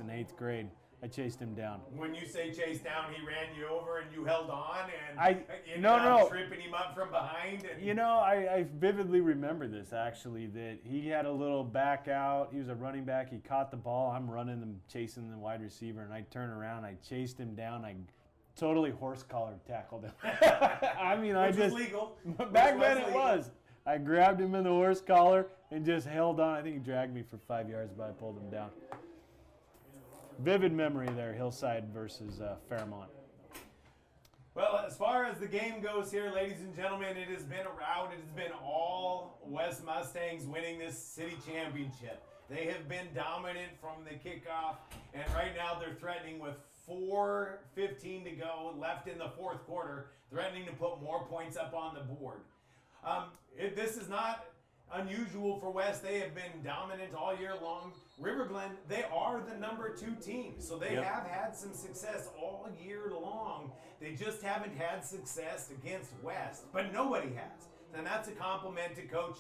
in 8th grade. I chased him down. When you say chase down, he ran you over and you held on and ended no. up tripping him up from behind. And You know, I vividly remember this, actually, that he had a little back out. He was a running back. He caught the ball. I'm running and chasing the wide receiver, and I turned around. I chased him down. I totally horse-collared tackled him. I mean, Which was legal. Back then it was. I grabbed him in the horse collar and just held on. I think he dragged me for 5 yards, but I pulled him down. Vivid memory there, Hillside versus Fairmont. Well, as far as the game goes here, ladies and gentlemen, it has been a rout. It has been all West Mustangs winning this city championship. They have been dominant from the kickoff, and right now they're threatening with 4:15 to go left in the fourth quarter, threatening to put more points up on the board. This is not unusual for West. They have been dominant all year long. River Glen, they are the #2 team, so they have had some success all year long. They just haven't had success against West, but nobody has. And that's a compliment to Coach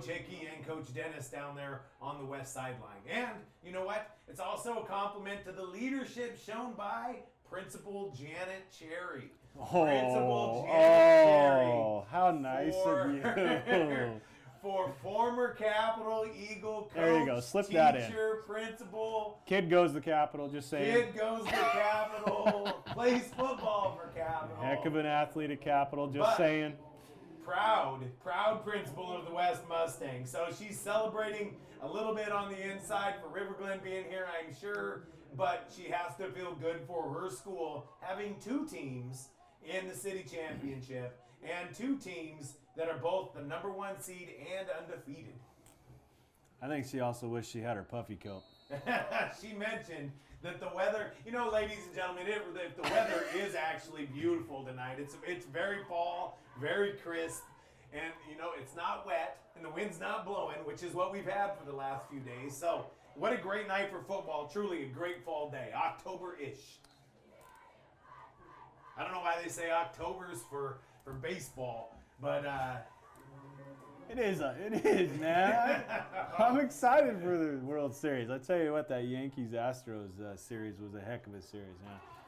Hickey and Coach Dennis down there on the West sideline. And you know what? It's also a compliment to the leadership shown by Principal Janet Cherry. Principal Janet Cherry. How nice of you. For former Capital Eagle coach, there you go. Slip teacher, that in. principal. Kid goes to Capital, just saying. Kid goes to Capital, plays football for Capital. Heck of an athlete at Capital, just saying. Proud principal of the West Mustangs. So she's celebrating a little bit on the inside for River Glen being here, I'm sure, but she has to feel good for her school having 2 teams in the city championship and 2 teams that are both the #1 seed and undefeated. I think she also wished she had her puffy coat. She mentioned that the weather, you know, ladies and gentlemen, the weather is actually beautiful tonight. It's very fall, very crisp, and, you know, it's not wet, and the wind's not blowing, which is what we've had for the last few days. So what a great night for football. Truly a great fall day, October-ish. I don't know why they say October's for baseball, but It is, man. I'm excited for the World Series. I tell you what, that Yankees-Astros series was a heck of a series.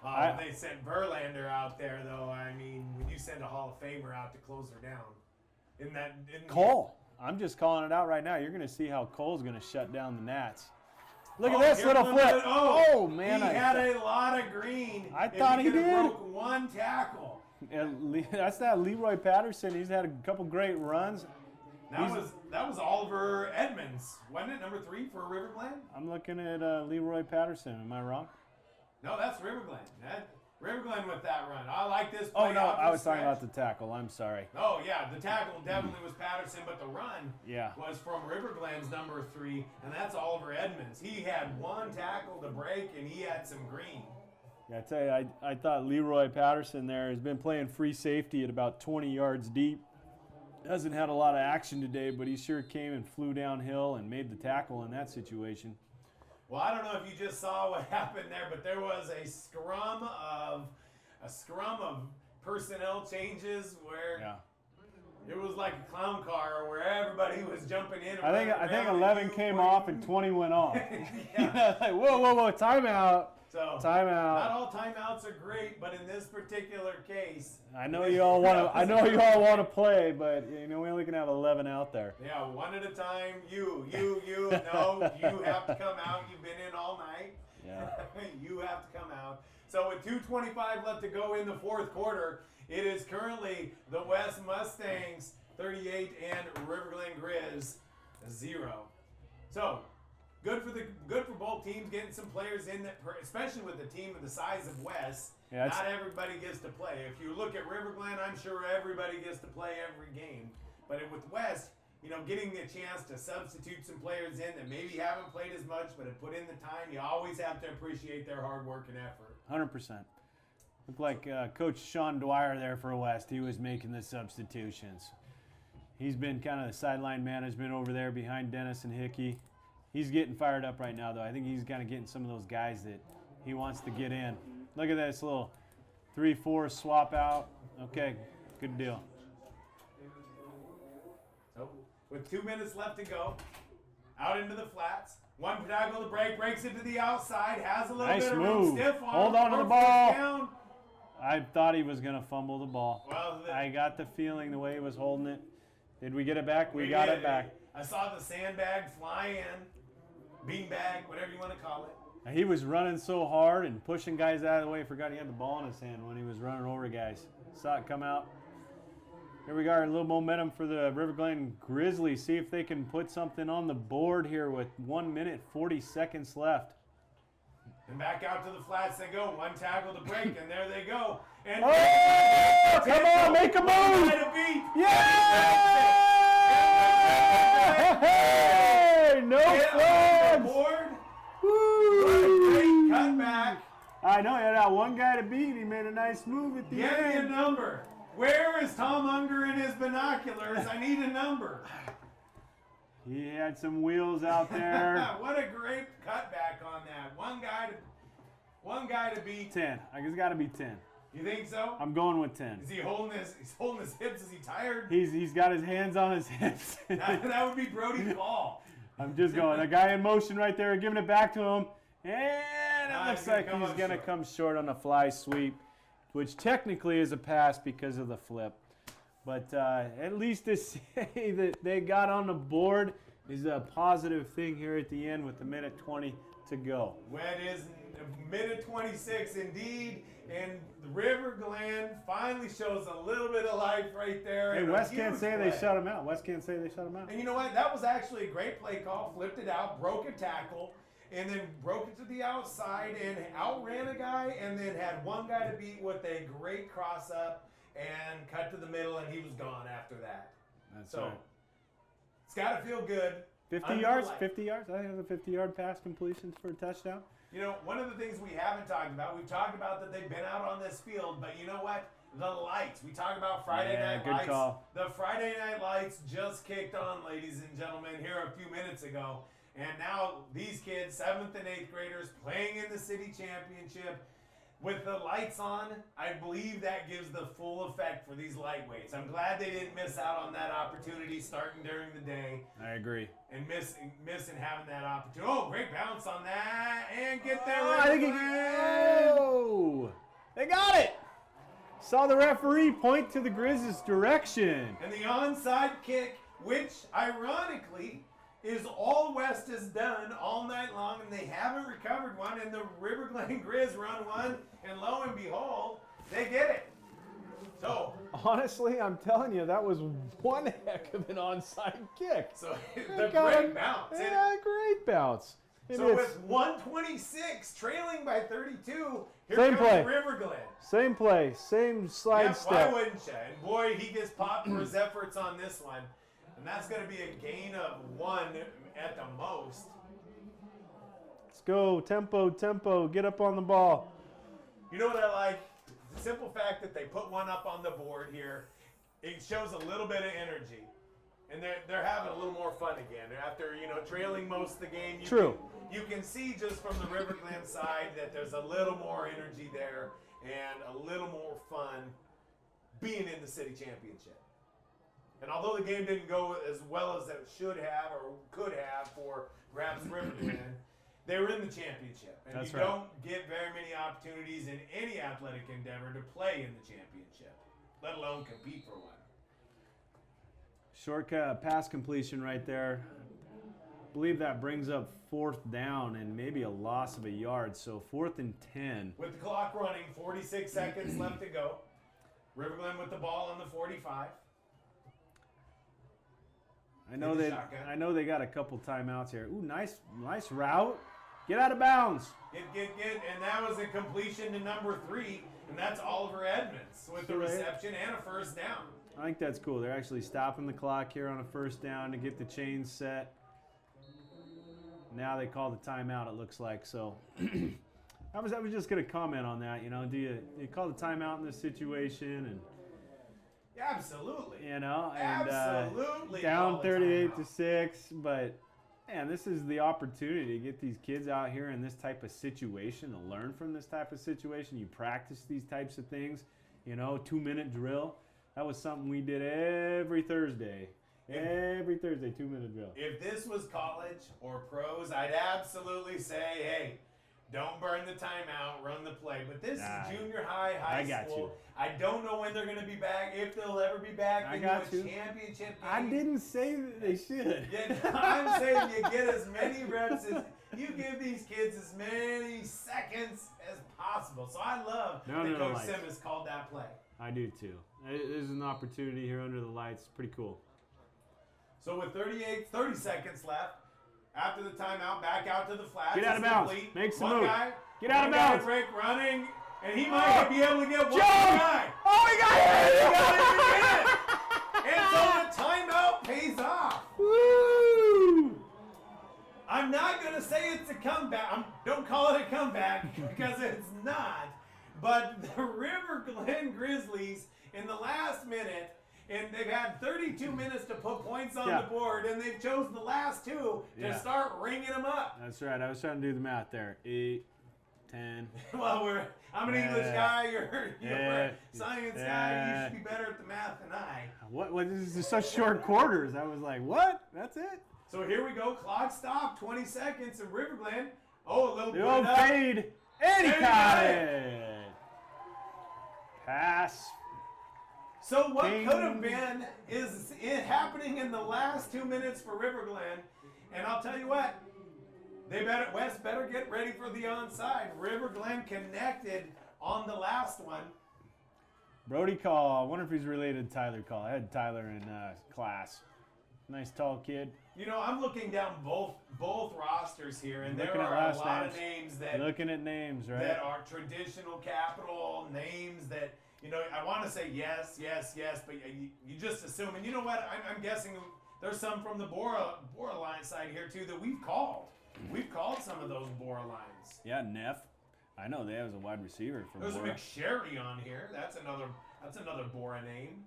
Yeah. They sent Verlander out there, though. I mean, when you send a Hall of Famer out to close her down, Cole. I'm just calling it out right now. You're going to see how Cole's going to shut down the Nats. Look at this little flip. Oh, man. He had a lot of green. I thought he did. Broke 1 tackle. That's that Leroy Patterson. He's had a couple great runs. That was Oliver Edmonds, wasn't it? #3 for River Glen? I'm looking at Leroy Patterson. Am I wrong? No, that's River Glen. River Glen with that run. I like this play. Oh, no, I was talking about the tackle. I'm sorry. Oh, yeah, the tackle definitely was Patterson, but the run was from River Glen's #3, and that's Oliver Edmonds. He had 1 tackle to break, and he had some green. Yeah, I tell you, I thought Leroy Patterson there has been playing free safety at about 20 yards deep. Hasn't had a lot of action today, but he sure came and flew downhill and made the tackle in that situation. Well, I don't know if you just saw what happened there, but there was a scrum of personnel changes where it was like a clown car where everybody was jumping in. I think 11 came off and 20 went off. Like, whoa, timeout. So timeout. Not all timeouts are great, but in this particular case, I know you all want to. I know you all want to play, but you know we only can have 11 out there. Yeah, 1 at a time. You. No, you have to come out. You've been in all night. Yeah. You have to come out. So with 2:25 left to go in the fourth quarter, it is currently the West Mustangs 38 and River Glen Grizz 0. So. Good for both teams getting some players in that, especially with a team of the size of West. Yeah, not everybody gets to play. If you look at River Glen, I'm sure everybody gets to play every game. But with West, you know, getting the chance to substitute some players in that maybe haven't played as much but have put in the time, you always have to appreciate their hard work and effort. 100%. Looked like Coach Sean Dwyer there for West. He was making the substitutions. He's been kind of the sideline management over there behind Dennis and Hickey. He's getting fired up right now, though. I think he's kind of getting some of those guys that he wants to get in. Look at this little 3-4 swap out. Okay, good deal. So with 2 minutes left to go, out into the flats, One tackle to break, breaks it to the outside, has a little Nice bit of move. room, stiff arm. Hold on to the first ball. down. I thought he was going to fumble the ball. Well, I got the feeling the way he was holding it. Did we get it back? We did. got it back. I saw the sandbag fly in, beanbag, whatever you want to call it. He was running so hard and pushing guys out of the way. Forgot he had the ball in his hand when he was running over guys. Saw it come out. Here we got a little momentum for the River Glen Grizzlies. See if they can put something on the board here with 1 minute, 40 seconds left. And back out to the flats they go. One tackle to break, and there they go. And oh, come on, make a move! Yeah! Hey, no flags! Woo! Great cutback. I know, he had that one guy to beat. He made a nice move at the Give end. me a number. Where is Tom Unger in his binoculars? I need a number. He had some wheels out there. What a great cutback on that. One guy to beat. 10. I guess it's got to be 10. You think so? I'm going with 10. Is he holding his hips? Is he tired? He's got his hands on his hips. that would be Brody's ball. I'm just going. The guy in motion right there, giving it back to him. And it looks like he's going to come short on a fly sweep, which technically is a pass because of the flip. But at least to say that they got on the board is a positive thing here at the end with a minute 20 to go. Well, it is minute 26 indeed, and the River Glen finally shows a little bit of life right there. Hey, Wes can't say they shut him out. Wes can't say they shut him out. And you know what? That was actually a great play call. Flipped it out, broke a tackle, and then broke it to the outside and outran a guy, and then had one guy to beat with a great cross up and cut to the middle, and he was gone after that. That's so right. It's got to feel good. 50 yards? 50 yards? I think it was a 50-yard pass completion for a touchdown. You know, one of the things we haven't talked about, we've talked about that they've been out on this field, but you know what? The lights. We talked about Friday night good lights. Call. The Friday night lights just kicked on, ladies and gentlemen, here a few minutes ago. And now these kids, 7th and 8th graders, playing in the city championship. With the lights on, I believe that gives the full effect for these lightweights. I'm glad they didn't miss out on that opportunity starting during the day. I agree. And missing having that opportunity. Oh, great bounce on that. And get there. I think they got it. Saw the referee point to the Grizzlies' direction. And the onside kick, which ironically is all West has done all night long, and they haven't recovered one, and the River Glen Grizz run one, and lo and behold, they get it. So honestly, I'm telling you, that was one heck of an onside kick. So the great bounce. Yeah, great bounce. So with 126 trailing by 32, here same comes play. River Glen. Same play, same slide step. Why wouldn't you? And boy, he gets popped for his efforts on this one. And that's going to be a gain of 1 at the most. Let's go. Tempo, tempo. Get up on the ball. You know what I like? The simple fact that they put one up on the board here, it shows a little bit of energy. And they're having a little more fun again. After, trailing most of the game. You can see just from the River Glen side that there's a little more energy there and a little more fun being in the city championship. And although the game didn't go as well as it should have or could have for Grabs River Glen, they were in the championship. And That's you right. don't get very many opportunities in any athletic endeavor to play in the championship, let alone compete for one. Shortcut pass completion right there. I believe that brings up 4th down and maybe a loss of a yard. So 4th and 10. With the clock running, 46 seconds left to go. River Glen with the ball on the 45. I know they got a couple timeouts here. Ooh, nice route. Get out of bounds. Get. And that was a completion to number 3. And that's Oliver Edmonds with the reception and a first down. I think that's cool. They're actually stopping the clock here on a first down to get the chains set. Now they call the timeout, it looks like. So I was just going to comment on that. Do you call the timeout in this situation? And absolutely. Absolutely. Down 38-6, but man, this is the opportunity to get these kids out here in this type of situation, to learn from this type of situation. You practice these types of things, 2-minute drill. That was something we did every Thursday. Every Thursday, 2-minute drill. If this was college or pros, I'd absolutely say, hey, don't burn the timeout, run the play. But this is junior high school. I don't know when they're going to be back, if they'll ever be back into a championship game. I didn't say that they should. Yeah, I'm saying you get as many reps as you give these kids as many seconds as possible. So I love that Coach Simmons called that play. I do too. There's an opportunity here under the lights. Pretty cool. So with 30 seconds left, after the timeout, back out to the flats. Get out of bounds. Make some move. Get out of bounds. Rick running, and he might be able to get one guy. Oh, he got it! He got it! And so the timeout pays off. Woo! I'm not going to say it's a comeback. Don't call it a comeback because it's not. But the River Glen Grizzlies, in the last minute, and they've had 32 minutes to put points on the board, and they've chosen the last two to start ringing them up. That's right. I was trying to do the math there. 8, 10. Well, I'm an English guy. You're a science guy. You should be better at the math than I. What? This is such short quarters. I was like, what? That's it? So here we go. Clock stop. 20 seconds. And River Glen. Oh, a little bit of fade. And he caught it. Pass. So what could have been is it happening in the last 2 minutes for River Glen. And I'll tell you what, West better get ready for the onside. River Glen connected on the last one. Brody Call. I wonder if he's related to Tyler Call. I had Tyler in class. Nice tall kid. You know, I'm looking down both rosters here, and there are a lot of names that looking at names, right? That are traditional capital names that. You know, I want to say yes, but you just assume. And you know what? I'm guessing there's some from the Bora line side here, too, that we've called. We've called some of those Bora lines. Yeah, Neff. I know they have a wide receiver from There's Bora. a McSherry on here. That's another Bora name.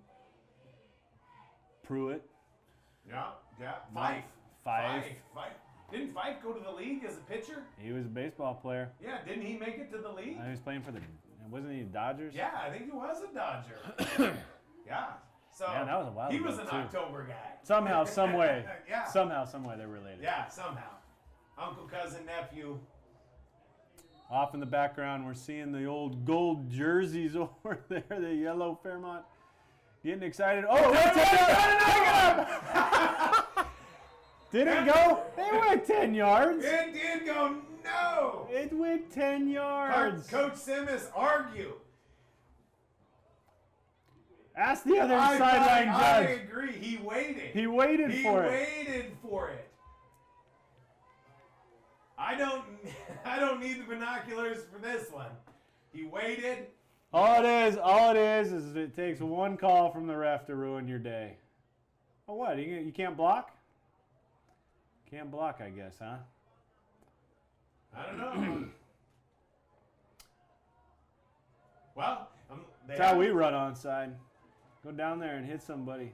Pruitt. Yeah. Fife. Didn't Fife go to the league as a pitcher? He was a baseball player. Yeah, didn't he make it to the league? He was playing for wasn't he Dodgers? Yeah, I think he was a Dodger. Yeah. So that was a while he ago, was an too. October guy. Somehow, some way. Yeah. Somehow, some way they're related. Yeah, somehow. Uncle, cousin, nephew. Off in the background, we're seeing the old gold jerseys over there, the yellow Fairmont. Getting excited. Oh, did it go? They went 10 yards. It did go. No. It went 10 yards. Coach Simmons argue. Ask the other sideline judge. I agree. He waited. He waited for it. He waited for it. I don't need the binoculars for this one. He waited. All it is it takes one call from the ref to ruin your day. Oh, what? You can't block? Can't block, I guess, huh? I don't know. Well, that's how we run onside. Go down there and hit somebody.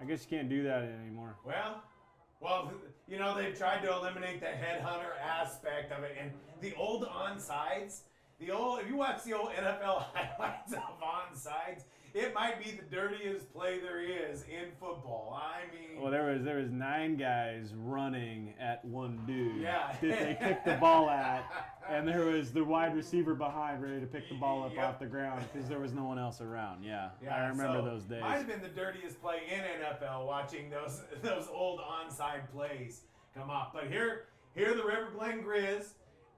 I guess you can't do that anymore. Well, you know, they've tried to eliminate the headhunter aspect of it. And the old onsides, if you watch the old NFL highlights of onsides, it might be the dirtiest play there is in football. I mean... Well, there was 9 guys running at one dude that Yeah. they kicked the ball at, and there was the wide receiver behind ready to pick the ball up off the ground because there was no one else around. Yeah, I remember those days. Might have been the dirtiest play in NFL watching those old onside plays come off. But here the River Glen Grizz,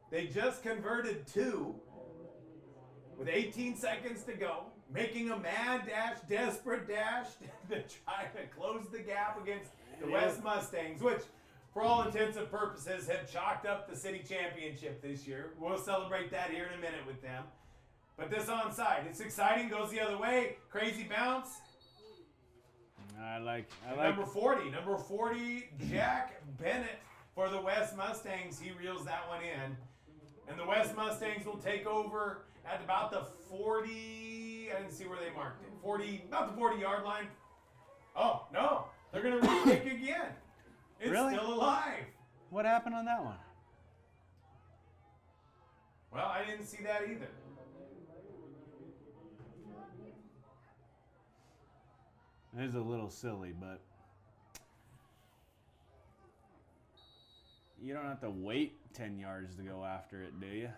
they just converted 2 with 18 seconds to go. Making a mad dash, desperate dash to try to close the gap against the West Mustangs, which, for all intents and purposes, have chalked up the city championship this year. We'll celebrate that here in a minute with them. But this onside, it's exciting, goes the other way. Crazy bounce. I like number 40, Jack Bennett for the West Mustangs. He reels that one in. And the West Mustangs will take over at about the 40, I didn't see where they marked it. About the 40-yard line. Oh, no. They're going to re-kick again. It's still alive. What happened on that one? Well, I didn't see that either. It is a little silly, but You don't have to wait 10 yards to go after it, do you?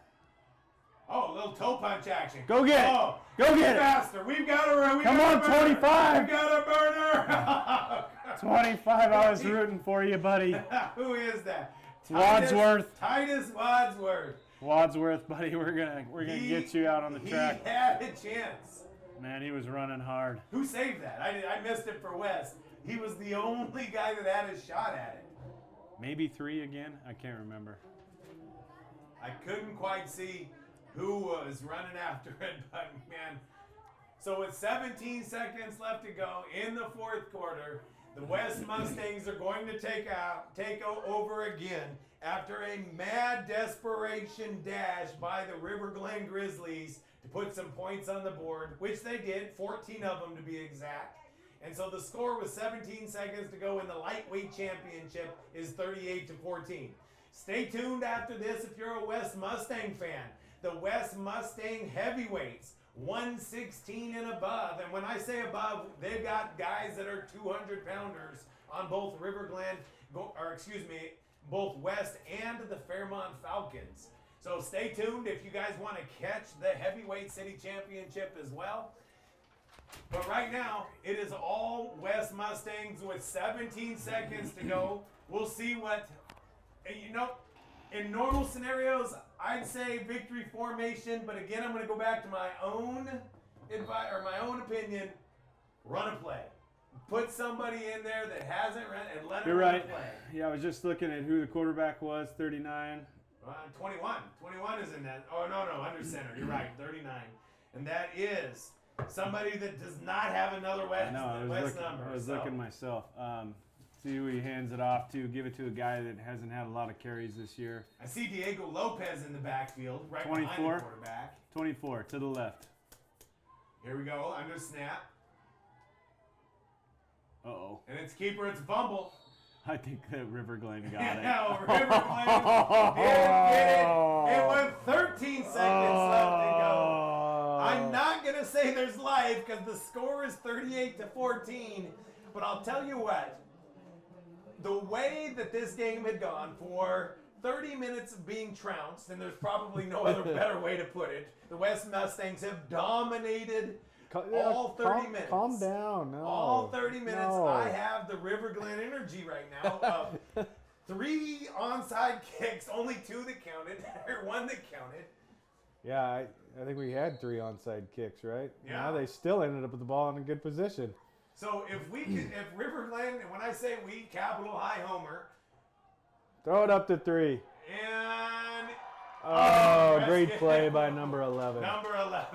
Oh, a little toe punch action. Go get it. Go get it. Faster. We've got a Come on, 25. We've got a burner. 25. I was rooting for you, buddy. Who is that? Wadsworth. Titus Wadsworth. Wadsworth, buddy. We're gonna get you out on the track. He had a chance. Man, he was running hard. Who saved that? I missed it for West. He was the only guy that had a shot at it. Maybe 3 again. I can't remember. I couldn't quite see who was running after it, but man. So with 17 seconds left to go in the fourth quarter, the West Mustangs are going to take over again after a mad desperation dash by the River Glen Grizzlies to put some points on the board, which they did, 14 of them to be exact. And so the score with 17 seconds to go in the lightweight championship is 38-14. Stay tuned after this if you're a West Mustang fan. The West Mustang heavyweights, 116 and above. And when I say above, they've got guys that are 200-pounders on both both West and the Fairmont Falcons. So stay tuned if you guys want to catch the heavyweight city championship as well. But right now, it is all West Mustangs with 17 seconds to go. We'll see what, in normal scenarios, I'd say victory formation. But again, I'm going to go back to my own advice or my own opinion. Run a play. Put somebody in there that hasn't run and let them run a play. Yeah, I was just looking at who the quarterback was, 39. 21. 21 is in that. Oh, no, under center. You're right, 39. And that is somebody that does not have another West number. I was looking myself. See who he hands it off to. Give it to a guy that hasn't had a lot of carries this year. I see Diego Lopez in the backfield, right 24, behind the quarterback. 24, to the left. Here we go, under snap. Uh-oh. And it's keeper, it's a fumble. I think that River Glen got it. Yeah, River Glen did get it. And with 13 seconds left to go. I'm not going to say there's life because the score is 38-14. But I'll tell you what. The way that this game had gone for 30 minutes of being trounced, and there's probably no other better way to put it, the West Mustangs have dominated all 30 minutes. Calm down. No. All 30 minutes. No. I have the River Glen energy right now. 3 onside kicks, only 2 that counted, or 1 that counted. Yeah, I think we had 3 onside kicks, right? Yeah. Now they still ended up with the ball in a good position. So if River Glen, and when I say we, capital I Homer. Throw it up to 3. And great play by number 11. Number 11.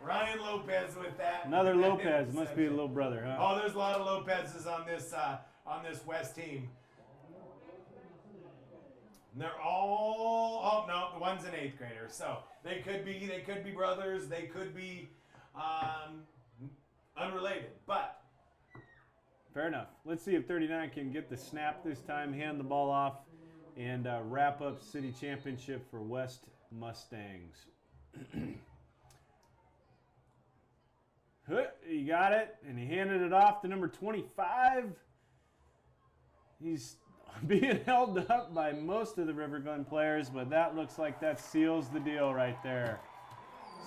Ryan Lopez with that. Another Lopez. Must be a little brother, huh? Oh, there's a lot of Lopez's on this West team. And they're all, oh no, the one's an 8th grader. So they could be brothers. They could be unrelated. But fair enough. Let's see if 39 can get the snap this time, hand the ball off, and wrap up city championship for West Mustangs. He got it, and he handed it off to number 25. He's being held up by most of the River Glen players, but that looks like that seals the deal right there.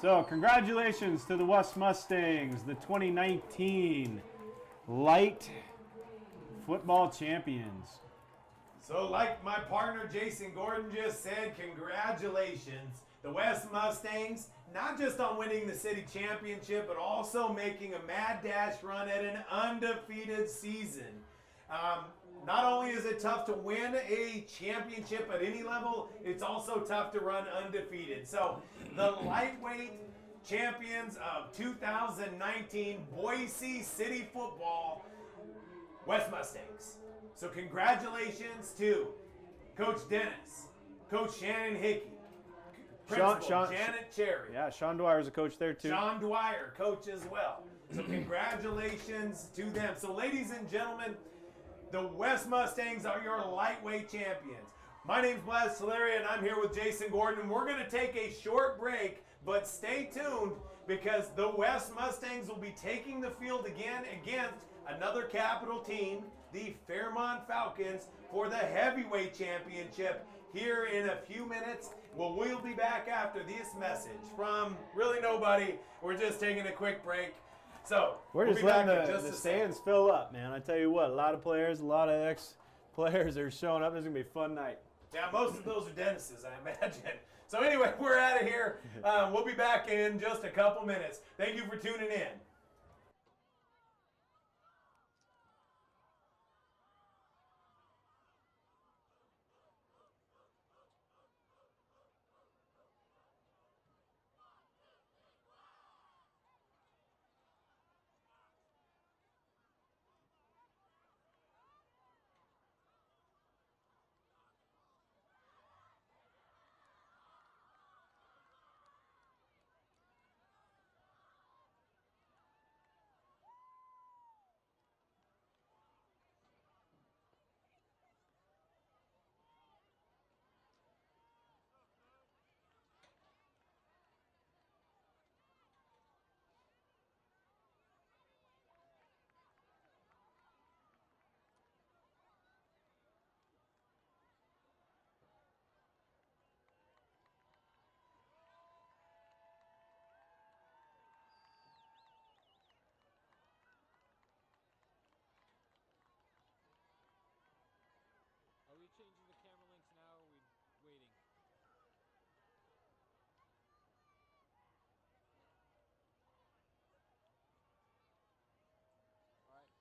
So congratulations to the West Mustangs, the 2019 Light Football Champions. So like my partner Jason Gordon just said, congratulations. The West Mustangs, not just on winning the city championship, but also making a mad dash run at an undefeated season. Not only is it tough to win a championship at any level, it's also tough to run undefeated. So the lightweight champions of 2019 Boise City football, West Mustangs. So congratulations to Coach Dennis, Coach Shannon Hickey, Principal Janet Cherry. Yeah, Sean Dwyer's a coach there too. Sean Dwyer, coach as well. So congratulations to them. So ladies and gentlemen, the West Mustangs are your lightweight champions. My name's Blas Solaria, and I'm here with Jason Gordon. We're going to take a short break, but stay tuned because the West Mustangs will be taking the field again against another capital team, the Fairmont Falcons for the heavyweight championship here in a few minutes. Well, we'll be back after this message from really nobody. We're just taking a quick break. So We're we'll just be back letting in just the a second. stands fill up, man. I tell you what, a lot of players, a lot of ex-players are showing up. This is going to be a fun night. Yeah, most of those are dentists, I imagine. So anyway, we're out of here. We'll be back in just a couple minutes. Thank you for tuning in. Are we changing the camera links now, or are we waiting? Alright.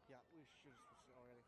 Yeah, we should have switched it already.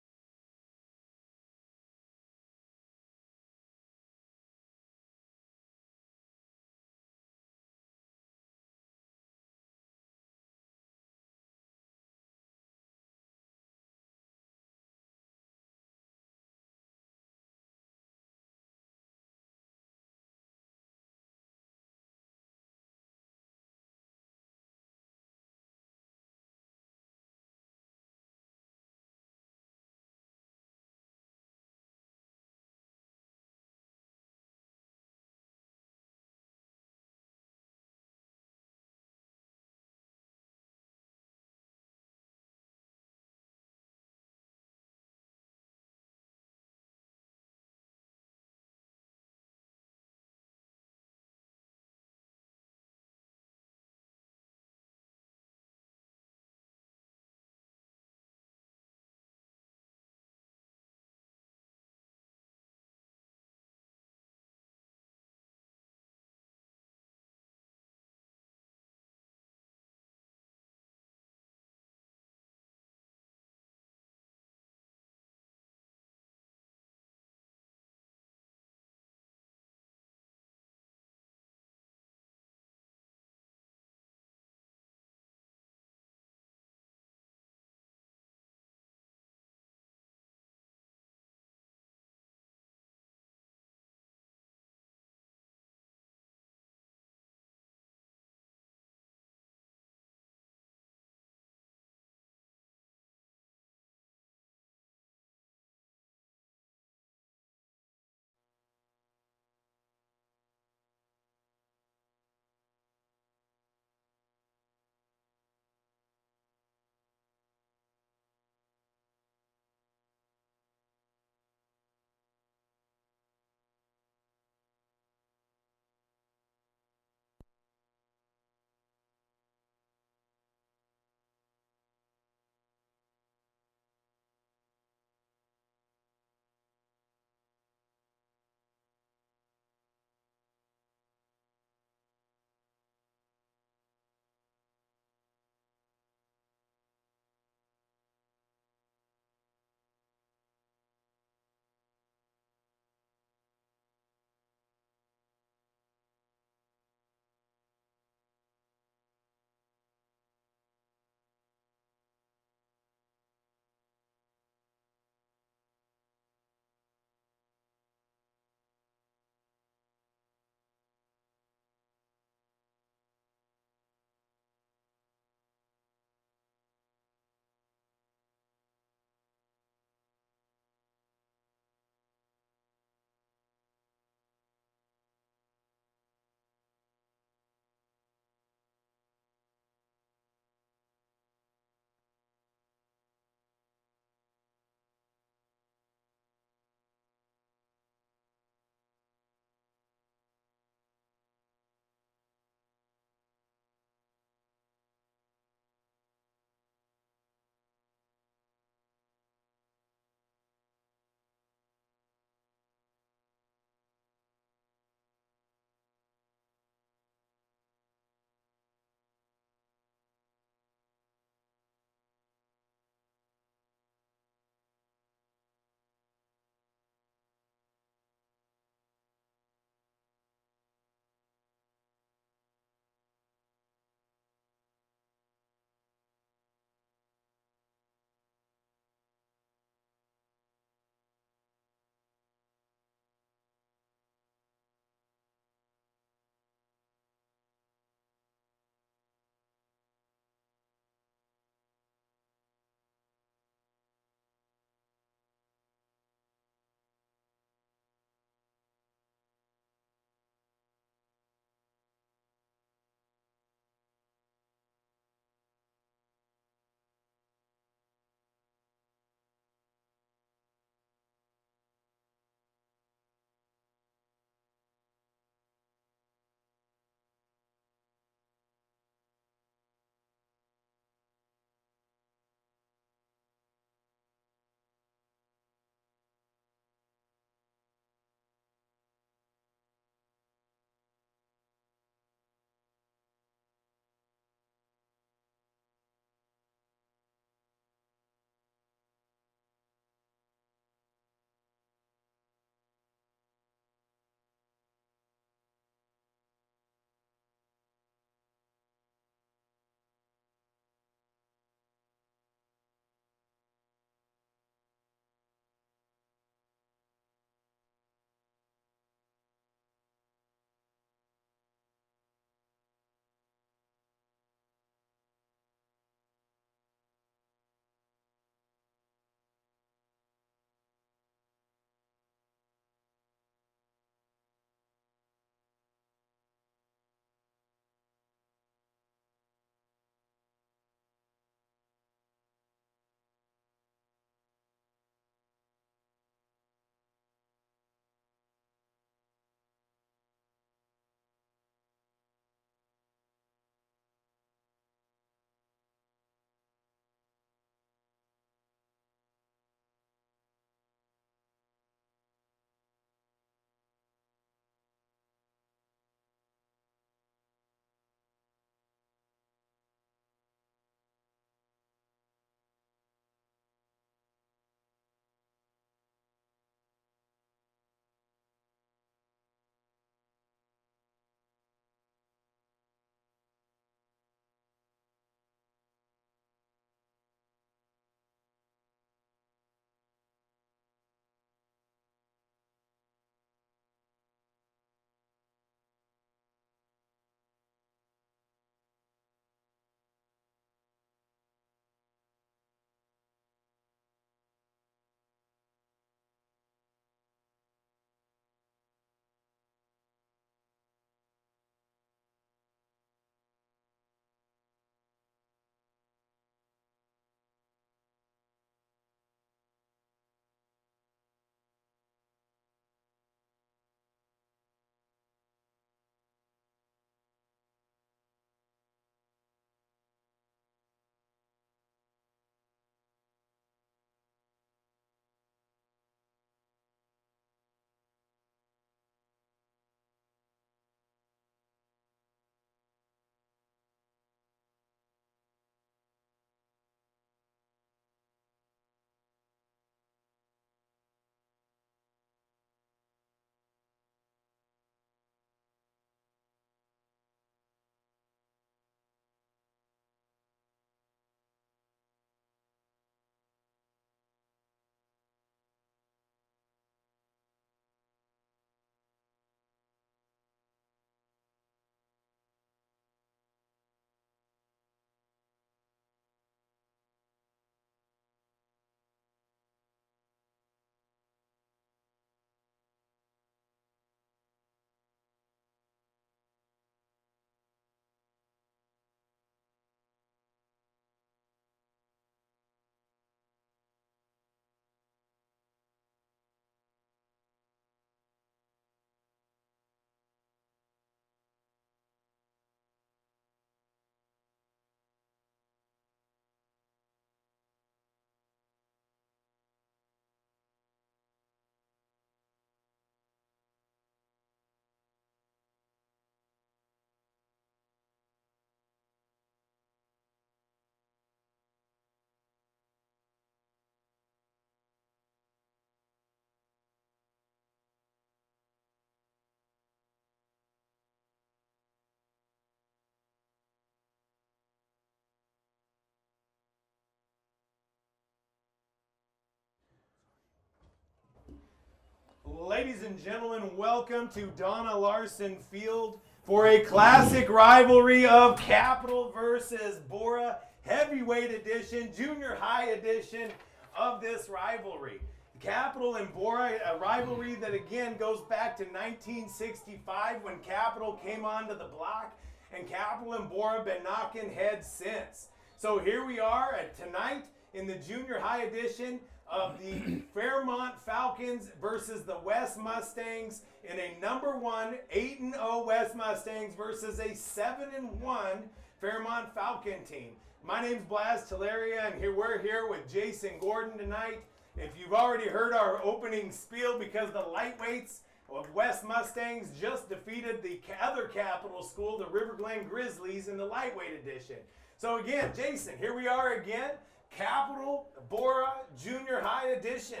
ladies and gentlemen, welcome to Donna Larson Field for a classic rivalry of Capital versus Bora, heavyweight edition, junior high edition of this rivalry. Capital and Bora, a rivalry that again goes back to 1965 when Capital came onto the block, and Capital and Bora have been knocking heads since. So here we are tonight in the junior high edition of the Fairmont Falcons versus the West Mustangs in a #1 8-0 West Mustangs versus a 7-1 Fairmont Falcon team. My name's Blas Teleria, and we're here with Jason Gordon tonight. If you've already heard our opening spiel, because the lightweights of West Mustangs just defeated the other Capital school, the River Glen Grizzlies, in the lightweight edition. So again, Jason, here we are again. Capital Bora Junior High Edition.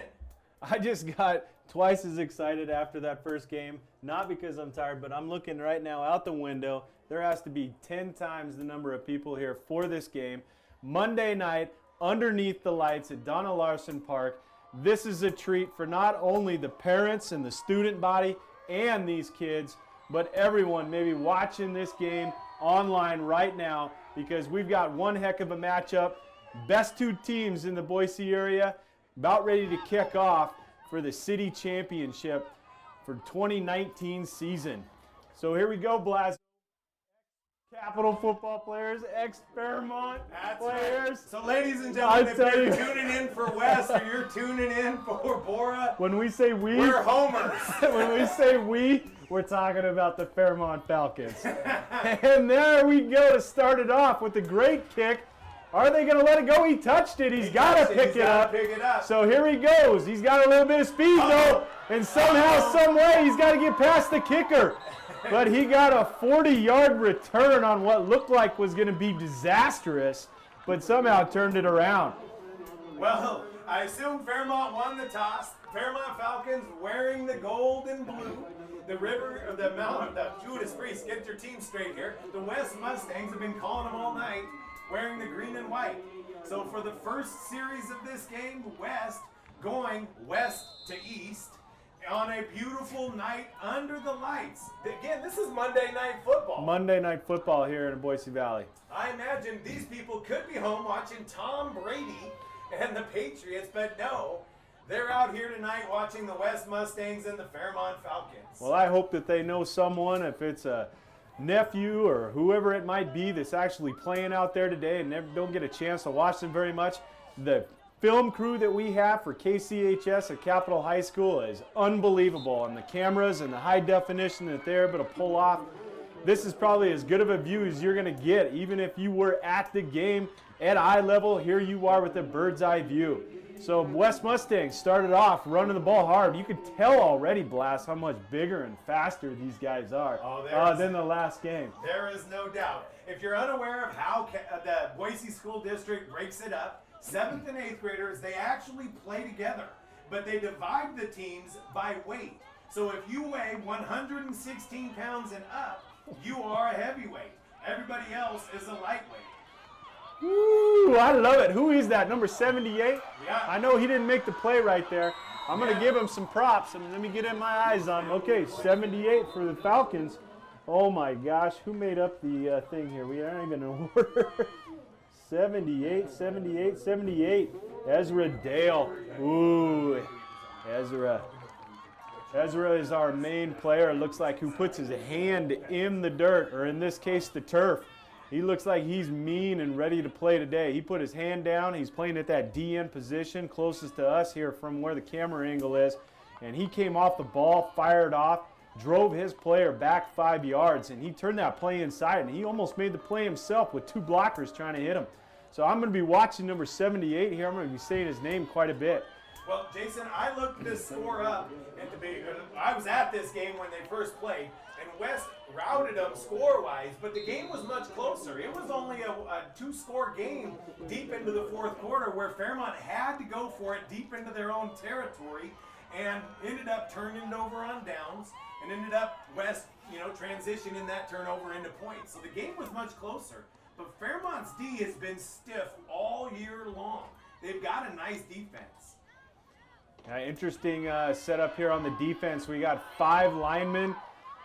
I just got twice as excited after that first game, not because I'm tired, but I'm looking right now out the window. There has to be 10 times the number of people here for this game. Monday night, underneath the lights at Donna Larson Park. This is a treat for not only the parents and the student body and these kids, but everyone maybe watching this game online right now, because we've got one heck of a matchup. Best two teams in the Boise area about ready to kick off for the city championship for 2019 season. So here we go, Blas. Capital football players, ex-Fairmont players. Right. So ladies and gentlemen, if you're tuning in for West or you're tuning in for Bora, when we say we, we're homers. When we say we, we're talking about the Fairmont Falcons. And there we go to start it off with a great kick. Are they going to let it go? He touched it. He's got to pick it up. So here he goes. He's got a little bit of speed, though. And somehow, some way, he's got to get past the kicker. But he got a 40-yard return on what looked like was going to be disastrous, but somehow turned it around. Well, I assume Fairmont won the toss. Fairmont Falcons wearing the gold and blue. The Judas Priest, get your team straight here. The West Mustangs have been calling them all night, wearing the green and white. So for the first series of this game, West going west to east on a beautiful night under the lights. Again, this is Monday Night Football. Monday Night Football here in Boise Valley. I imagine these people could be home watching Tom Brady and the Patriots, but no, they're out here tonight watching the West Mustangs and the Fairmont Falcons. Well, I hope that they know someone, if it's a nephew or whoever it might be, that's actually playing out there today and never don't get a chance to watch them very much. The film crew that we have for KCHS at Capitol High School is unbelievable, and the cameras and the high definition that they're able to pull off. This is probably as good of a view as you're going to get, even if you were at the game at eye level. Here you are with a bird's eye view. So West Mustangs started off running the ball hard. You could tell already, Blas, how much bigger and faster these guys are than the last game. There is no doubt. If you're unaware of how the Boise School District breaks it up, 7th and 8th graders, they actually play together, but they divide the teams by weight. So if you weigh 116 pounds and up, you are a heavyweight. Everybody else is a lightweight. Ooh, I love it. Who is that? Number 78? Yeah. I know he didn't make the play right there. I'm going to give him some props. Let me get in my eyes on him. Okay, 78 for the Falcons. Oh my gosh, who made up the thing here? We aren't even in order. 78, 78, 78. Ezra Dale. Ooh, Ezra. Ezra is our main player, it looks like, who puts his hand in the dirt, or in this case, the turf. He looks like he's mean and ready to play today. He put his hand down. He's playing at that DN position closest to us here from where the camera angle is. And he came off the ball, fired off, drove his player back 5 yards, and he turned that play inside, and he almost made the play himself with two blockers trying to hit him. So I'm going to be watching number 78 here. I'm going to be saying his name quite a bit. Well, Jason, I looked this score up, and I was at this game when they first played, and West routed them score-wise, but the game was much closer. It was only a two-score game deep into the fourth quarter, where Fairmont had to go for it deep into their own territory and ended up turning it over on downs, and ended up West, transitioning that turnover into points. So the game was much closer. But Fairmont's D has been stiff all year long. They've got a nice defense. Interesting setup here on the defense. We got 5 linemen,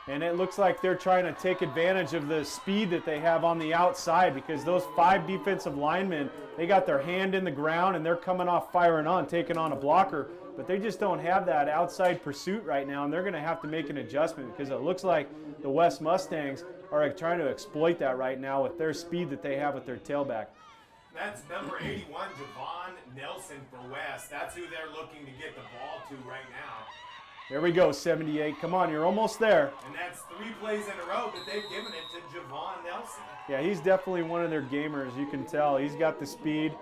and it looks like they're trying to take advantage of the speed that they have on the outside, because those 5 defensive linemen, they got their hand in the ground and they're coming off firing on, taking on a blocker, but they just don't have that outside pursuit right now, and they're going to have to make an adjustment, because it looks like the West Mustangs are trying to exploit that right now with their speed that they have with their tailback. That's number 81, Javon Nelson for West. That's who they're looking to get the ball to right now. There we go, 78. Come on, you're almost there. And that's 3 plays in a row that they've given it to Javon Nelson. Yeah, he's definitely one of their gamers. You can tell he's got the speed.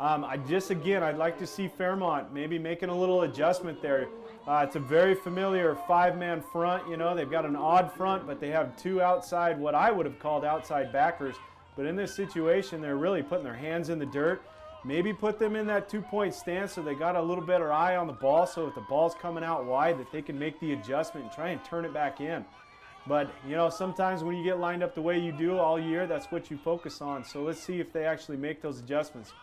I'd like to see Fairmont maybe making a little adjustment there. It's a very familiar 5-man front. You know, they've got an odd front, but they have 2 outside, what I would have called outside backers. But in this situation, they're really putting their hands in the dirt. Maybe put them in that 2-point stance so they got a little better eye on the ball, so if the ball's coming out wide that they can make the adjustment and try and turn it back in. But, you know, sometimes when you get lined up the way you do all year, that's what you focus on. So let's see if they actually make those adjustments.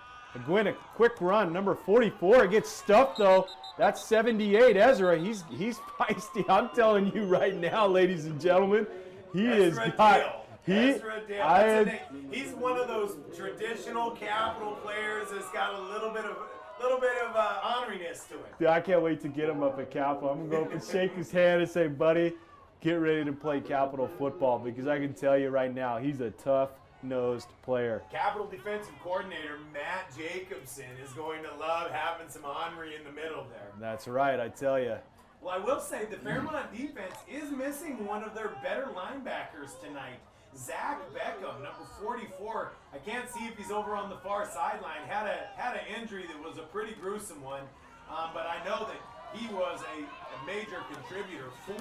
Gwen, a quick run, number 44, gets stuffed though. That's 78, Ezra. He's feisty. I'm telling you right now, ladies and gentlemen, he is got. Ezra Dale. He's one of those traditional Capital players that's got a little bit of honoriness to it. Dude, I can't wait to get him up at Capital. I'm gonna go up and shake his hand and say, buddy, get ready to play Capital football, because I can tell you right now, he's a tough-nosed player. Capital defensive coordinator Matt Jacobson is going to love having some Henry in the middle there. That's right, I tell you. Well, I will say the Fairmont defense is missing one of their better linebackers tonight. Zach Beckham, number 44. I can't see if he's over on the far sideline. Had an injury that was a pretty gruesome one, but I know that he was a major contributor for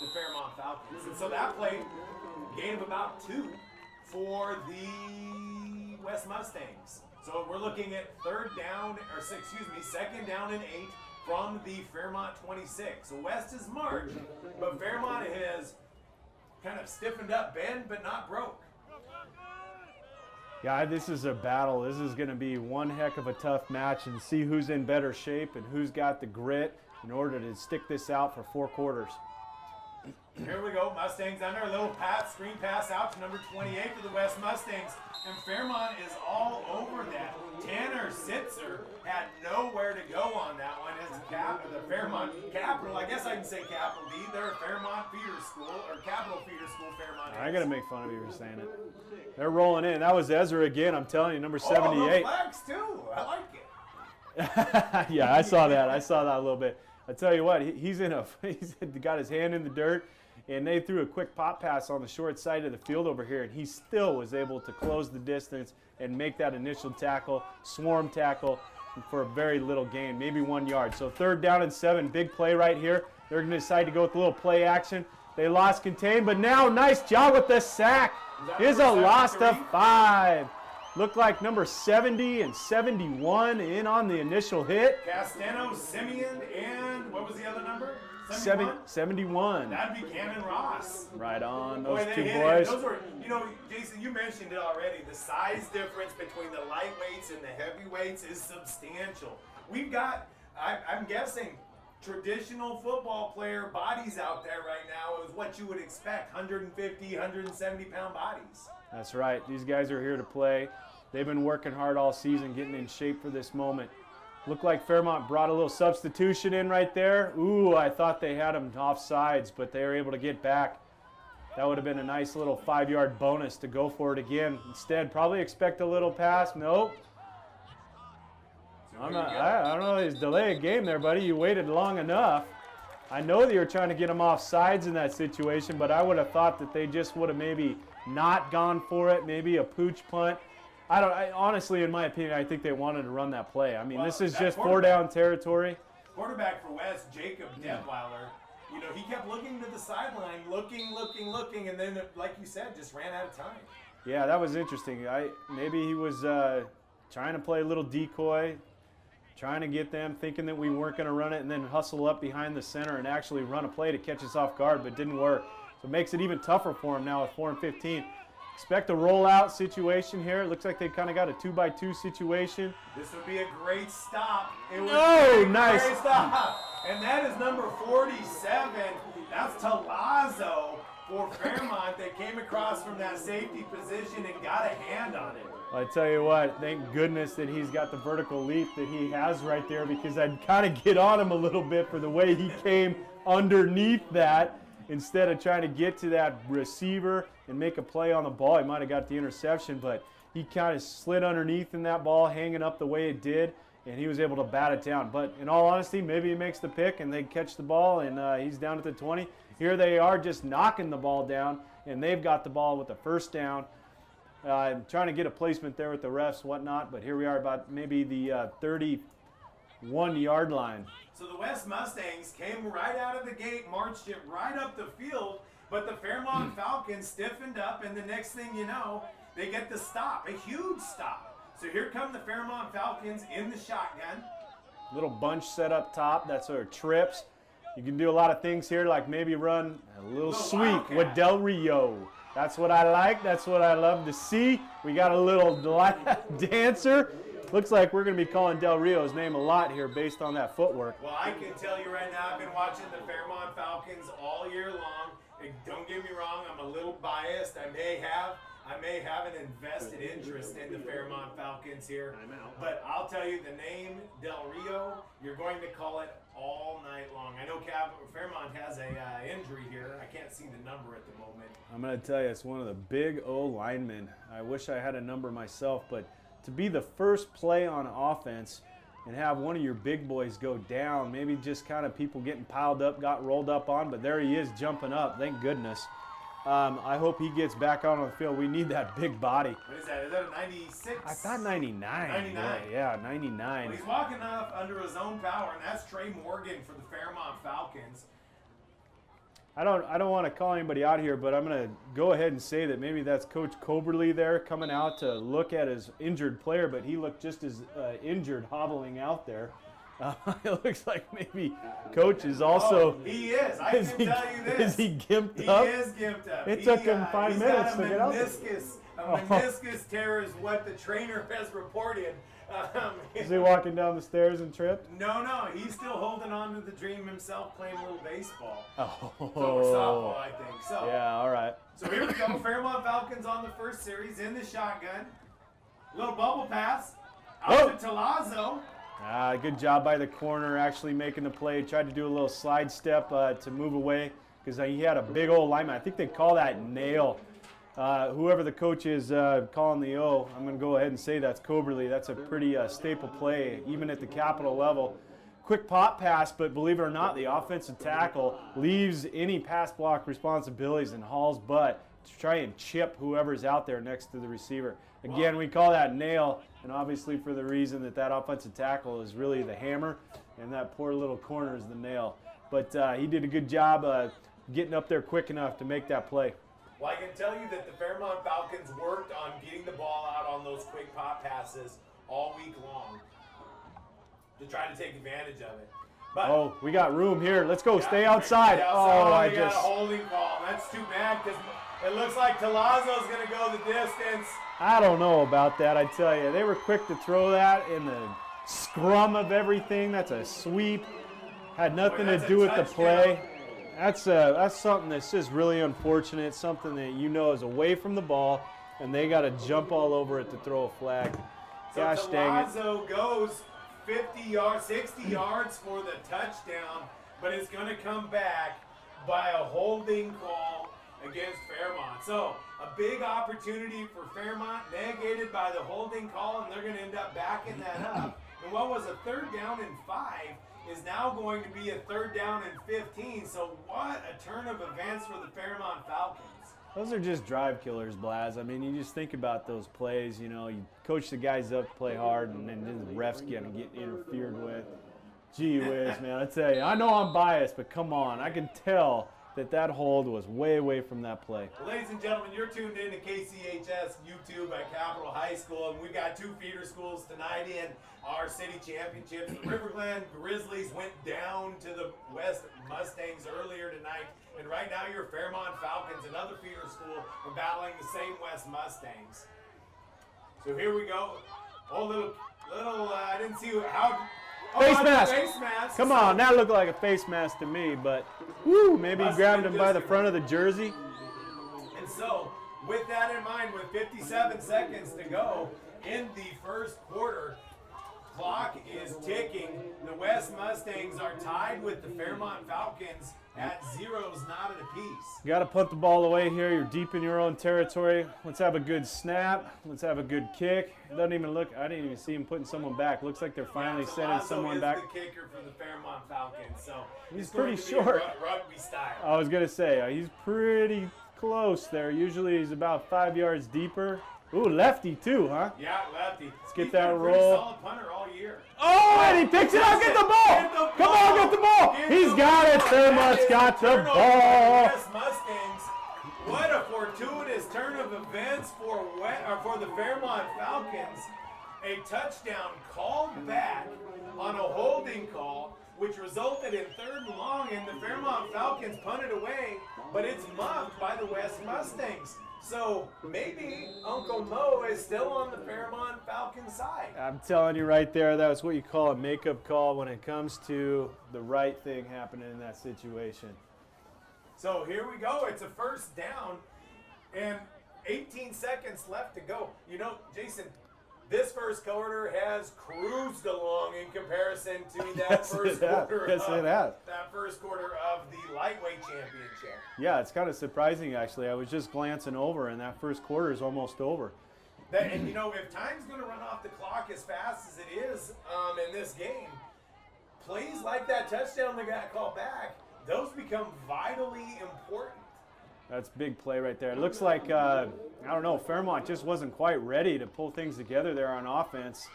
the Fairmont Falcons. And so that play, gain of about 2 for the West Mustangs. So we're looking at second down and 8 from the Fairmont 26. So West is marched, but Fairmont has kind of stiffened up, bend, but not broke. Yeah, this is a battle. This is going to be one heck of a tough match, and see who's in better shape and who's got the grit in order to stick this out for 4 quarters. Here we go, Mustangs under a little screen pass out to number 28 for the West Mustangs, and Fairmont is all over that. Tanner Sitzer had nowhere to go on that one. As the Fairmont Capital, I guess I can say Capital D. They're a Fairmont feeder school, or Capital feeder school. Fairmont. I gotta make fun of you for saying it. They're rolling in. That was Ezra again. I'm telling you, number 78. Oh, flags too. I like it. Yeah, I saw that. I saw that a little bit. I tell you what, he's got his hand in the dirt, and they threw a quick pop pass on the short side of the field over here, and he still was able to close the distance and make that initial tackle, swarm tackle, for a very little gain, maybe 1 yard. So 3rd down and 7, big play right here. They're going to decide to go with a little play action. They lost contain, but now nice job with the sack. Here's a loss of 5. Looked like number 70 and 71 in on the initial hit. Castano, Simeon, and what was the other number? 71. That'd be Cannon Ross. Right on, those Boy, 2 hit boys. it. Those were, Jason, you mentioned it already. The size difference between the lightweights and the heavyweights is substantial. We've got, I'm guessing, traditional football player bodies out there right now is what you would expect, 150, 170-pound bodies. That's right. These guys are here to play. They've been working hard all season, getting in shape for this moment. Looked like Fairmont brought a little substitution in right there. Ooh, I thought they had them off sides, but they were able to get back. That would have been a nice little 5-yard bonus to go for it again. Instead, probably expect a little pass. Nope. I don't know. It's delay a game there, buddy. You waited long enough. I know that you're trying to get them off sides in that situation, but I would have thought that they just would have maybe not gone for it, maybe a pooch punt. Honestly, in my opinion, I think they wanted to run that play. I mean, this is just 4-down territory. Quarterback for West, Jacob Detweiler, he kept looking to the sideline, looking, and then, like you said, just ran out of time. Yeah, that was interesting. Maybe he was trying to play a little decoy, trying to get them, thinking that we weren't going to run it, and then hustle up behind the center and actually run a play to catch us off guard, but it didn't work. So it makes it even tougher for him now with 4 and 15. Expect a rollout situation here. It looks like they kind of got a 2-by-2 situation. This would be a great stop. It would Oh, be a nice. great stop. And that is number 47. That's Talazzo for Fairmont that came across from that safety position and got a hand on it. I tell you what, thank goodness that he's got the vertical leap that he has right there, because I'd kind of get on him a little bit for the way he came underneath that. Instead of trying to get to that receiver and make a play on the ball, he might have got the interception, but he kind of slid underneath in that ball, hanging up the way it did, and he was able to bat it down. But in all honesty, maybe he makes the pick and they catch the ball, and he's down at the 20. Here they are just knocking the ball down, and they've got the ball with the first down. Trying to get a placement there with the refs, whatnot, but here we are about maybe the 31-yard line. So the West Mustangs came right out of the gate, marched it right up the field, but the Fairmont Falcons stiffened up, and the next thing you know, they get the stop, a huge stop. So here come the Fairmont Falcons in the shotgun. Little bunch set up top, that's our trips. You can do a lot of things here, like maybe run a little sweep wildcat with Del Rio. That's what I like, that's what I love to see. We got a little dancer. Looks like we're going to be calling Del Rio's name a lot here based on that footwork. Well, I can tell you right now, I've been watching the Fairmont Falcons all year long. And don't get me wrong, I'm a little biased. I may have an invested interest in the Fairmont Falcons here. But I'll tell you, the name Del Rio, you're going to call it all night long. I know Fairmont has a injury here. I can't see the number at the moment. I'm going to tell you, it's one of the big O linemen. I wish I had a number myself, but to be the first play on offense and have one of your big boys go down, maybe just kind of people getting piled up, got rolled up on, but there he is jumping up, thank goodness. I hope he gets back out on the field. We need that big body. What is that? Is that a 96? I thought 99. 99. Yeah, 99. Well, he's walking off under his own power, and that's Trey Morgan for the Fairmont Falcons. I don't want to call anybody out here, but I'm going to go ahead and say that maybe that's Coach Coberly there coming out to look at his injured player, but he looked just as injured hobbling out there. It looks like maybe Coach is also. Oh, he is. I can tell you this. Is he gimped up? He is gimped up. It took him 5 minutes to get out there. A meniscus tear is what the trainer has reported. Is he walking down the stairs and tripped? No. He's still holding on to the dream himself, playing a little baseball. Oh. Or softball, I think. So. Yeah, all right. So here we go. Fairmont Falcons on the first series in the shotgun. Little bubble pass. Out to Talazzo. Good job by the corner, actually making the play. Tried to do a little slide step to move away because he had a big old lineman. I think they call that nail. Whoever the coach is calling the O, I'm going to go ahead and say that's Coberly. That's a pretty staple play, even at the Capital level. Quick pop pass, but believe it or not, the offensive tackle leaves any pass block responsibilities and hauls butt to try and chip whoever's out there next to the receiver. Again, we call that nail, and obviously for the reason that offensive tackle is really the hammer, and that poor little corner is the nail. But he did a good job getting up there quick enough to make that play. Well, I can tell you that the Fairmont Falcons worked on getting the ball out on those quick pop passes all week long to try to take advantage of it. But we got room here. Let's go. Stay outside. I got a holding call. That's too bad because it looks like Talazzo's going to go the distance. I don't know about that, I tell you. They were quick to throw that in the scrum of everything. That's a sweep. Had nothing to do with the play. That's something that's just really unfortunate, something that you know is away from the ball, and they got to jump all over it to throw a flag. So Gosh dang it. Talazzo goes 50 yards, 60 yards for the touchdown, but it's going to come back by a holding call against Fairmont. So a big opportunity for Fairmont, negated by the holding call, and they're going to end up backing that up. And what was a 3rd down and 5 is now going to be a 3rd down and 15. So what a turn of events for the Fairmont Falcons. Those are just drive killers, Blaz. I mean, you just think about those plays. You know, you coach the guys up to play hard, and then the refs get interfered with. Gee whiz, man, I tell you. I know I'm biased, but come on. I can tell that hold was way away from that play. Ladies and gentlemen, you're tuned in to KCHS YouTube at Capitol High School, and we've got 2 feeder schools tonight in our city championships. The River Glen Grizzlies went down to the West Mustangs earlier tonight, and right now your Fairmont Falcons, another feeder school, are battling the same West Mustangs. So here we go. Oh, little, I didn't see how. Face mask. Face mask. Come on, that looked like a face mask to me, but woo, maybe he grabbed him by the front of the jersey. And so, with that in mind, with 57 seconds to go in the first quarter, clock is ticking. The West Mustangs are tied with the Fairmont Falcons at 0s, not apiece. You got to punt the ball away here. You're deep in your own territory. Let's have a good snap. Let's have a good kick. It doesn't even look. I didn't even see him putting someone back. Looks like they're finally sending someone back. The kicker for the Fairmont Falcons, so he's pretty short. Rugby style. I was gonna say he's pretty close there. Usually he's about 5 yards deeper. Ooh, lefty too, huh? Yeah, lefty. Let's get He's that been a pretty roll. solid punter all year. Oh, and he picks it up. Get the ball. Come on, get the ball. He's got it. Fairmont's got the ball. West Mustangs. What a fortuitous turn of events for the Fairmont Falcons. A touchdown called back on a holding call, which resulted in 3rd and long, and the Fairmont Falcons punted away, but it's muffed by the West Mustangs. So maybe Uncle Mo is still on the Fairmont Falcon side. I'm telling you right there, that was what you call a makeup call when it comes to the right thing happening in that situation. So here we go. It's a 1st down and 18 seconds left to go. You know, Jason, this first quarter has cruised along in comparison to that first quarter. Yes, it has. That first quarter of the lightweight championship. Yeah, it's kind of surprising actually. I was just glancing over, and that first quarter is almost over. And you know, if time's going to run off the clock as fast as it is in this game, plays like that touchdown that got called back, those become vitally important. That's a big play right there. It looks like, I don't know, Fairmont just wasn't quite ready to pull things together there on offense.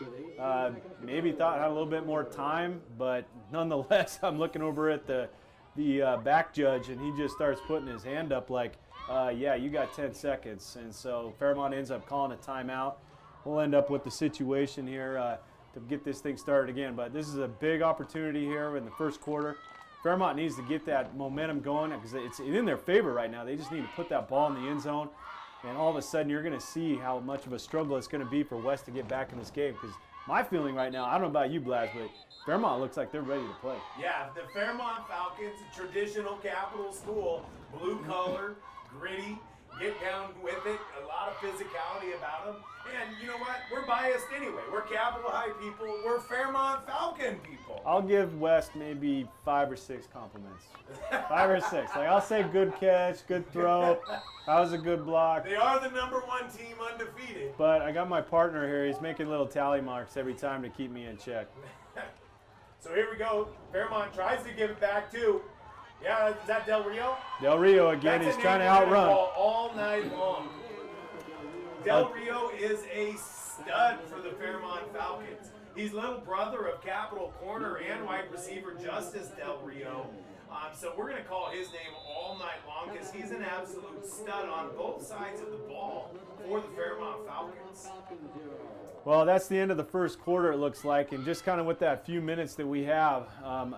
Maybe thought had a little bit more time, but nonetheless, I'm looking over at the back judge, and he just starts putting his hand up like, yeah, you got 10 seconds. And so Fairmont ends up calling a timeout. We'll end up with the situation here to get this thing started again. But this is a big opportunity here in the first quarter. Fairmont needs to get that momentum going because it's in their favor right now. They just need to put that ball in the end zone, and all of a sudden you're going to see how much of a struggle it's going to be for West to get back in this game. Because my feeling right now, I don't know about you, Blas, but Fairmont looks like they're ready to play. Yeah, the Fairmont Falcons, a traditional Capital school, blue collar, gritty, get down with it, a lot of physicality about them. And you know what? We're biased anyway. We're Capital High people. We're Fairmont Falcon people. I'll give West maybe 5 or 6 compliments. 5 or 6. Like, I'll say good catch, good throw. That was a good block. They are the #1 team undefeated. But I got my partner here. He's making little tally marks every time to keep me in check. So here we go. Fairmont tries to give it back to. Yeah, is that Del Rio? Del Rio again. He's trying to outrun. All night long. Del Rio is a stud for the Fairmont Falcons. He's little brother of Capital corner and wide receiver Justice Del Rio. So we're going to call his name all night long because he's an absolute stud on both sides of the ball for the Fairmont Falcons. Well, that's the end of the first quarter, it looks like. And just kind of with that few minutes that we have,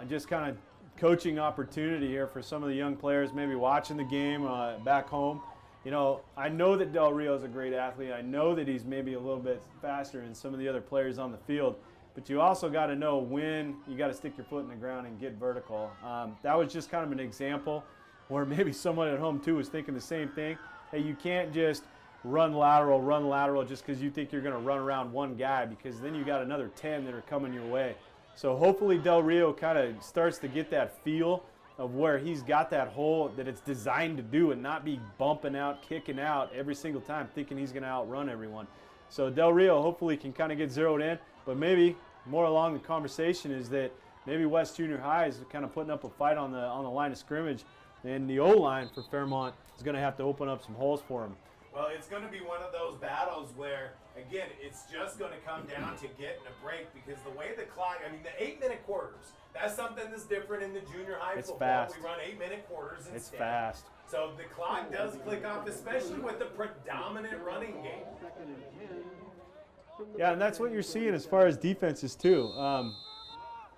just kind of coaching opportunity here for some of the young players maybe watching the game back home. You know, I know that Del Rio is a great athlete. I know that he's maybe a little bit faster than some of the other players on the field. But you also got to know when you got to stick your foot in the ground and get vertical. That was just kind of an example where maybe someone at home, too, was thinking the same thing. Hey, you can't just run lateral just because you think you're going to run around one guy, because then you got another 10 that are coming your way. So hopefully Del Rio kind of starts to get that feel of where he's got that hole that it's designed to do and not be bumping out, kicking out every single time thinking he's going to outrun everyone. So Del Rio hopefully can kind of get zeroed in, but maybe more along the conversation is that maybe West Junior High is kind of putting up a fight on the line of scrimmage, and the O-line for Fairmont is going to have to open up some holes for him. Well, it's going to be one of those battles where, again, it's just going to come down to getting a break because the way the clock, I mean, the 8-minute quarters, that's something that's different in the junior high It's football. fast. We run 8-minute quarters instead. It's fast. So the clock does click off, especially with the predominant running game. Yeah, and that's what you're seeing as far as defenses too.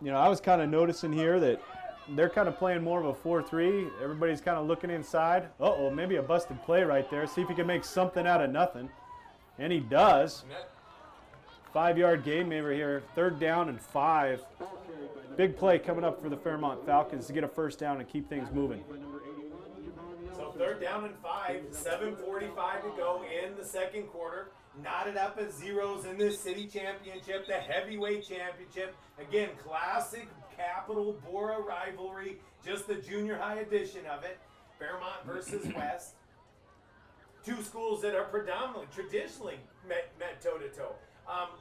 You know, I was kind of noticing here that they're kind of playing more of a 4-3. Everybody's kind of looking inside. Uh-oh, maybe a busted play right there. See if he can make something out of nothing. And he does. 5-yard gain maybe here. 3rd down and 5. Big play coming up for the Fairmont Falcons to get a first down and keep things moving. So 3rd down and 5, 7:45 to go in the second quarter. Knotted up as zeros in this city championship, the heavyweight championship. Again, classic Capital Bora rivalry, just the junior high edition of it. Fairmont versus West. Two schools that are predominantly, traditionally met toe-to-toe.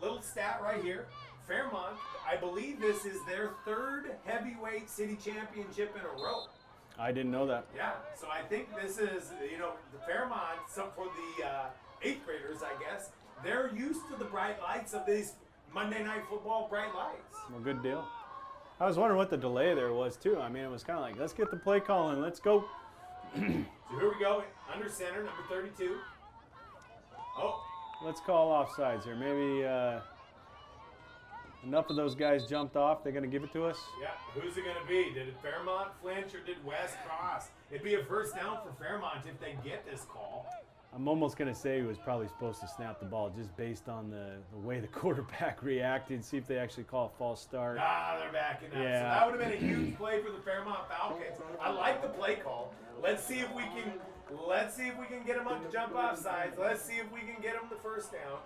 Little stat right here. Fairmont, I believe this is their 3rd heavyweight city championship in a row. I didn't know that. Yeah, so I think this is, you know, the Fairmont, so for the 8th graders, I guess, they're used to the bright lights of these Monday Night Football bright lights. Well, good deal. I was wondering what the delay there was too. I mean, it was kind of like, let's get the play call in, let's go. So here we go, under center, number 32. Oh, Let's call offsides here. Maybe enough of those guys jumped off. They're going to give it to us. yeah, who's it going to be? Did Fairmont flinch or did West cross? It'd be a first down for Fairmont if they get this call. I'm almost going to say he was probably supposed to snap the ball just based on the way the quarterback reacted, see if they actually call a false start. Ah, they're backing up. Yeah. So that would have been a huge play for the Fairmont Falcons. I like the play call. Let's see if we can get them up to jump off sides. Let's see if we can get them the first down.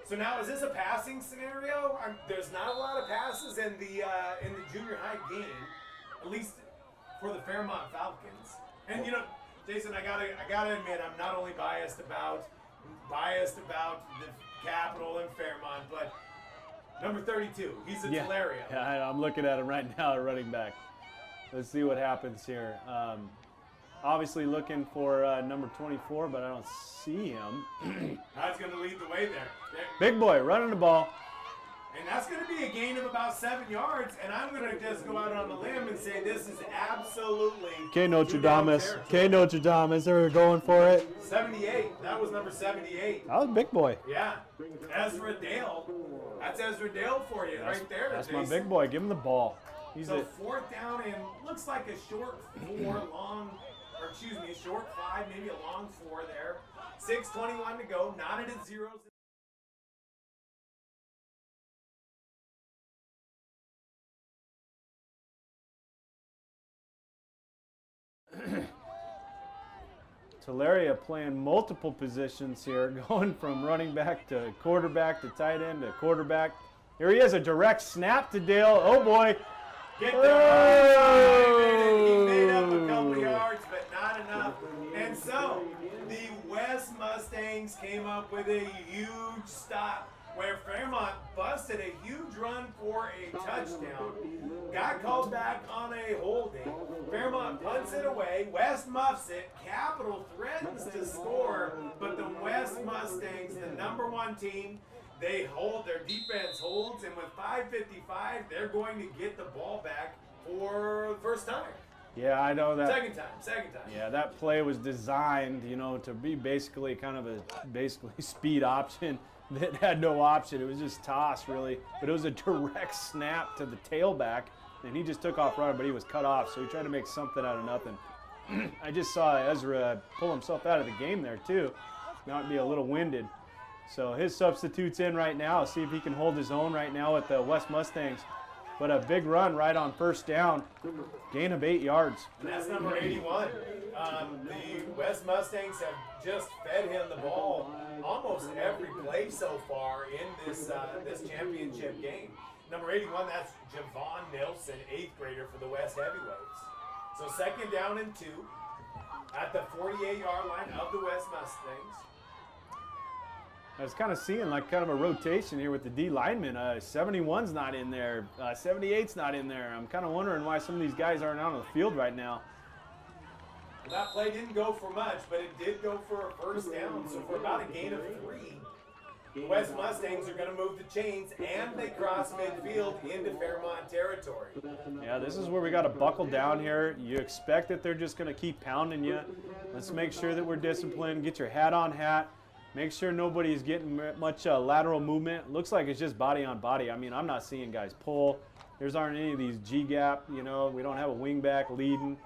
So now, is this a passing scenario? There's not a lot of passes in the junior high game, at least for the Fairmont Falcons. And you know, Jason, I gotta admit, I'm not only biased about the Capital and Fairmont, but number 32, he's a Tularia. Yeah, I'm looking at him right now, running back. Let's see what happens here. Obviously looking for number 24, but I don't see him. That's going to lead the way there. Big boy running the ball. And that's going to be a gain of about 7 yards, and I'm going to just go out on a limb and say this is absolutely Notre Dame, they're going for it. 78. That was number 78. That was big boy. Yeah. Ezra Dale. That's Ezra Dale for you right there. That's Jason. my big boy. Give him the ball. He's So a 4th down and looks like a short 4 long, or excuse me, a short 5, maybe a long 4 there. 6:21 to go. Knotted at zeros. Tularia playing multiple positions here, going from running back to quarterback to tight end to quarterback. Here he is, a direct snap to Dale. Oh boy. Get there. He made up a couple yards, but not enough. And so the West Mustangs came up with a huge stop where Fairmont busted a huge run for a touchdown. Got called back on a holding. Fairmont punts it away. West muffs it. Capital threatens to score, but the West Mustangs, the number 1 team, they hold, their defense holds, and with 5:55, they're going to get the ball back for the first time. Yeah, I know that. Second time. Yeah, that play was designed, you know, to be basically kind of a speed option that had no option. It was just toss, really. But it was a direct snap to the tailback, and he just took off running, but he was cut off, so he tried to make something out of nothing. I just saw Ezra pull himself out of the game there, too. Might be a little winded. So his substitute's in right now. See if he can hold his own right now with the West Mustangs. But a big run right on first down. Gain of 8 yards. And that's number 81. The West Mustangs have just fed him the ball almost every play so far in this championship game. Number 81, that's Javon Nelson, 8th grader for the West Heavyweights. So 2nd down and 2 at the 48-yard line of the West Mustangs. I was kind of seeing like kind of a rotation here with the D linemen. 71's not in there. 78's not in there. I'm kind of wondering why some of these guys aren't out on the field right now. That play didn't go for much, but it did go for a first down. So for about a gain of 3, the West Mustangs are going to move the chains, and they cross midfield into Fairmont territory. Yeah, this is where we got to buckle down here. You expect that they're just going to keep pounding you. Let's make sure that we're disciplined. Get your hat on hat. Make sure nobody's getting much lateral movement. Looks like it's just body on body. I mean, I'm not seeing guys pull. There's aren't any of these G-gap, you know. We don't have a wing back leading.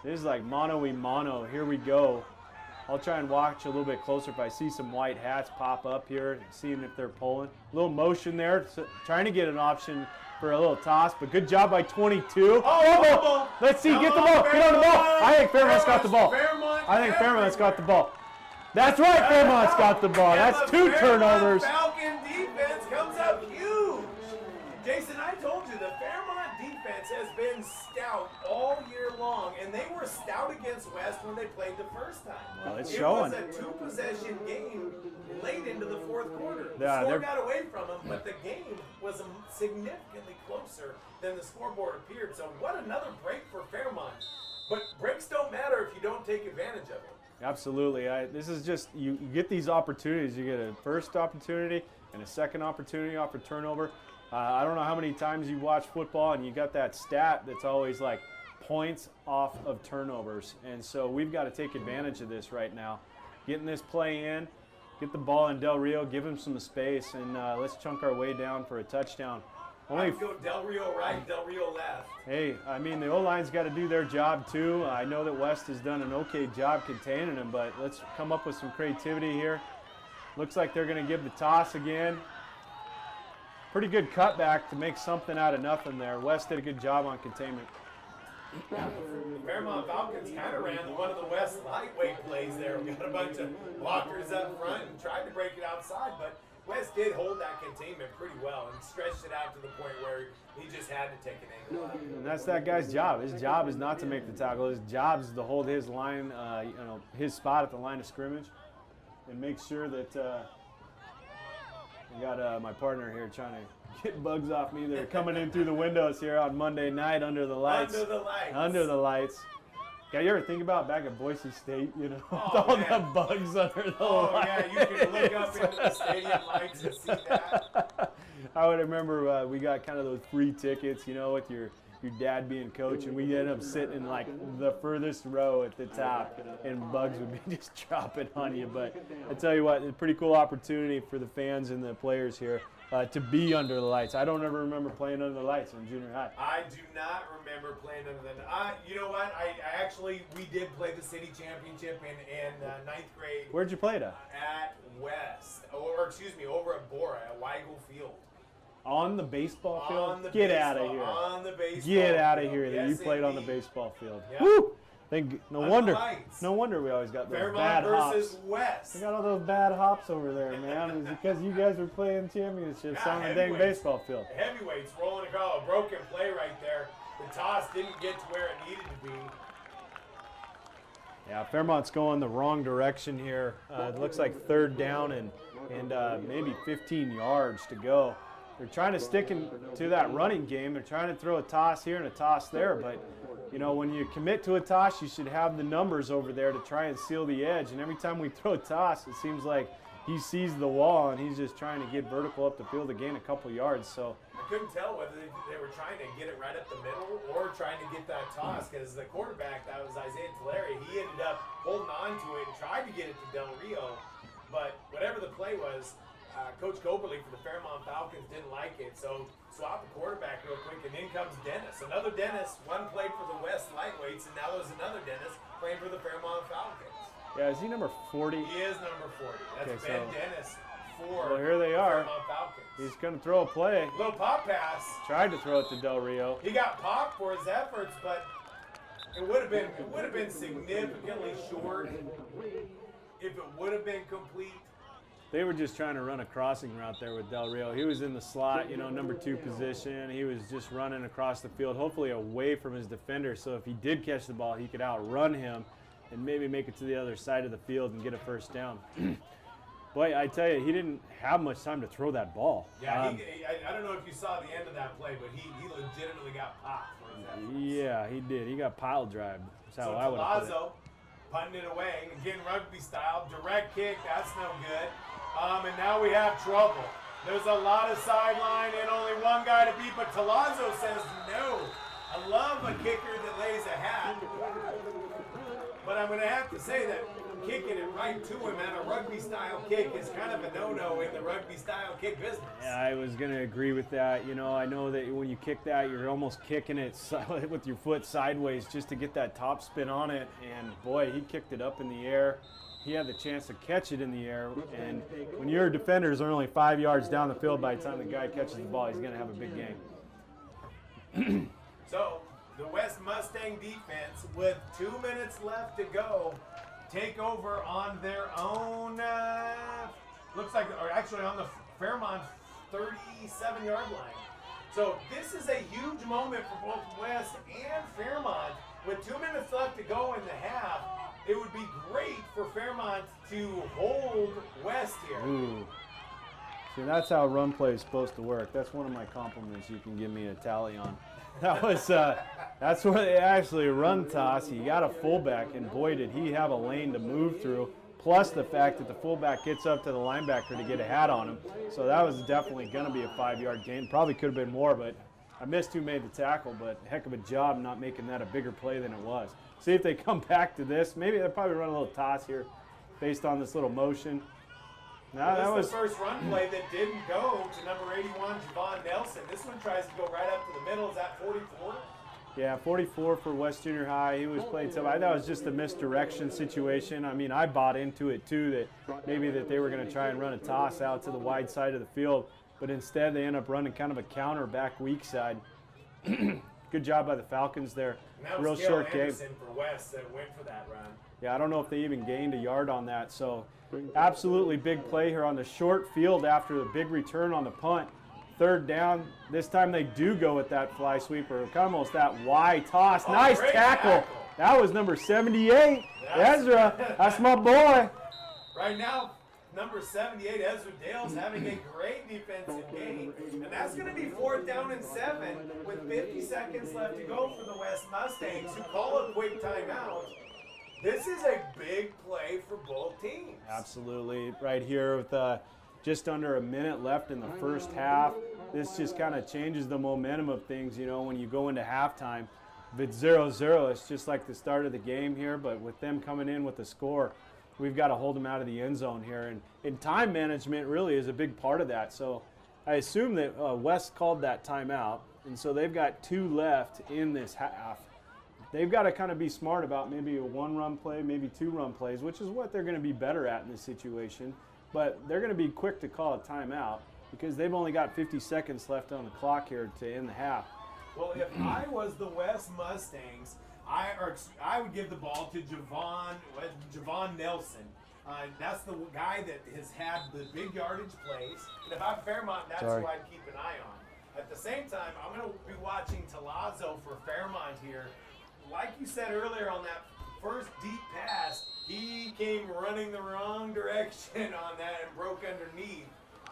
This is like mano-y-mano. Here we go. I'll try and watch a little bit closer if I see some white hats pop up here, seeing if they're pulling. A little motion there, so trying to get an option for a little toss, but good job by 22. Oh, let's see, get the ball, get on the ball. I think Fairmont's got the ball. I think Fairmont's got the ball. That's right, Fairmont's got the ball. That's 2 turnovers. Falcon defense comes up huge. Jason, I told you the Fairmont defense has been stout all year long, and they were stout against West when they played the first time. Well, it's showing. It was a 2-possession game late into the 4th quarter. The Yeah, score got away from them, but the game was significantly closer than the scoreboard appeared. So what another break for Fairmont. But breaks don't matter if you don't take advantage of it. Absolutely. This is just, you get these opportunities. You get a first opportunity and a second opportunity off a turnover. I don't know how many times you watch football and you got that stat that's always like points off of turnovers. And so we've got to take advantage of this right now. Getting this play in, get the ball in Del Rio, give him some space, and let's chunk our way down for a touchdown. Only go Del Rio right, Del Rio left. Hey, I mean, the O-line's got to do their job too. I know that West has done an okay job containing them, but let's come up with some creativity here. Looks like they're going to give the toss again. Pretty good cutback to make something out of nothing there. West did a good job on containment. Yeah, the Fairmont Falcons kind of ran one of the West lightweight plays there. We got a bunch of blockers up front and tried to break it outside, but West did hold that containment pretty well and stretched it out to the point where he just had to take an angle out. And that's that guy's job. His job is not to make the tackle. His job is to hold his line, his spot at the line of scrimmage, and make sure that I got my partner here trying to get bugs off me. They're coming in through the windows here on Monday night under the lights. Under the lights. Under the lights. Yeah, you ever think about back at Boise State, you know, Oh, with all man. the bugs under the Oh, lights? yeah, you can look up into the stadium lights and see that. I would remember we got kind of those free tickets, you know, with your dad being coach, and we ended up sitting in like the furthest row at the top, and bugs would be just dropping on you. But I tell you what, it's a pretty cool opportunity for the fans and the players here to be under the lights. I don't ever remember playing under the lights in junior high. I do not remember playing under the. You know what? We did play the city championship in 9th grade. Where'd you play it at? At West, over at Bora at Weigel Field. On the baseball field? On the Get baseball, out of here. On the baseball. Get out of field. here that Yes, you played on the indeed. baseball field. Yeah. Woo! No Under wonder. the lights. No wonder we always got those Fairmont bad versus hops. West. We got all those bad hops over there, man. It's because you guys were playing championships Yeah, on the dang heavyweights. baseball field. Heavyweights rolling across a broken play right there. The toss didn't get to where it needed to be. Yeah, Fairmont's going the wrong direction here. It looks like 3rd down and maybe 15 yards to go. They're trying to stick to that running game. They're trying to throw a toss here and a toss there, but you know, when you commit to a toss, you should have the numbers over there to try and seal the edge. And every time we throw a toss, it seems like he sees the wall and he's just trying to get vertical up the field to gain a couple yards. So I couldn't tell whether they were trying to get it right up the middle or trying to get that toss, because the quarterback, that was Isaiah Tulare, he ended up holding on to it and tried to get it to Del Rio. But whatever the play was, Coach Goberly for the Fairmont Falcons didn't like it, so swap the quarterback real quick, and in comes Dennis. Another Dennis, one played for the West Lightweights, and now there's another Dennis playing for the Fairmont Falcons. yeah, is he number 40? He is number 40. That's Okay, Ben so- Dennis for Well, here they the are. Fairmont Falcons. He's going to throw a play. Little pop pass. Tried to throw it to Del Rio. He got popped for his efforts, but it would have been significantly short if it would have been complete. They were just trying to run a crossing route there with Del Rio. He was in the slot, you know, number 2 position. He was just running across the field, hopefully away from his defender. So if he did catch the ball, he could outrun him and maybe make it to the other side of the field and get a first down. Boy, I tell you, he didn't have much time to throw that ball. Yeah, I don't know if you saw the end of that play, but he legitimately got popped for his efforts. Yeah, he did. He got pile drived. That's how So I would have put it. Palazzo punting it away. Again, rugby style. Direct kick, that's no good. And now we have trouble. There's a lot of sideline and only one guy to beat, but Talazzo says no. I love a kicker that lays a hat. But I'm going to have to say that kicking it right to him at a rugby style kick is kind of a no-no in the rugby style kick business. Yeah, I was going to agree with that. You know, I know that when you kick that, you're almost kicking it with your foot sideways just to get that top spin on it. And boy, he kicked it up in the air. He had the chance to catch it in the air. And when your defenders are only 5 yards down the field, by the time the guy catches the ball, he's going to have a big game. So the West Mustang defense, with 2 minutes left to go, take over on their own, looks like, or actually on the Fairmont 37-yard line. So this is a huge moment for both West and Fairmont. With 2 minutes left to go in the half, it would be great for Fairmont to hold West here. Ooh. See, that's how run play is supposed to work. That's one of my compliments you can give me a tally on. That was, that's where they actually run toss. You got a fullback, and boy, did he have a lane to move through, plus the fact that the fullback gets up to the linebacker to get a hat on him. So that was definitely going to be a 5-yard gain. Probably could have been more, but I missed who made the tackle, but heck of a job not making that a bigger play than it was. See if they come back to this. Maybe they'll probably run a little toss here based on this little motion. Now, that was the first run play that didn't go to number 81, Javon Nelson. This one tries to go right up to the middle. Is that 44? Yeah, 44 for West Junior High. He was playing tough. I thought it was just a misdirection situation. I mean, I bought into it too, that maybe that they were going to try and run a toss out to the wide side of the field, but instead they end up running kind of a counter back weak side. Good job by the Falcons there. Real short game. For West that went for that run. Yeah, I don't know if they even gained a yard on that. So absolutely big play here on the short field after the big return on the punt. Third down. This time they do go with that fly sweeper, almost that Y toss. Oh, nice tackle. That was number 78, Ezra. That's my boy. Right now, number 78, Ezra Dale's having a great defensive game. And that's going to be 4th down and 7 with 50 seconds left to go for the West Mustangs, who call a quick timeout. This is a big play for both teams. Absolutely. Right here with just under a minute left in the first half. This just kind of changes the momentum of things, you know, when you go into halftime. If it's 0-0, it's just like the start of the game here, but with them coming in with the score, we've got to hold them out of the end zone here. And time management really is a big part of that. So I assume that West called that timeout, and so they've got 2 left in this half. They've got to kind of be smart about maybe a 1-run play, maybe 2-run plays, which is what they're going to be better at in this situation. But they're going to be quick to call a timeout because they've only got 50 seconds left on the clock here to end the half. Well, if I was the West Mustangs, I would give the ball to Javon Nelson. That's the guy that has had the big yardage plays. And if I'm Fairmont, that's who I'd keep an eye on. At the same time, I'm going to be watching Talazzo for Fairmont here. Like you said earlier on that first deep pass, he came running the wrong direction on that and broke underneath.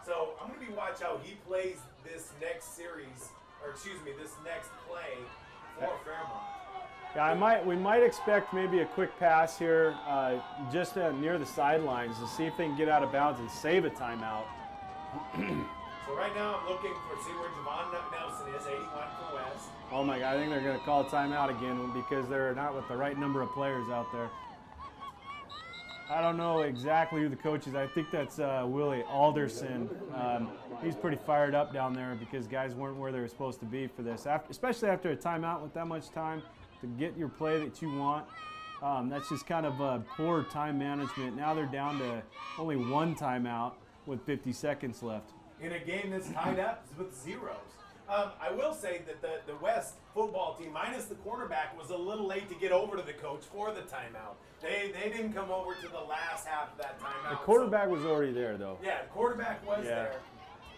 So I'm going to be watching how he plays this next series, or excuse me, this next play for Fairmont. Yeah, we might expect maybe a quick pass here just near the sidelines to see if they can get out of bounds and save a timeout. So right now I'm looking for see where Javon Nelson is, 81 for West. Oh my God, I think they're going to call a timeout again because they're not with the right number of players out there. I don't know exactly who the coach is. I think that's Willie Alderson. He's pretty fired up down there because guys weren't where they were supposed to be for this, especially after a timeout with that much time to get your play that you want. That's just kind of poor time management. Now they're down to only 1 timeout with 50 seconds left. In a game that's tied up with zeros. I will say that the West football team, minus the quarterback, was a little late to get over to the coach for the timeout. They didn't come over to the last half of that timeout. The quarterback was already there, though. Yeah, the quarterback was there.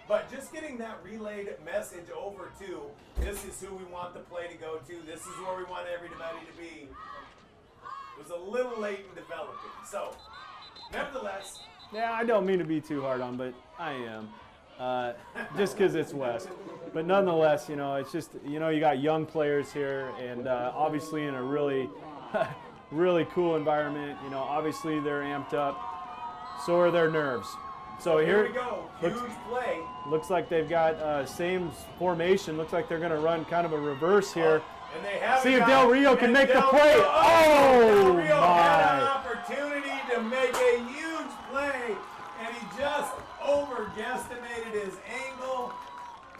But just getting that relayed message over to, this is who we want the play to go to, this is where we want everybody to be, was a little late in developing. So, nevertheless. Yeah, I don't mean to be too hard on, but I am. Just because it's West. But nonetheless, you know, it's just, you know, you got young players here and obviously in a really really cool environment. You know, obviously they're amped up. So are their nerves. So Here we here, go. Huge play. looks like they've got same formation. Looks like they're going to run kind of a reverse here. And they have See if Del Rio can make the play. Del Oh, Rio had an my. opportunity to make a huge play, and he just overestimated his angle.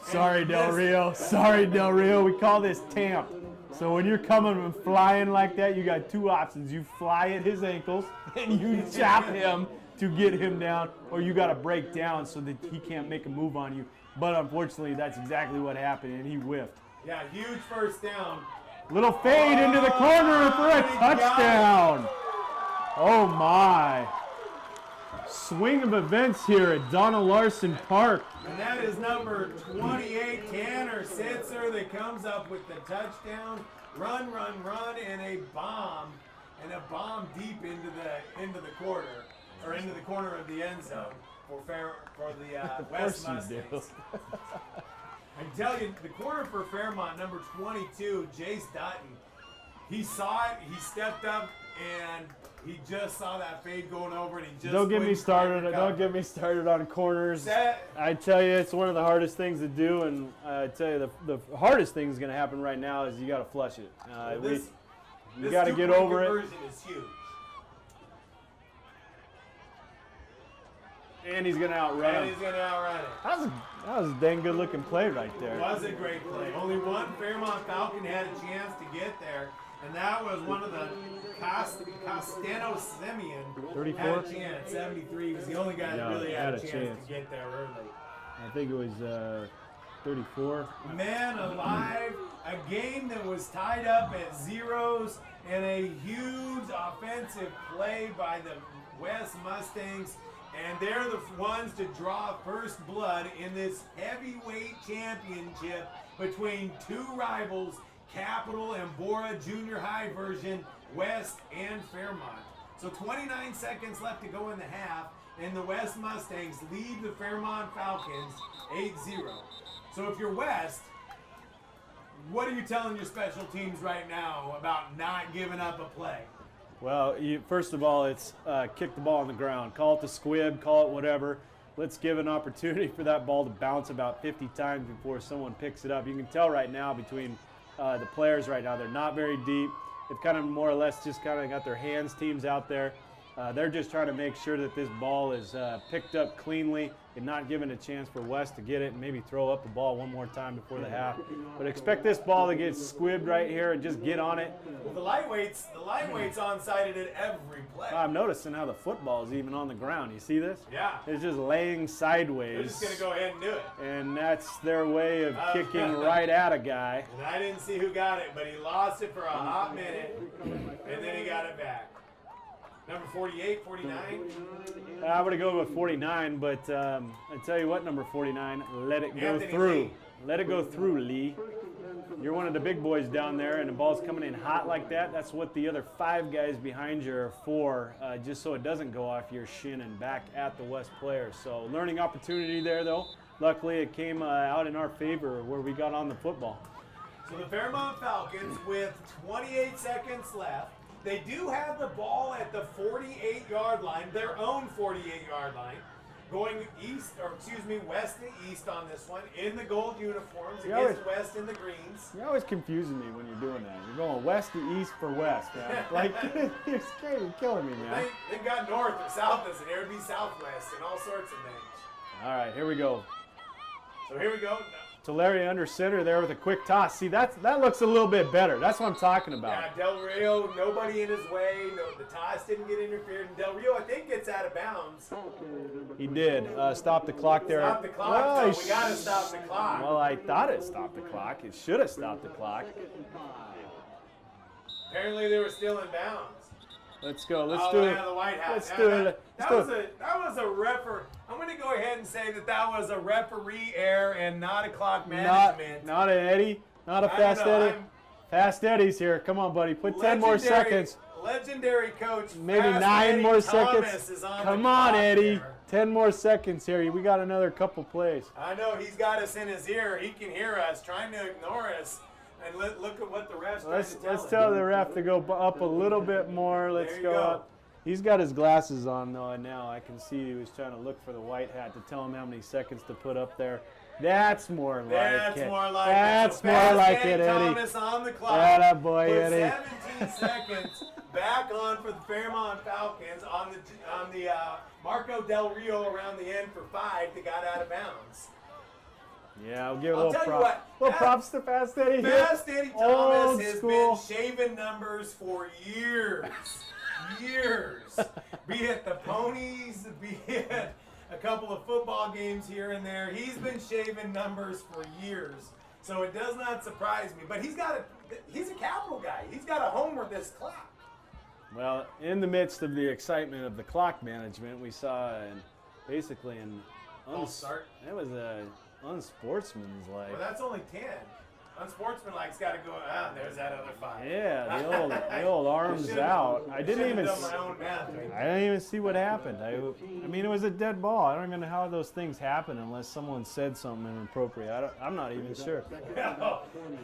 Sorry, And Del missed. Rio. Sorry, Del Rio. We call this tamp. So when you're coming and flying like that, you got two options. You fly at his ankles and you chop him to get him down, or you got to break down so that he can't make a move on you. But unfortunately, that's exactly what happened, and he whiffed. Yeah, huge first down. Little fade into the corner for a he got it. touchdown. Oh, my. Swing of events here at Donna Larson Park. And that is number 28, Tanner Sitzer, that comes up with the touchdown. Run, and a bomb deep into the corner, or into the corner of the end zone for the West Mustangs. I tell you, the corner for Fairmont, number 22, Jace Dutton, he saw it, he stepped up, and he just saw that fade going over, and he just Don't get me couldn't started. quite Don't recover. get me started on corners. Set. I tell you, it's one of the hardest things to do, and I tell you, the hardest thing that's going to happen right now is you got to flush it. You This got to get two-point over it. conversion is huge. And he's going to outrun And him. he's going to outrun it. That was a dang good looking play right there. It was a great play. Only one Fairmont Falcon had a chance to get there, and that was one of the Castano Simeon. 34? Had a chance. 73. He was the only guy that Yeah, really had a chance to get there early. I think it was 34. Man alive, a game that was tied up at zeros, and a huge offensive play by the West Mustangs. And they're the ones to draw first blood in this heavyweight championship between two rivals, Capital and Bora Junior High version, West and Fairmont. So 29 seconds left to go in the half, and the West Mustangs lead the Fairmont Falcons 8-0. So if you're West, what are you telling your special teams right now about not giving up a play? Well, first of all, it's kick the ball on the ground. Call it the squib, call it whatever. Let's give an opportunity for that ball to bounce about 50 times before someone picks it up. You can tell right now between the players right now, they're not very deep. They've kind of more or less just kind of got their hands teams out there. They're just trying to make sure that this ball is picked up cleanly and not given a chance for West to get it and maybe throw up the ball one more time before the half. But expect this ball to get squibbed right here and just get on it. Well, the lightweight's on-sided at every play. I'm noticing how the football is even on the ground. You see this? Yeah. It's just laying They're sideways. just going to go ahead and do it. And that's their way of kicking right at a guy. And I didn't see who got it, but he lost it for a hot minute, and then he got it back. Number 48, 49. I would have gone with 49, but I tell you what, number 49, let it go Anthony through. Lee. Let it go through, Lee. You're one of the big boys down there, and the ball's coming in hot like that. That's what the other 5 guys behind you are for, just so it doesn't go off your shin and back at the West players. So learning opportunity there, though. Luckily, it came out in our favor where we got on the football. So the Fairmont Falcons with 28 seconds left. They do have the ball at the 48-yard line, their own 48-yard line, going west to east on this one, in the gold uniforms against West in the greens. You're always confusing me when you're doing that. You're going west to east for West, man. Like, you're scared, you're killing me, man. They've got north or south as an air, be southwest, and all sorts of things. All right, here we go. So here we go. Larry under center there with a quick toss. See, that looks a little bit better. That's what I'm talking about. Yeah, Del Rio, nobody in his way. No, the toss didn't get interfered. And Del Rio, I think, gets out of bounds. He did. Stop the clock there. Stop the clock. Well, So we got to stop the clock. Well, I thought it stopped the clock. It should have stopped the clock. Apparently, they were still in bounds. Let's go. Let's Oh, do yeah, it. the White House. Let's Yeah, do it. That was a referee. I'm going to go ahead and say that was a referee error and not a clock management. Not an Eddie. Not a I fast don't know, Eddie. Fast Eddie's here. Come on, buddy. Put 10 more seconds. Legendary coach. Maybe Fast 9 Eddie more Thomas seconds. is on Come the on, clock Eddie. there. 10 more seconds here. We got another couple plays. I know he's got us in his ear. He can hear us, trying to ignore us. And look at what the ref's Let's trying to tell the ref to go up a little bit more. Let's There you go go. up. He's got his glasses on though, and now I can see he was trying to look for the white hat to tell him how many seconds to put up there. That's more like That's it. more like That's it. So more fast like Eddie it, Eddie. Thomas on the clock. Atta boy, Put Eddie. 17 seconds back on for the Fairmont Falcons on the Marco Del Rio around the end for 5 that got out of bounds. Yeah, I'll give a I'll little tell you what, little props to Fast Eddie here. Fast Eddie Old Thomas has school. been shaving numbers for years. Years. Be it the ponies, be it a couple of football games here and there. He's been shaving numbers for years. So it does not surprise me. But he's a capital guy. He's got a homer this clock. Well, in the midst of the excitement of the clock management, we saw basically False start. That was a unsportsmanlike. Well, that's only 10. Unsportsmanlike's got to go. There's that other 5. Yeah, the old arms out. I didn't even. done my own math. I didn't even see what happened. I mean, it was a dead ball. I don't even know how those things happen unless someone said something inappropriate. I'm not even sure.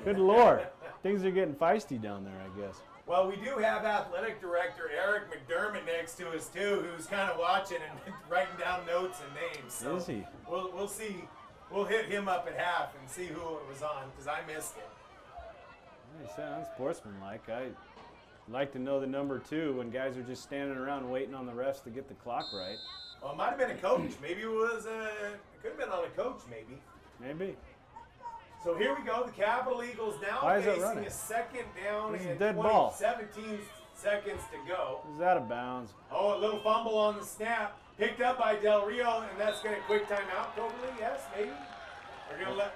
Good Lord, things are getting feisty down there, I guess. Well, we do have athletic director Eric McDermott next to us too, who's kind of watching and writing down notes and names. So Is he? We'll see. We'll hit him up at half and see who it was on because I missed it. He said unsportsmanlike. I'd like to know the number 2 when guys are just standing around waiting on the refs to get the clock right. Well, it might have been a coach. Maybe it was. It could have been on a coach. Maybe. Maybe. So here we go. The Capital Eagles now Why is it facing running? a second down This is and dead ball. 17 seconds to go. Is that out of bounds? Oh, a little fumble on the snap. Picked up by Del Rio, and that's going to quick timeout, probably. Yes, maybe. We're going to let.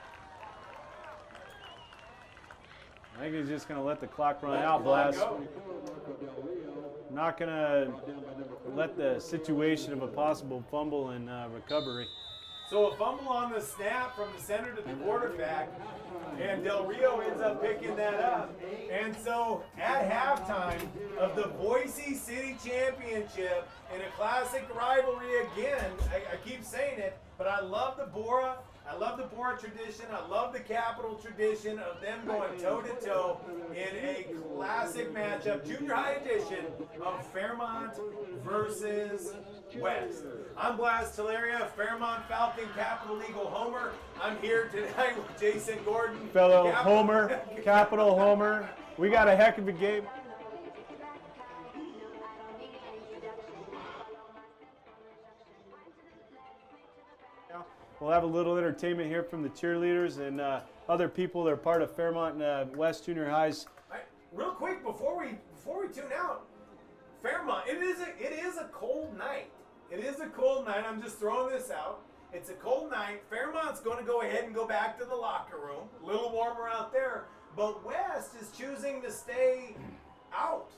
I think he's just going to let the clock run Let out, the clock Blast. go. Not going to let the situation of a possible fumble and recovery. So a fumble on the snap from the center to the quarterback, and Del Rio ends up picking that up. And so at halftime of the Boise City Championship in a classic rivalry again, I keep saying it, but I love the Bora. I love the Bora tradition. I love the Capital tradition of them going toe-to-toe in a classic matchup, junior high edition of Fairmont versus West. I'm Blas Teleria, Fairmont Falcon Capital Eagle Homer. I'm here tonight with Jason Gordon. Fellow Capital- Homer, Capital Homer. We got a heck of a game. We'll have a little entertainment here from the cheerleaders and other people that are part of Fairmont West Junior High's. Real quick before we tune out, Fairmont. It is a cold night. It is a cold night. I'm just throwing this out. It's a cold night. Fairmont's going to go ahead and go back to the locker room. A little warmer out there, but West is choosing to stay out.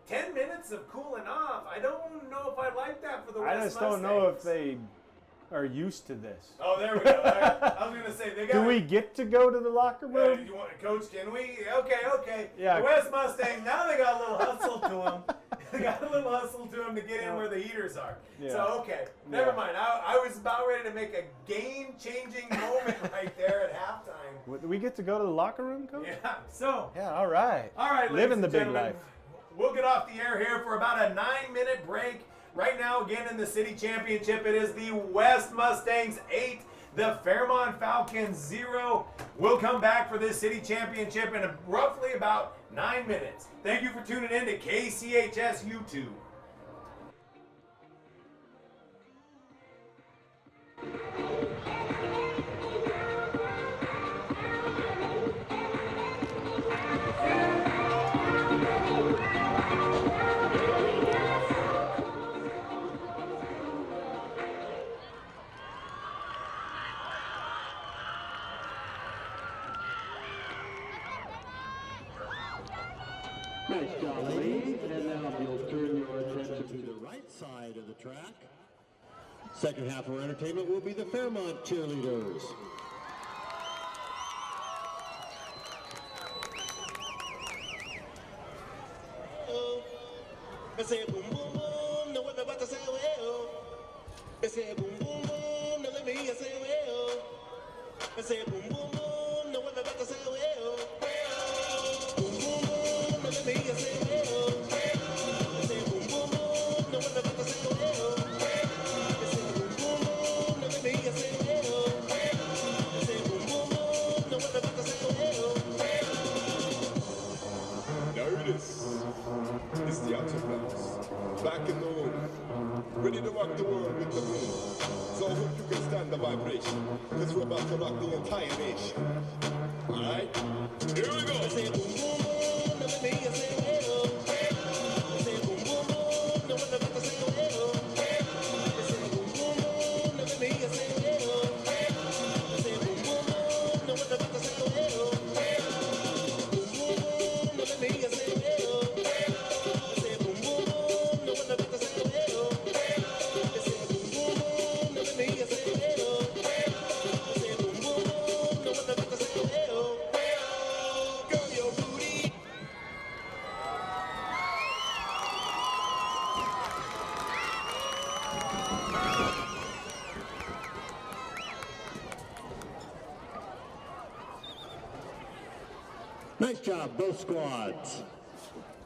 10 minutes of cooling off. I don't know if I like that for the West I just don't know if Mustangs. they are used to this. Oh, there we go. I was going to say they got. Do we get to go to the locker room? You want to coach? Can we? Okay. Yeah. The West Mustangs, now they got a little hustle to them. They got a little hustle to them to get in where the heaters are. Yeah. So, okay. Never Yeah. mind. I was about ready to make a game-changing moment right there at halftime. Do we get to go to the locker room, Coach? Yeah. So, Yeah, all right. all right, ladies Living and the big gentlemen, life. We'll get off the air here for about a 9-minute break. Right now, again, in the city championship, it is the West Mustangs 8, the Fairmont Falcons 0. We'll come back for this city championship in roughly about 9 minutes. Thank you for tuning in to KCHS YouTube. Nice job, ladies. And now you'll turn your attention to the right side of the track. Second half of our entertainment will be the Fairmont cheerleaders. Me say boom boom boom, no everybody say well. Me say boom boom boom, no let me hear you say well. Me say boom boom boom, no everybody say well. the vibration. Because we're about to rock the entire nation. Alright? Here we go. I say boom, boom, boom. Now let me hear you say, hey, oh. I say boom, boom, boom. Now what about to say, hey, oh. I say boom, boom, boom. Now let me hear you say, hey, oh. I say boom, boom, boom. Now what about to say, hey, oh. Boom, boom, boom. Now let me hear you say, hey, oh. I say boom, boom, boom. Now what about to say, hey, oh. I say boom, boom, boom. Now let me hear you say, hey, oh. I say boom, boom, boom. Now what about to say, hey, oh. Girl, your booty. Nice job, both squads.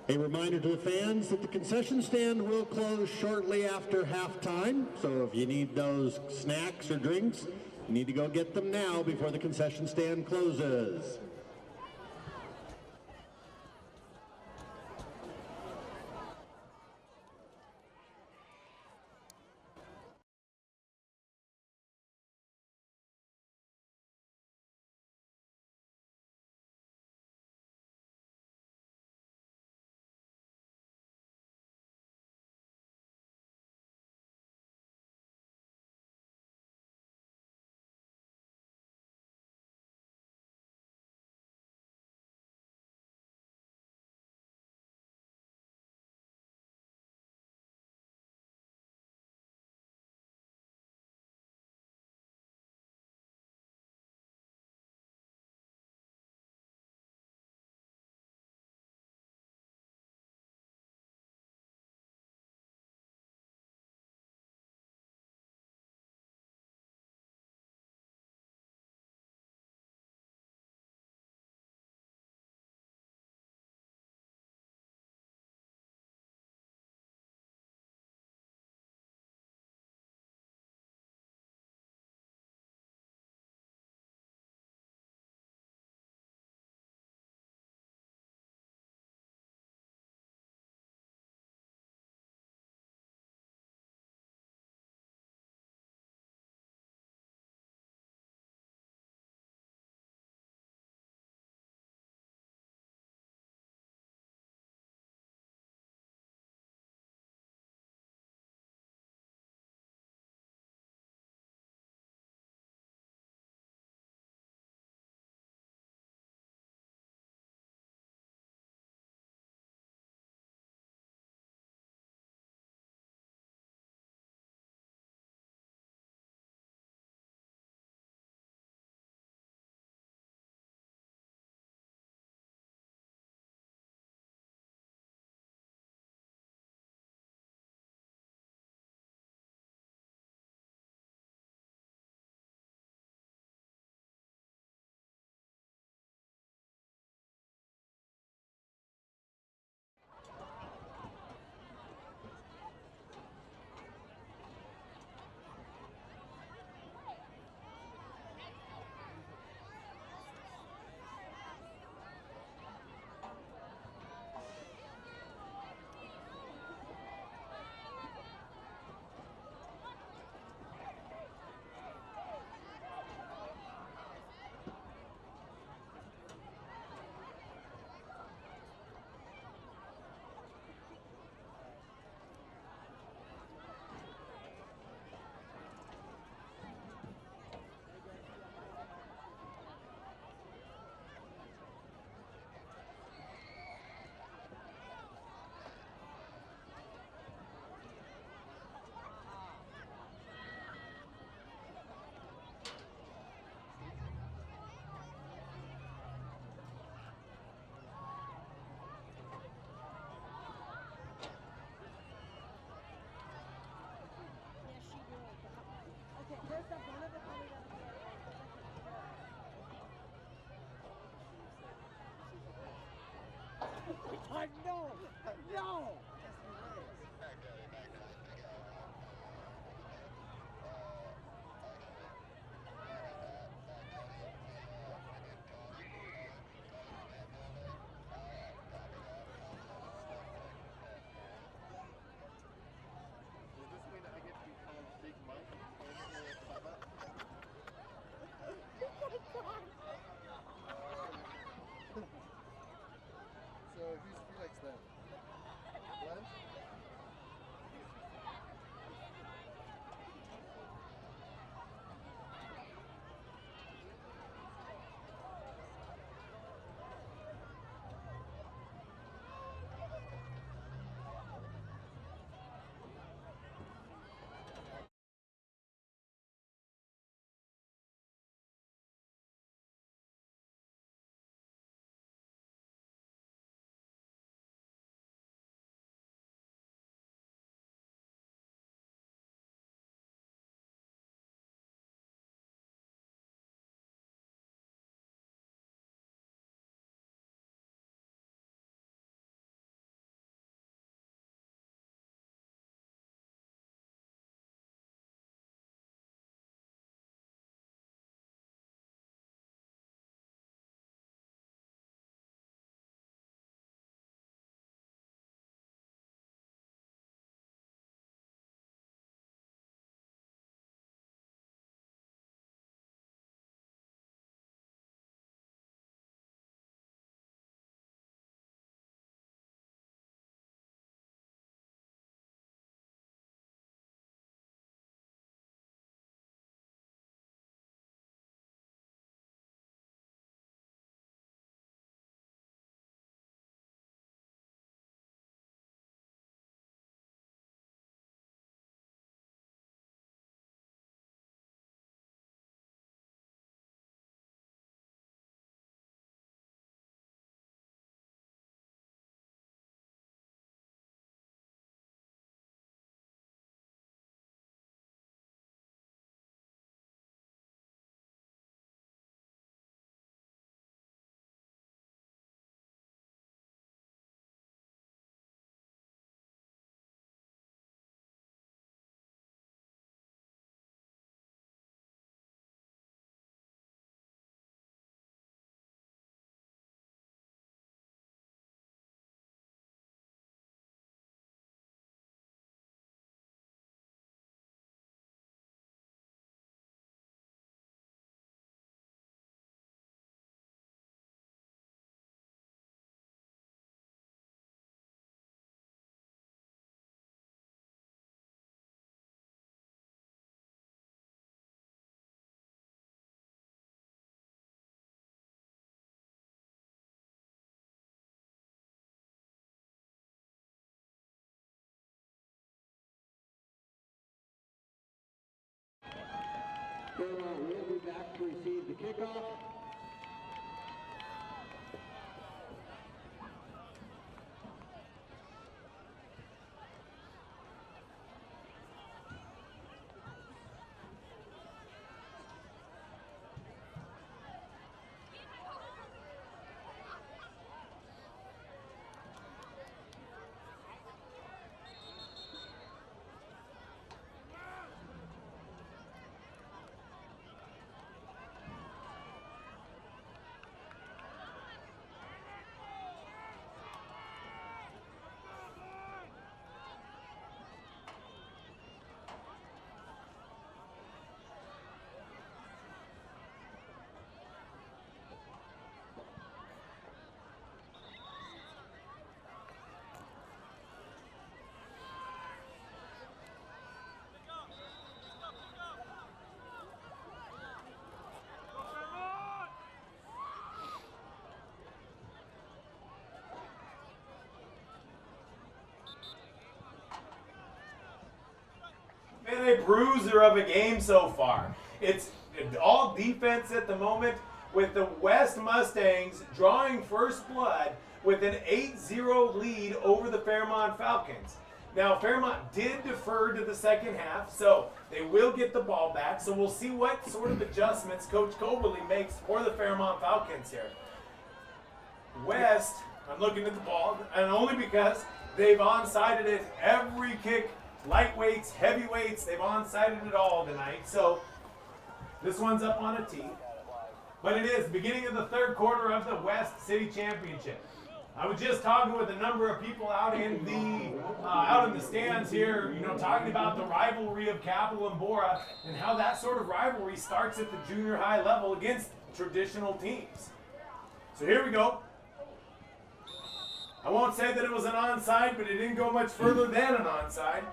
A reminder to the fans that the concession stand will close shortly after halftime. So if you need those snacks or drinks, you need to go get them now before the concession stand closes. No! No! Does this mean that I get to be called Big Mike? Fairmont will be back to receive the kickoff. Been a bruiser of a game so far. It's all defense at the moment, with the West Mustangs drawing first blood with an 8-0 lead over the Fairmont Falcons. Now, Fairmont did defer to the second half, so they will get the ball back. So we'll see what sort of adjustments Coach Coberly makes for the Fairmont Falcons here. West, I'm looking at the ball, and only because they've onside it every kick. Lightweights, heavyweights, they've onside it all tonight. So this one's up on a tee. But it is the beginning of the third quarter of the West City Championship. I was just talking with a number of people out in the stands here, talking about the rivalry of Capital and Bora and how that sort of rivalry starts at the junior high level against traditional teams. So here we go. I won't say that it was an onside, but it didn't go much further than an onside.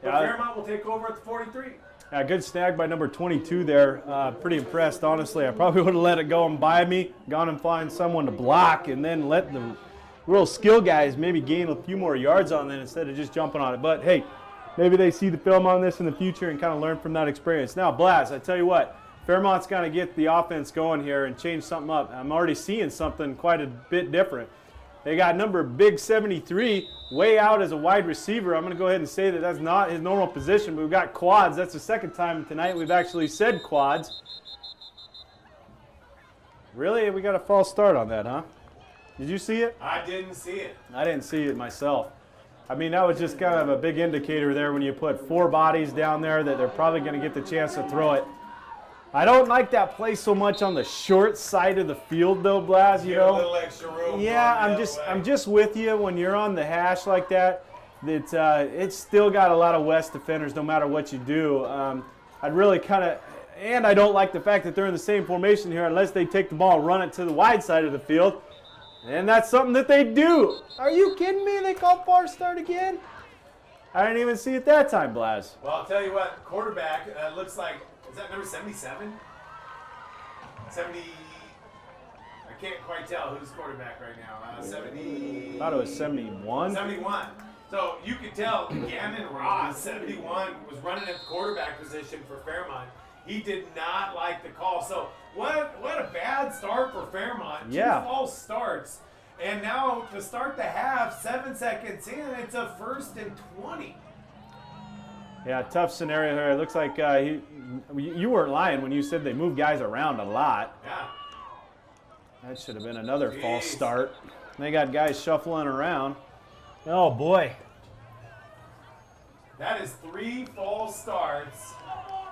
But Fairmont will take over at the 43. Yeah, good snag by number 22 there. Pretty impressed, honestly. I probably would have let it go and by me, gone and find someone to block, and then let the real skill guys maybe gain a few more yards on that instead of just jumping on it. But hey, maybe they see the film on this in the future and kind of learn from that experience. Now, Blaz, I tell you what, Fairmont's got to get the offense going here and change something up. I'm already seeing something quite a bit different. They got number big 73 way out as a wide receiver. I'm going to go ahead and say that that's not his normal position, but we've got quads. That's the second time tonight we've actually said quads. Really? We got a false start on that, huh? Did you see it? I didn't see it. I didn't see it myself. I mean, that was just kind of a big indicator there when you put four bodies down there that they're probably going to get the chance to throw it. I don't like that play so much on the short side of the field, though, Blaz. You know, a little extra room. Yeah, I'm just with you when you're on the hash like that. It's still got a lot of West defenders, no matter what you do. I'd really kind of, and I don't like the fact that they're in the same formation here, unless they take the ball and run it to the wide side of the field, and that's something that they do. Are you kidding me? They called false start again? I didn't even see it that time, Blaz. Well, I'll tell you what, quarterback looks like. Is that number 77? 70. I can't quite tell who's quarterback right now. 70. I thought it was 71. 71. So you could tell Gannon Ross, 71, was running at the quarterback position for Fairmont. He did not like the call. So what a bad start for Fairmont. Yeah. 2 false starts. And now to start the half, 7 seconds in, it's a 1st and 20. Yeah, tough scenario here. It looks like you weren't lying when you said they move guys around a lot. Yeah. That should have been another false start. They got guys shuffling around. Oh, boy. That is 3 false starts.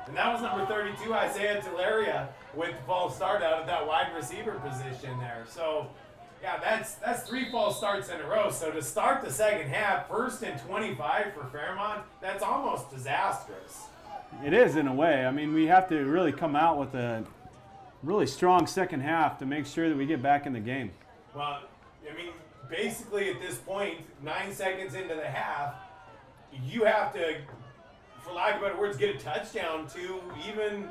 And that was number 32, Isaiah Teleria, with the false start out of that wide receiver position there. So, yeah, that's 3 false starts in a row. So to start the second half, 1st and 25 for Fairmont, that's almost disastrous. It is in a way. I mean, we have to really come out with a really strong second half to make sure that we get back in the game. Well, I mean, basically at this point, 9 seconds into the half, you have to, for lack of better words, get a touchdown to even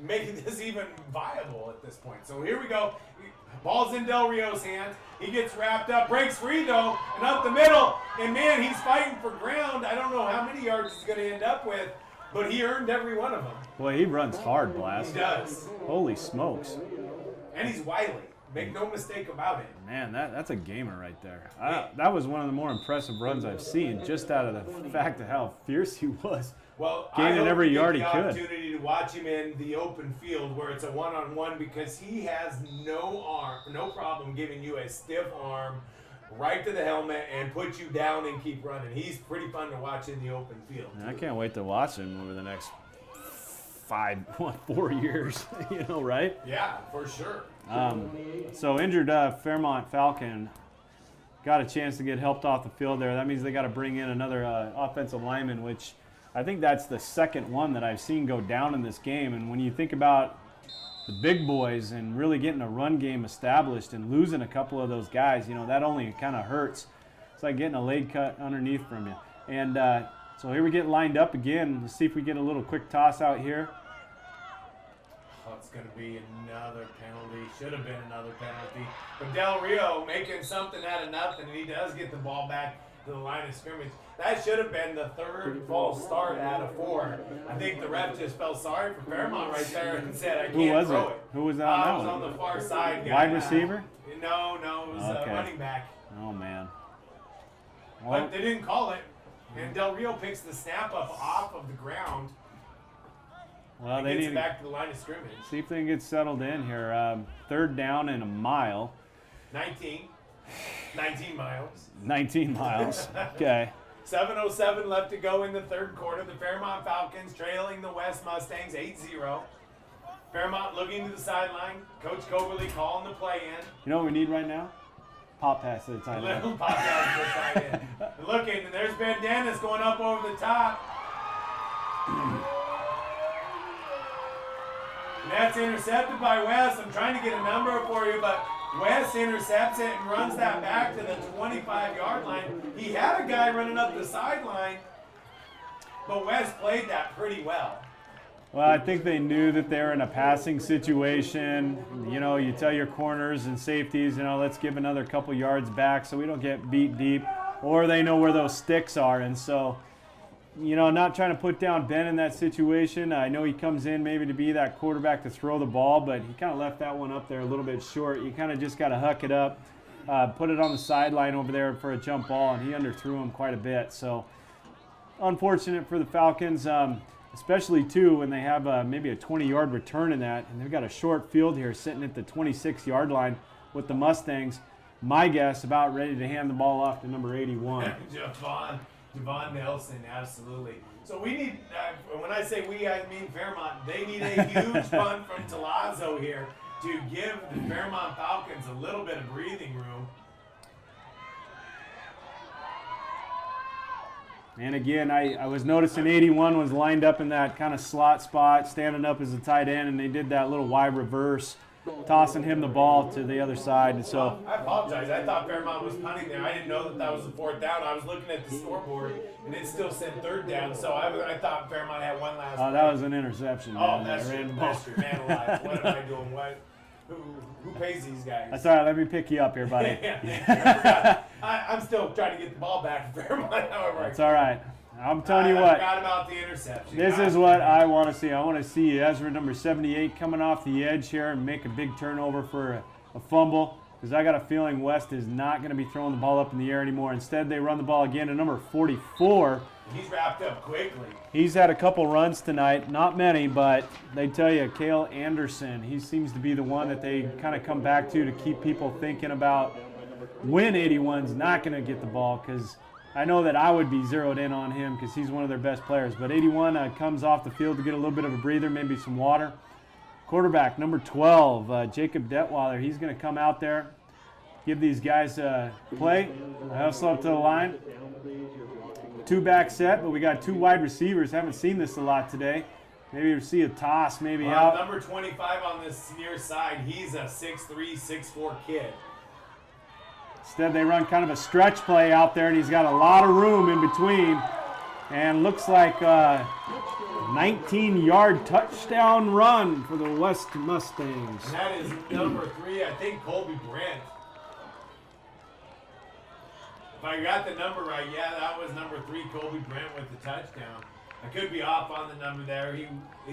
make this even viable at this point. So here we go. Ball's in Del Rio's hands. He gets wrapped up, breaks free though, and up the middle. And man, he's fighting for ground. I don't know how many yards he's going to end up with. But he earned every one of them. Boy, he runs hard, Blast. He does. Holy smokes. And he's wily. Make no mistake about it. Man, that's a gamer right there. That was one of the more impressive runs I've seen, just out of the fact of how fierce he was. Well, Gaining I hope every you yard get he the could. opportunity to watch him in the open field where it's a one-on-one, because he has no problem giving you a stiff arm right to the helmet and put you down and keep running. He's pretty fun to watch in the open field. I can't wait to watch him over the next 4 years, right? Yeah, for sure. So injured Fairmont Falcon got a chance to get helped off the field there. That means they got to bring in another offensive lineman, which I think that's the second one that I've seen go down in this game. And when you think about the big boys and really getting a run game established and losing a couple of those guys, that only kind of hurts. It's like getting a leg cut underneath from you. And so here we get lined up again. Let's see if we get a little quick toss out here. Oh, it's going to be another penalty. Should have been another penalty. But Del Rio making something out of nothing, and he does get the ball back to the line of scrimmage. That should have been the third false start out of 4. I think the ref just felt sorry for Fairmont right there and said, I can't throw it. Who was that on that It was one? on the far side. Guy. Wide receiver? No, it was Okay. running back. Oh, man. But they didn't call it. And Del Rio picks the snap up off of the ground. Well, and they gets need it to back to the line of scrimmage. see if they can get settled in here. 3rd down and a mile. 19 miles. 19 miles. Okay. 7:07 left to go in the third quarter. The Fairmont Falcons trailing the West Mustangs 8-0. Fairmont looking to the sideline. Coach Coverly calling the play in. You know what we need right now? Pop pass to the tight end. Little pop out to the tight end. Looking, and there's Ben Dennis going up over the top. And that's intercepted by Wes. I'm trying to get a number for you, but Wes intercepts it and runs that back to the 25-yard line. He had a guy running up the sideline, but Wes played that pretty well. Well, I think they knew that they were in a passing situation. You tell your corners and safeties, let's give another couple yards back so we don't get beat deep. Or they know where those sticks are. And so, not trying to put down Ben in that situation. I know he comes in maybe to be that quarterback to throw the ball, but he kind of left that one up there a little bit short. You kind of just got to huck it up, put it on the sideline over there for a jump ball, and he underthrew him quite a bit. So, unfortunate for the Falcons. Especially, too, when they have maybe a 20-yard return in that. And they've got a short field here sitting at the 26-yard line with the Mustangs. My guess, about ready to hand the ball off to number 81. Javon Nelson, absolutely. So we need, when I say we, I mean Fairmont. They need a huge punt from Talazzo here to give the Fairmont Falcons a little bit of breathing room. And again, I was noticing 81 was lined up in that kind of slot spot, standing up as a tight end, and they did that little wide reverse, tossing him the ball to the other side. And so I apologize. I thought Fairmont was punting there. I didn't know that was the 4th down. I was looking at the scoreboard, and it still said 3rd down. So I thought Fairmont had one last. Oh, that was an interception. Oh, Man. that's They ran true. the ball. That's true. Man alive. What am I doing? What? Who pays these guys? That's all right. Let me pick you up here, buddy. I'm still trying to get the ball back to Fairmont. However, That's all right. I'm telling you I what. forgot about the interception. This is what I want to see. I want to see Ezra number 78 coming off the edge here and make a big turnover for a fumble, because I got a feeling West is not going to be throwing the ball up in the air anymore. Instead, they run the ball again to number 44. He's wrapped up quickly. He's had a couple runs tonight, not many, but they tell you, Cale Anderson, he seems to be the one that they kind of come back to keep people thinking about when 81's not going to get the ball, because I know that I would be zeroed in on him because he's one of their best players. But 81 comes off the field to get a little bit of a breather, maybe some water. Quarterback, number 12, Jacob Detweiler, he's going to come out there, give these guys a play, hustle up to the line. 2-back set, but we got 2 wide receivers. Haven't seen this a lot today. Maybe we'll see a toss, maybe out. Number 25 on this near side, he's a 6'3", 6'4" kid. Instead, they run kind of a stretch play out there, and he's got a lot of room in between. And looks like a 19-yard touchdown run for the West Mustangs. And that is number 3, I think, Colby Brent. If I got the number right, yeah, that was number 3, Colby Brent with the touchdown. I could be off on the number there. He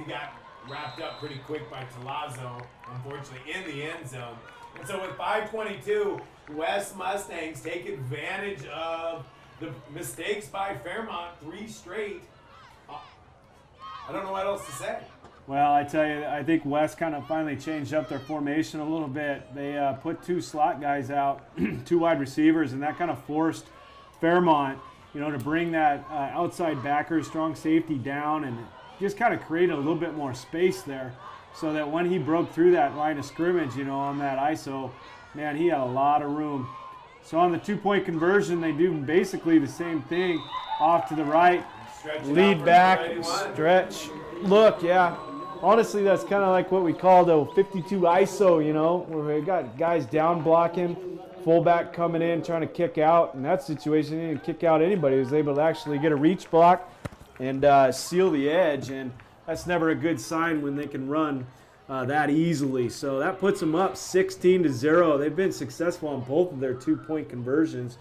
got wrapped up pretty quick by Talazzo, unfortunately, in the end zone. And so with 5:22, West Mustangs take advantage of the mistakes by Fairmont, 3 straight. I don't know what else to say. Well, I tell you, I think West kind of finally changed up their formation a little bit. They put 2 slot guys out, 2 wide receivers, and that kind of forced Fairmont, to bring that outside backer, strong safety down, and just kind of create a little bit more space there, so that when he broke through that line of scrimmage, on that ISO, man, he had a lot of room. So on the 2-point conversion, they do basically the same thing. Off to the right, Lead back, stretch, look, yeah. Honestly, that's kind of like what we call the 52 ISO, where we got guys down blocking, fullback coming in, trying to kick out. In that situation, he didn't kick out anybody. He was able to actually get a reach block and seal the edge, and that's never a good sign when they can run that easily. So that puts them up 16-0. They've been successful on both of their 2-point conversions,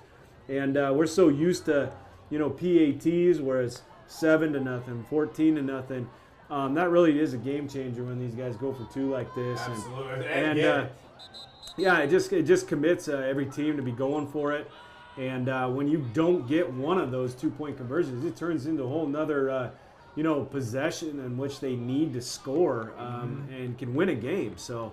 and we're so used to, PATs where it's 7-0, 14-0. That really is a game changer when these guys go for 2 like this. Absolutely. And yeah, it just commits every team to be going for it. And when you don't get one of those 2-point conversions, it turns into a whole nother, possession in which they need to score and can win a game. So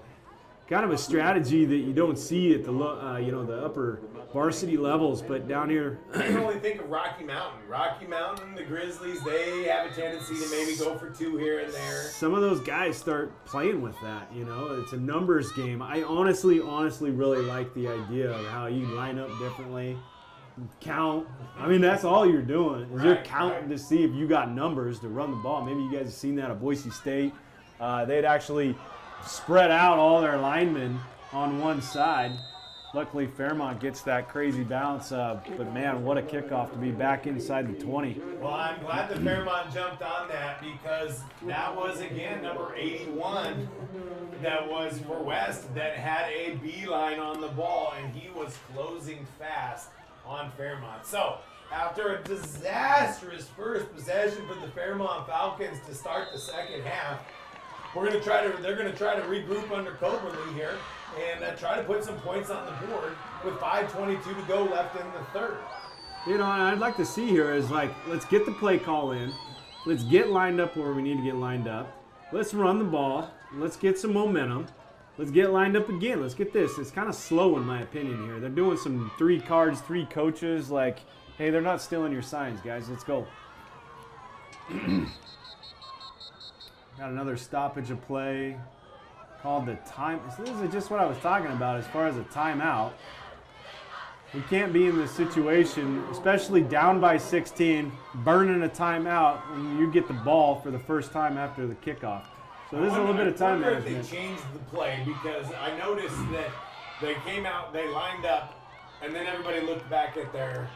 kind of a strategy that you don't see at the, the upper varsity levels, but down here. You can only think of Rocky Mountain. Rocky Mountain, the Grizzlies, they have a tendency to maybe go for 2 here and there. Some of those guys start playing with that, It's a numbers game. I honestly really like the idea of how you line up differently, count. I mean, that's all you're doing. Is you're counting to see if you got numbers to run the ball. Maybe you guys have seen that at Boise State. They'd actually spread out all their linemen on one side. Luckily, Fairmont gets that crazy bounce. But, man, what a kickoff to be back inside the 20. Well, I'm glad that Fairmont jumped on that, because that was, again, number 81 that was for West that had a beeline on the ball, and he was closing fast on Fairmont. So, after a disastrous first possession for the Fairmont Falcons to start the second half, they're going to try to regroup under Coberly here and try to put some points on the board with 5:22 to go left in the third. And I'd like to see here is let's get the play call in. Let's get lined up where we need to get lined up. Let's run the ball. Let's get some momentum. Let's get lined up again. Let's get this. It's kind of slow in my opinion here. They're doing some 3 cards, 3 coaches. Hey, they're not stealing your signs, guys. Let's go. Got another stoppage of play. Called the time. This is just what I was talking about as far as a timeout. We can't be in this situation, especially down by 16, burning a timeout when you get the ball for the first time after the kickoff. So this is a little bit of time management. They changed the play, because I noticed that they came out, they lined up, and then everybody looked back at their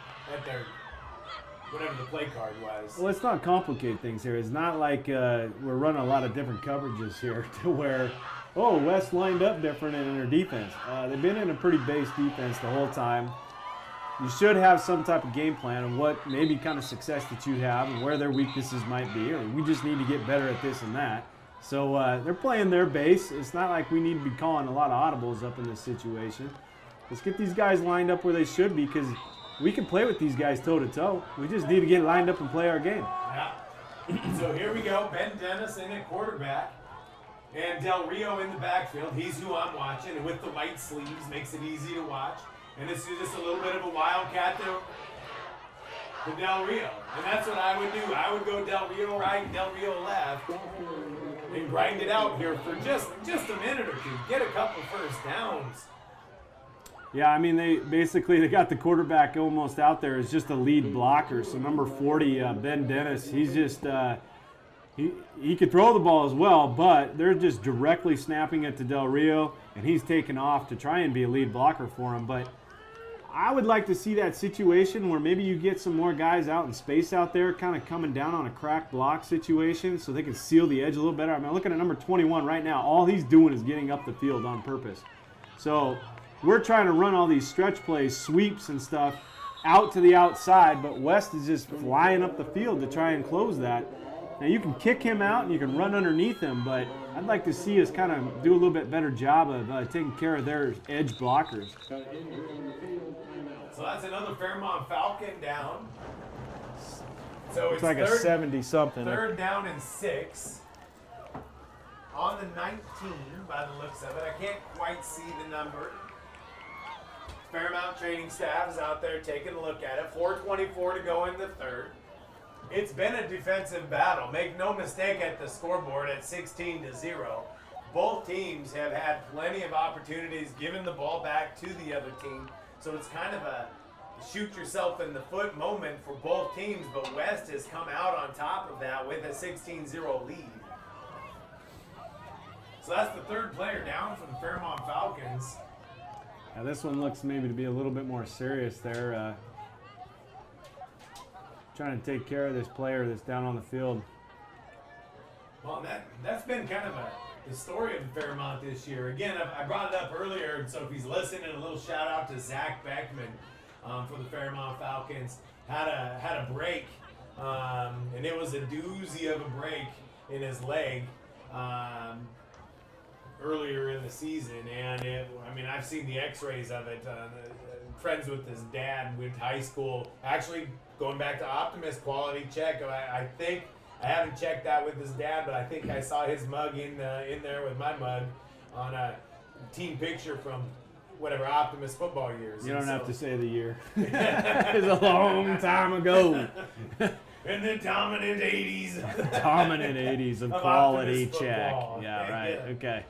whatever the play card was. Well, let's not complicate things here. It's not like we're running a lot of different coverages here to where, West lined up different in their defense. They've been in a pretty base defense the whole time. You should have some type of game plan of what maybe kind of success that you have and where their weaknesses might be, or we just need to get better at this and that. So they're playing their base. It's not like we need to be calling a lot of audibles up in this situation. Let's get these guys lined up where they should be, because we can play with these guys toe-to-toe. We just need to get lined up and play our game. Yeah. So here we go. Ben Dennis in at quarterback. And Del Rio in the backfield. He's who I'm watching. And with the white sleeves, makes it easy to watch. And it's just a little bit of a wildcat to Del Rio. And that's what I would do. I would go Del Rio right, Del Rio left. And grind it out here for just a minute or two. Get a couple first downs. Yeah, I mean, they got the quarterback almost out there as just a lead blocker. So number 40, Ben Dennis, he's just he could throw the ball as well, but they're just directly snapping it to Del Rio, and he's taking off to try and be a lead blocker for him. But I would like to see that situation where maybe you get some more guys out in space out there, kind of coming down on a crack block situation, so they can seal the edge a little better. I mean, I'm looking at number 21 right now. All he's doing is getting up the field on purpose. So we're trying to run all these stretch plays, sweeps and stuff out to the outside, but West is just flying up the field to try and close that. Now you can kick him out and you can run underneath him, but I'd like to see us kind of do a little bit better job of taking care of their edge blockers. So that's another Fairmont Falcon down. So It's like a 70-something. Third down and 6. On the 19 by the looks of it. I can't quite see the number. Fairmount training staff is out there taking a look at it. 4:24 to go in the third. It's been a defensive battle. Make no mistake at the scoreboard at 16-0. Both teams have had plenty of opportunities giving the ball back to the other team. So it's kind of a shoot yourself in the foot moment for both teams, but West has come out on top of that with a 16-0 lead. So that's the third player down for the Fairmont Falcons. Now this one looks maybe to be a little bit more serious there. Trying to take care of this player that's down on the field. Well, that's been kind of the story of Fairmont this year. Again, I brought it up earlier, so if he's listening, a little shout out to Zach Beckman for the Fairmont Falcons. Had a break, and it was a doozy of a break in his leg earlier in the season. And I've seen the X-rays of it. Friends with his dad, went to high school. Actually, going back to Optimist quality check, I think. I haven't checked that with his dad, but I think I saw his mug in there with my mug on a team picture from whatever Optimist football years. You don't have to say the year. It's a long time ago. In the dominant 80s. Dominant 80s of quality Optimist check. football. Yeah, right. Yeah. Okay.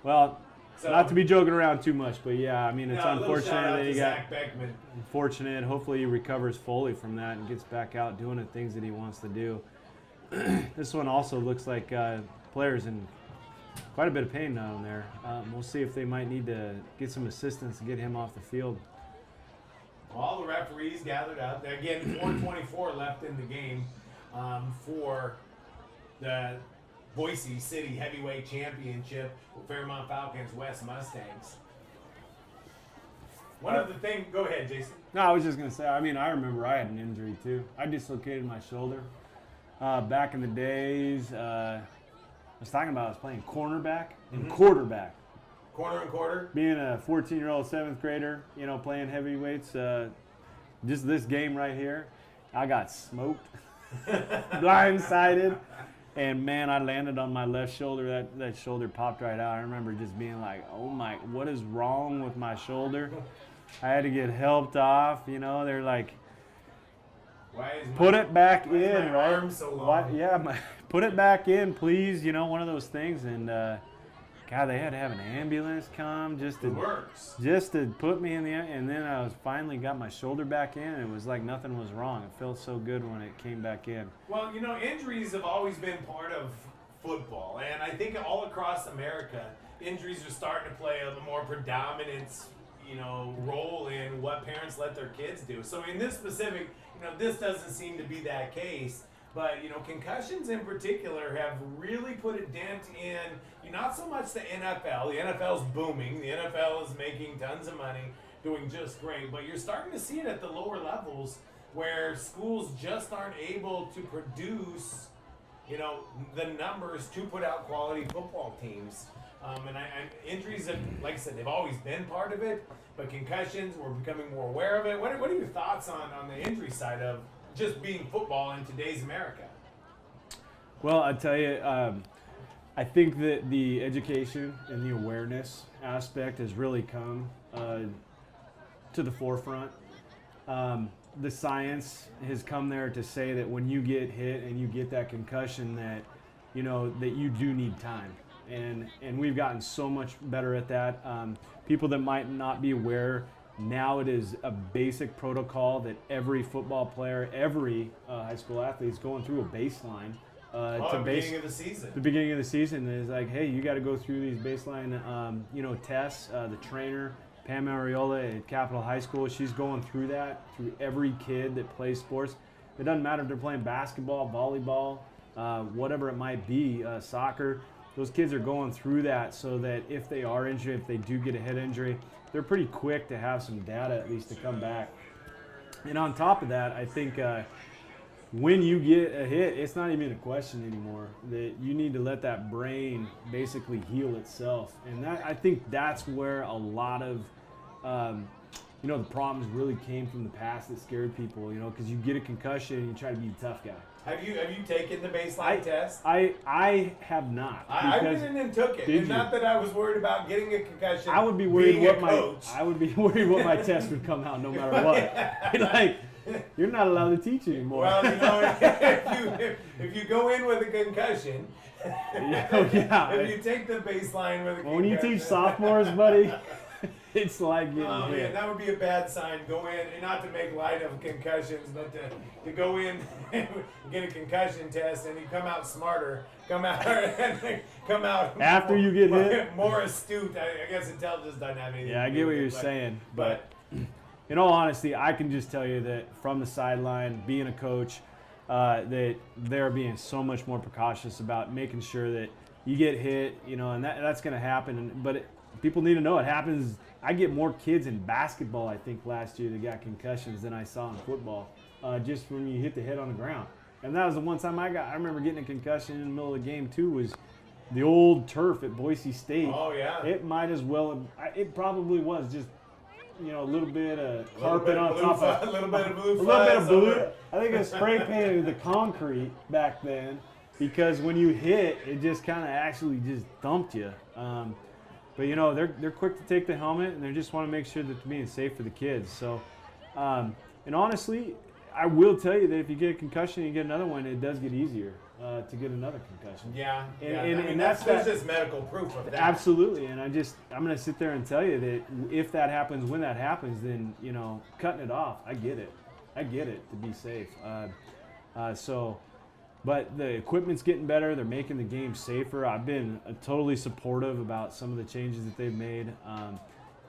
Well, So- not to be joking around too much, but yeah, I mean, it's No, a little shout unfortunate out that to he got Zach Beckman. fortunate. Hopefully he recovers fully from that and gets back out doing the things that he wants to do. This one also looks like players in quite a bit of pain down there. We'll see if they might need to get some assistance to get him off the field. All the referees gathered up. Again, 4:24 left in the game for the Boise City Heavyweight Championship, Fairmont Falcons, West Mustangs. One of the things, go ahead, Jason. No, I was just going to say, I remember I had an injury too. I dislocated my shoulder. Back in the days, I was talking about I was playing cornerback and quarterback. Corner and quarter. Being a 14-year-old 7th grader, playing heavyweights, just this game right here, I got smoked, blindsided, and man, I landed on my left shoulder. That shoulder popped right out. I remember just being like, oh my, what is wrong with my shoulder? I had to get helped off, they're like, put it back in, right? Arm so long? Put it back in, please. One of those things. And God, they had to have an ambulance come just to put me in the. And then I was finally got my shoulder back in. And it was like nothing was wrong. It felt so good when it came back in. Well, injuries have always been part of football, and I think all across America, injuries are starting to play a more predominant, role in what parents let their kids do. So in this specific, this doesn't seem to be that case. But, concussions in particular have really put a dent in, not so much the NFL. The NFL's booming. The NFL is making tons of money, doing just great. But you're starting to see it at the lower levels where schools just aren't able to produce, the numbers to put out quality football teams. And injuries, have, like I said, they've always been part of it. But concussions, we're becoming more aware of it. What are your thoughts on the injury side of just being football in today's America? Well, I tell you, I think that the education and the awareness aspect has really come to the forefront. The science has come there to say that when you get hit and you get that concussion, that that you do need time, and we've gotten so much better at that. People that might not be aware. Now it is a basic protocol that every football player, every high school athlete is going through a baseline. The beginning of the season. The beginning of the season is like, hey, you got to go through these baseline, tests. The trainer, Pam Ariola at Capitol High School, she's going through that through every kid that plays sports. It doesn't matter if they're playing basketball, volleyball, whatever it might be, soccer. Those kids are going through that so that if they are injured, if they do get a head injury, they're pretty quick to have some data at least to come back. And on top of that, I think when you get a hit, it's not even a question anymore. That you need to let that brain basically heal itself, and I think that's where a lot of the problems really came from the past that scared people. Because you get a concussion and you try to be a tough guy. Have you taken the baseline test? I have not. I went in and took it. Did And you? not that I was worried about getting a concussion. I would be worried being a coach. I would be worried what my test would come out no matter what. Like, you're not allowed to teach anymore. Well, if you go in with a concussion, if you take the baseline with a concussion. When you teach sophomores, buddy, it's like getting Oh hit. man, that would be a bad sign. Go in, and not to make light of concussions, but to go in and get a concussion test, and you come out smarter, come out After you get hit? more astute. I guess intelligence doesn't have anything. Yeah, I to get do what with you're it, saying, but in all honesty, I can just tell you that from the sideline, being a coach, that they're being so much more precautious about making sure that you get hit, and that's going to happen. But people need to know it happens. I get more kids in basketball, I think, last year that got concussions than I saw in football, just when you hit the head on the ground. And that was the one time I remember getting a concussion in the middle of the game, too, was the old turf at Boise State. Oh, yeah. It might as well have, it probably was just, a little bit of carpet on top of a little bit of blue. a little bit of blue. I think it was spray painted the concrete back then, because when you hit, it just kind of actually just thumped you. But they're quick to take the helmet, and they just want to make sure that they're being safe for the kids. So, and honestly, I will tell you that if you get a concussion and you get another one, it does get easier to get another concussion. Yeah, And there's that's just medical proof of that. Absolutely, and I'm going to sit there and tell you that if that happens, when that happens, then cutting it off. I get it to be safe. But the equipment's getting better. They're making the game safer. I've been totally supportive about some of the changes that they've made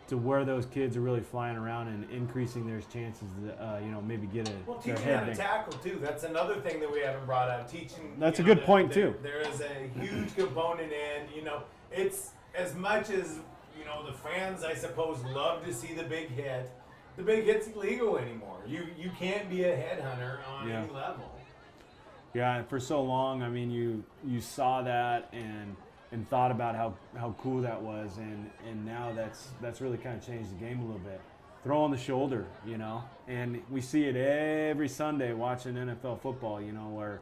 to where those kids are really flying around and increasing their chances to maybe get their teaching head how to dinged. tackle too. That's another thing that we haven't brought up. Teaching. That's a good point too. There is a huge component in. It's as much as the fans, I suppose, love to see the big hit. The big hit's illegal anymore. You can't be a headhunter on any level. Yeah, and for so long, I mean, you saw that and thought about how cool that was, and now that's really kind of changed the game a little bit. Throw on the shoulder, and we see it every Sunday watching NFL football, where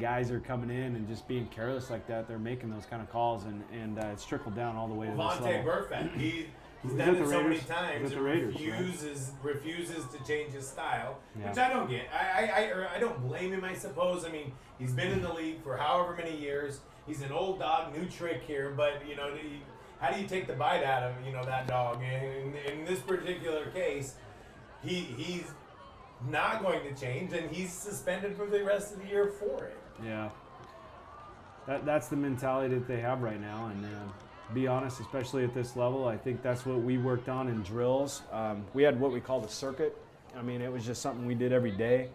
guys are coming in and just being careless like that. They're making those kind of calls, and it's trickled down all the way to this Vontae level. Burfict, he's Is done that it the so many Raiders? times. Is that the Raiders, Refuses to change his style, Yeah. which I don't get. I don't blame him. I suppose. I mean, he's been in the league for however many years. He's an old dog, new trick here. But how do you take the bite out of that dog? And in this particular case, he's not going to change, and he's suspended for the rest of the year for it. Yeah, that's the mentality that they have right now, and be honest, especially at this level, I think that's what we worked on in drills. We had what we call the circuit. I mean, it was just something we did every day.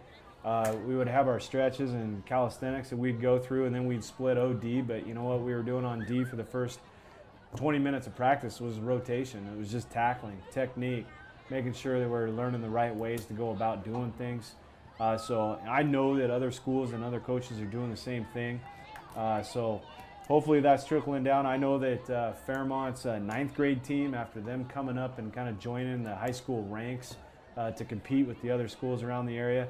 We would have our stretches and calisthenics that we'd go through, and then we'd split OD. But you know what we were doing on D for the first 20 minutes of practice was rotation. It was just tackling, technique, making sure that we're learning the right ways to go about doing things. So I know that other schools and other coaches are doing the same thing. So hopefully that's trickling down. I know that Fairmont's 9th grade team, after them coming up and kind of joining the high school ranks to compete with the other schools around the area,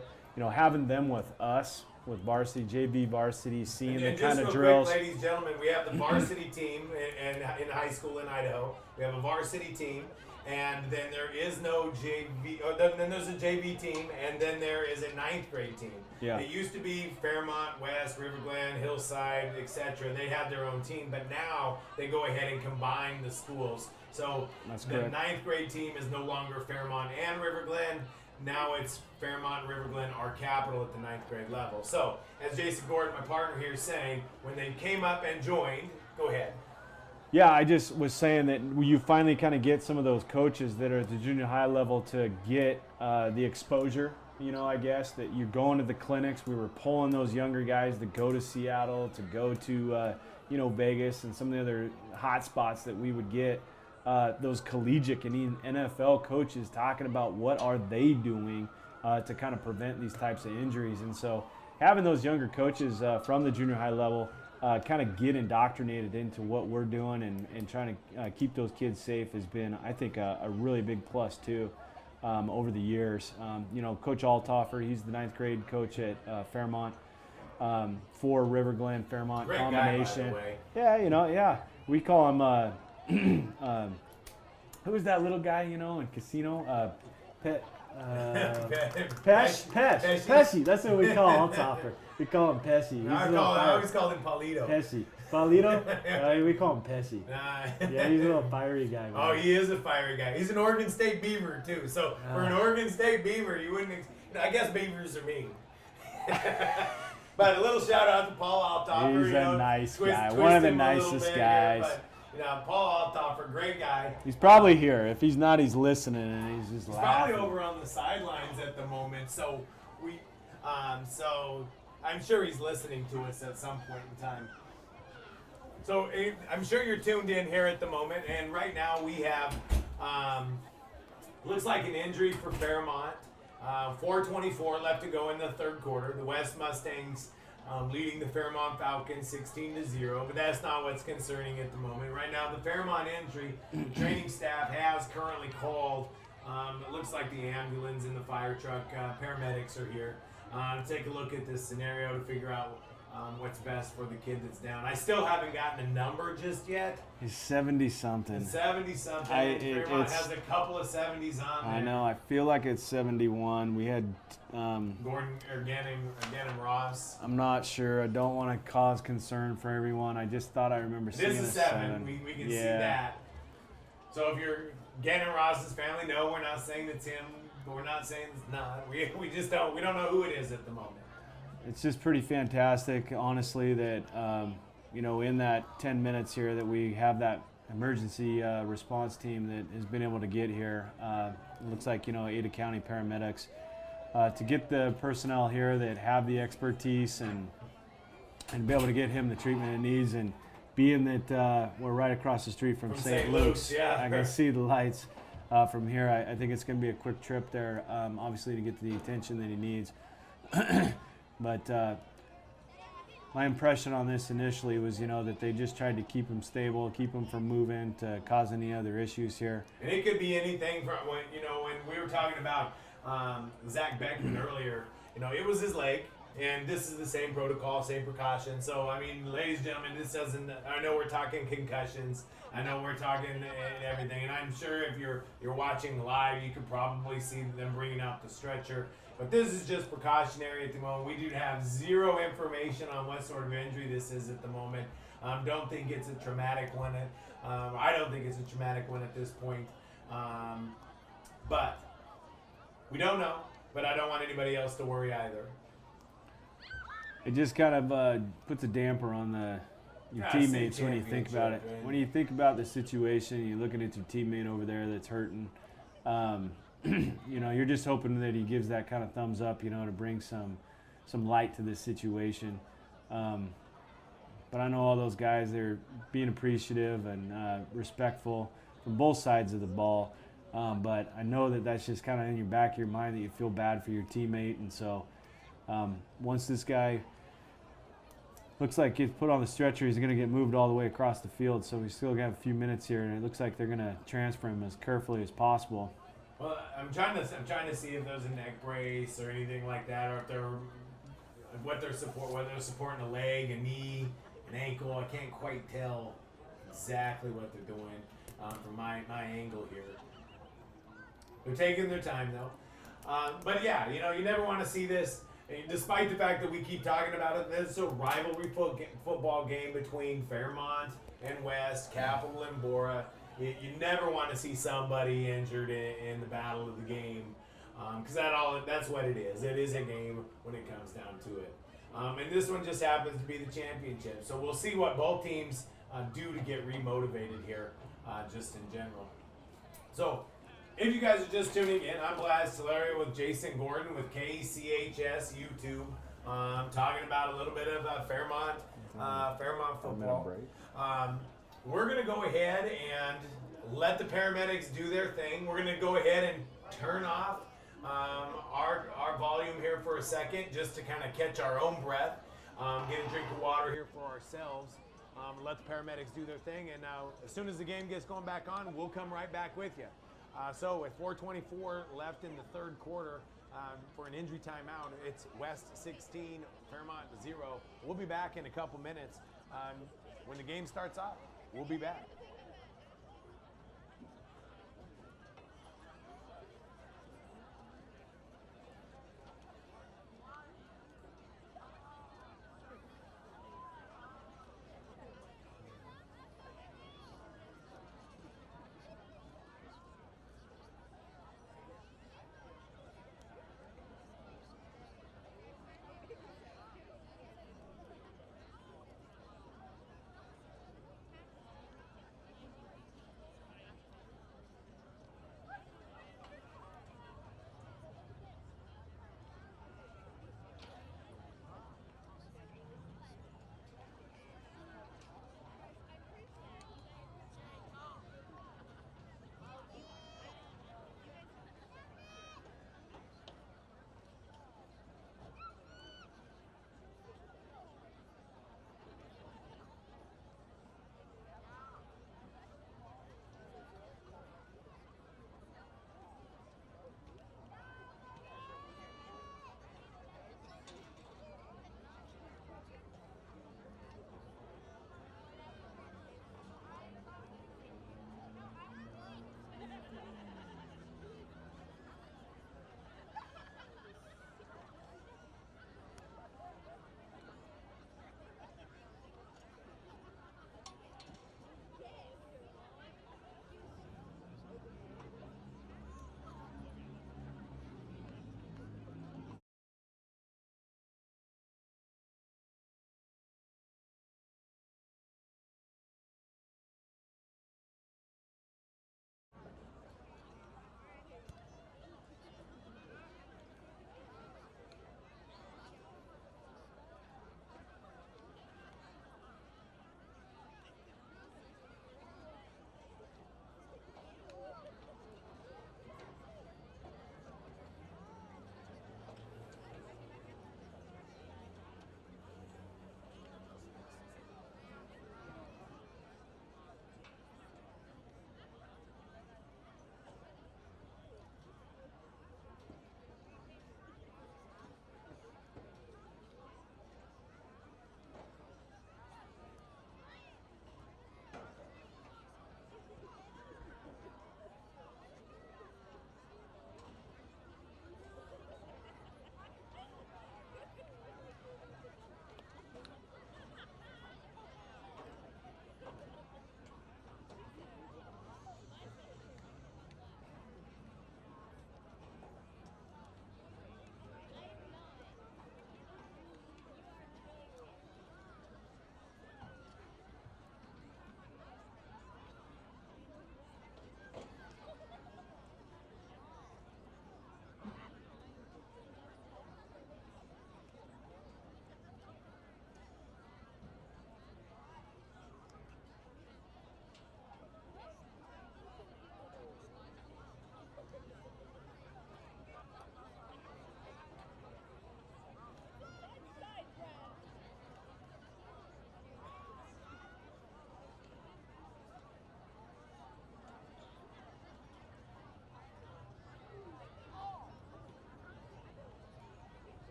having them with us, with varsity, JV varsity, seeing the kind of drills. Quick, ladies and gentlemen, we have the varsity team in high school in Idaho. We have a varsity team, and then there is no JV. Then there's a JV team, and then there is a 9th grade team. Yeah. It used to be Fairmont, West, River Glen, Hillside, etc. They had their own team, but now they go ahead and combine the schools. So That's the correct. 9th grade team is no longer Fairmont and River Glen. Now it's Fairmont, River Glen, our capital at the 9th grade level. So, as Jason Gordon, my partner here, is saying, when they came up and joined, go ahead. Yeah, I just was saying that you finally kind of get some of those coaches that are at the junior high level to get the exposure, I guess, that you're going to the clinics. We were pulling those younger guys to go to Seattle, to go to, Vegas and some of the other hot spots that we would get. Those collegiate and even NFL coaches talking about what are they doing to kind of prevent these types of injuries. And so having those younger coaches from the junior high level kind of get indoctrinated into what we're doing and trying to keep those kids safe has been, I think, a really big plus too over the years. Coach Altoffer, he's the 9th grade coach at Fairmont for River Glen Fairmont Great combination. guy, by the way. Yeah, we call him who was that little guy, in Casino? Pesci. That's what we call Altoffer. We call him Pesci. I always called him Paulito. Pesci. Paulito? We call him Pesci. Nah. Yeah, he's a little fiery guy. Man. Oh, he is a fiery guy. He's an Oregon State Beaver, too. So for an Oregon State Beaver, you wouldn't I guess Beavers are mean. But a little shout out to Paul Altoffer. He's a nice guy. One of the nicest guys. Paul Altoffer, great guy. He's probably here. If he's not, he's listening and he's just laughing. Probably over on the sidelines at the moment. So so I'm sure he's listening to us at some point in time. So I'm sure you're tuned in here at the moment, and right now we have looks like an injury for Fairmont. 4:24 left to go in the third quarter. The West Mustangs leading the Fairmont Falcons 16-0, but that's not what's concerning at the moment. Right now, the Fairmont injury, the training staff has currently called. It looks like the ambulance and the fire truck, paramedics are here to take a look at this scenario to figure out what's best for the kid that's down. I still haven't gotten a number just yet. He's 70-something. 70-something. Fairmont has a couple of 70s on there. I know. I feel like it's 71. We had Gordon or Gannon Ross. I'm not sure. I don't want to cause concern for everyone. I just thought I remember seeing This is 7. We can see that. So if you're Gannon Ross's family, no, we're not saying it's him, but we're not saying it's not. We just don't. We don't know who it is at the moment. It's just pretty fantastic, honestly, that in that 10 minutes here that we have that emergency response team that has been able to get here. It looks like Ada County paramedics to get the personnel here that have the expertise and be able to get him the treatment it needs. And being that we're right across the street from St. Luke's, yeah. I can see the lights from here. I think it's going to be a quick trip there, obviously, to get the attention that he needs. But my impression on this initially was, that they just tried to keep him stable, keep him from moving to cause any other issues here. And it could be anything from when we were talking about Zach Beckman earlier. It was his leg, and this is the same protocol, same precaution. So I mean, ladies and gentlemen, this doesn't. I know we're talking concussions. I know we're talking and everything, and I'm sure if you're watching live, you could probably see them bringing out the stretcher. But this is just precautionary at the moment. We do have zero information on what sort of injury this is at the moment. Don't think it's a traumatic one. I don't think it's a traumatic one at this point. But we don't know. But I don't want anybody else to worry either. It just kind of puts a damper on your teammates when you think about it. Right? When you think about the situation, you're looking at your teammate over there that's hurting. You're just hoping that he gives that kind of thumbs up, to bring some light to this situation. But I know all those guys, they're being appreciative and respectful from both sides of the ball. But I know that that's just kind of in your back of your mind that you feel bad for your teammate. And so once this guy looks like he's put on the stretcher, he's going to get moved all the way across the field. So we still have a few minutes here, and it looks like they're going to transfer him as carefully as possible. Well, I'm trying to see if there's a neck brace or anything like that, or if whether they're supporting a leg, a knee, an ankle. I can't quite tell exactly what they're doing from my angle here. They're taking their time though. But yeah, you never want to see this. Despite the fact that we keep talking about it, this is a rivalry football game between Fairmont and West, Capital and Bora. You never want to see somebody injured in the battle of the game, because that's what it is. It is a game when it comes down to it. And this one just happens to be the championship. So we'll see what both teams do to get remotivated here, just in general. So if you guys are just tuning in, I'm Vlad Solario with Jason Gordon with KCHS YouTube, talking about a little bit of Fairmont football. We're going to go ahead and let the paramedics do their thing. We're going to go ahead and turn off our volume here for a second, just to kind of catch our own breath, get a drink of water here for ourselves, let the paramedics do their thing, and as soon as the game gets going back on, we'll come right back with you. So with 4:24 left in the third quarter, for an injury timeout, it's West 16, Fairmont 0. We'll be back in a couple minutes. When the game starts off, we'll be back.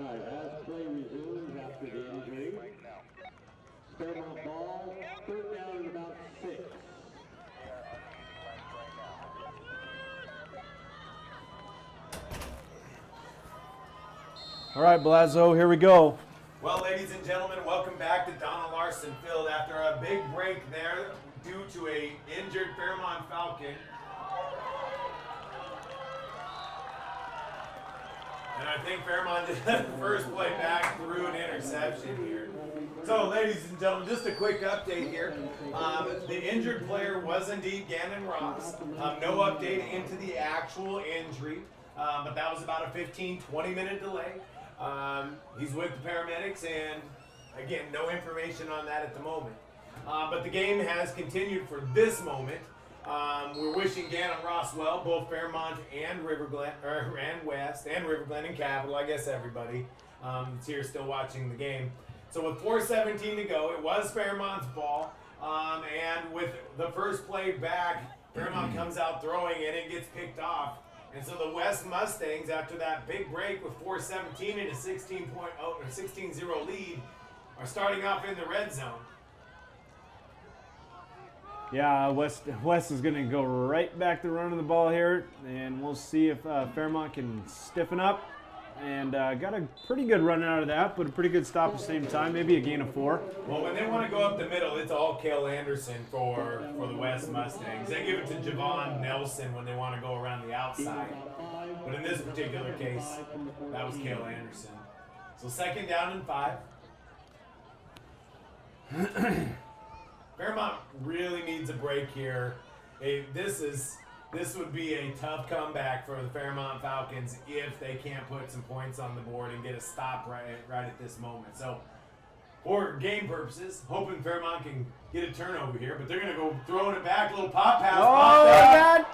All right, as play resumes after the injury, Fairmont ball, third down and about 6. All right, Blazo, here we go. Well, ladies and gentlemen, welcome back to Donald Larson Field after a big break there due to a injured Fairmont Falcon. And I think Fairmont did the first play back through an interception here. So, ladies and gentlemen, just a quick update here. The injured player was indeed Gannon Ross. No update into the actual injury, but that was about a 15-20 minute delay. He's with the paramedics, and again, no information on that at the moment. But the game has continued for this moment. We're wishing Gannon Ross well, both Fairmont and River Glen, and West, and River Glen and Capital. I guess everybody is here still watching the game. So with 4:17 to go, it was Fairmont's ball, and with the first play back, Fairmont comes out throwing, and it gets picked off. And so the West Mustangs, after that big break with 4:17 and a 16-0 lead, are starting off in the red zone. Yeah, West is going to go right back to running the ball here, and we'll see if Fairmont can stiffen up. And got a pretty good run out of that, but a pretty good stop at the same time, maybe a gain of 4. Well, when they want to go up the middle, it's all Cale Anderson for the West Mustangs. They give it to Javon Nelson when they want to go around the outside. But in this particular case, that was Cale Anderson. So 2nd down and 5. Fairmont really needs a break here. This would be a tough comeback for the Fairmont Falcons if they can't put some points on the board and get a stop right at this moment. So, for game purposes, hoping Fairmont can get a turnover here, but they're going to go throwing it back, little pop pass. Oh, that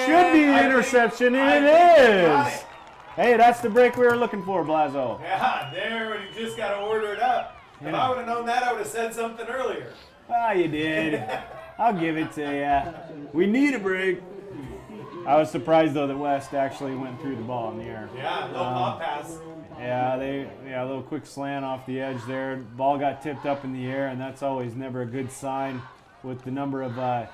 should be an interception, and it is. Hey, that's the break we were looking for, Blazo. Yeah, there, you just got to order it up. If I would have known that, I would have said something earlier. Ah, you did. I'll give it to you. We need a break. I was surprised though that West actually went through the ball in the air. Yeah, little pop pass. Yeah, a little quick slant off the edge there. Ball got tipped up in the air, and that's always never a good sign with the number of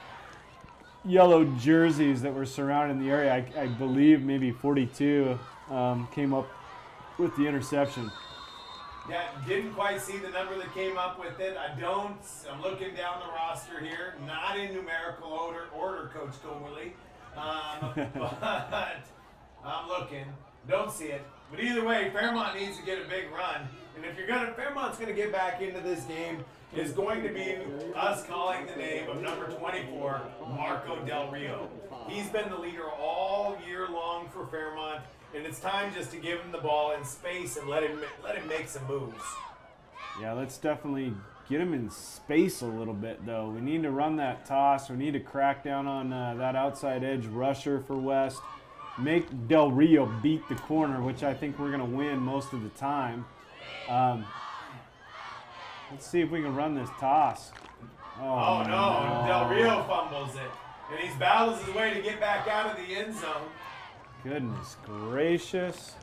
yellow jerseys that were surrounding the area. I believe maybe 42 came up with the interception. Yeah, didn't quite see the number that came up with it. I'm looking down the roster here. Not in numerical order, Coach Comerly. But I'm looking. Don't see it. But either way, Fairmont needs to get a big run. And if Fairmont's going to get back into this game, is going to be us calling the name of number 24, Marco Del Rio. He's been the leader all year long for Fairmont, and it's time just to give him the ball in space and let him make some moves. Yeah, let's definitely get him in space a little bit, though. We need to run that toss. We need to crack down on that outside edge rusher for West. Make Del Rio beat the corner, which I think we're going to win most of the time. Let's see if we can run this toss. Oh no, Del Rio fumbles it. And he battles his way to get back out of the end zone. Goodness gracious.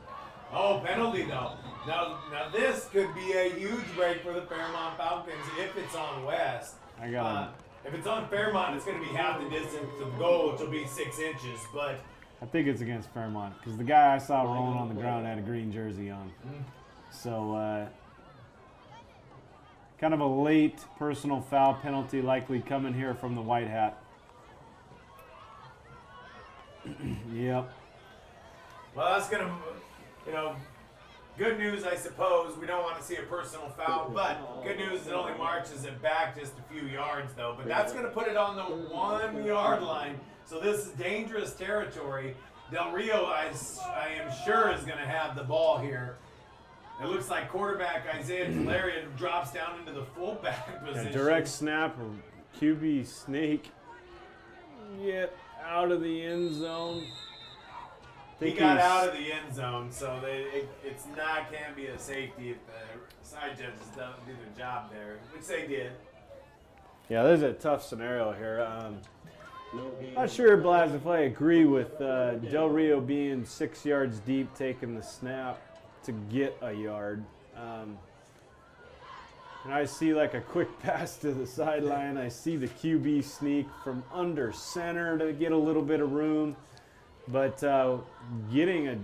Oh, penalty though. Now this could be a huge break for the Fairmont Falcons if it's on West. I got him. If it's on Fairmont, it's going to be half the distance to the goal, which will be 6 inches. But I think it's against Fairmont because the guy I saw rolling on the ground had a green jersey on. So kind of a late personal foul penalty likely coming here from the white hat. Yep. Well, that's going to, good news, I suppose. We don't want to see a personal foul, but good news, it only marches it back just a few yards, though. But that's going to put it on the 1 yard line. So this is dangerous territory. Del Rio, I am sure, is going to have the ball here. It looks like quarterback Isaiah Delaria drops down into the fullback position. A direct snap or QB sneak. Get out of the end zone. He got out of the end zone, so can't be a safety if the side judges don't do their job there, which they did. Yeah, this is a tough scenario here. Not sure, Blaz, if I agree with Del Rio being 6 yards deep taking the snap. to get a yard. And I see like a quick pass to the sideline. I see the QB sneak from under center to get a little bit of room. But getting a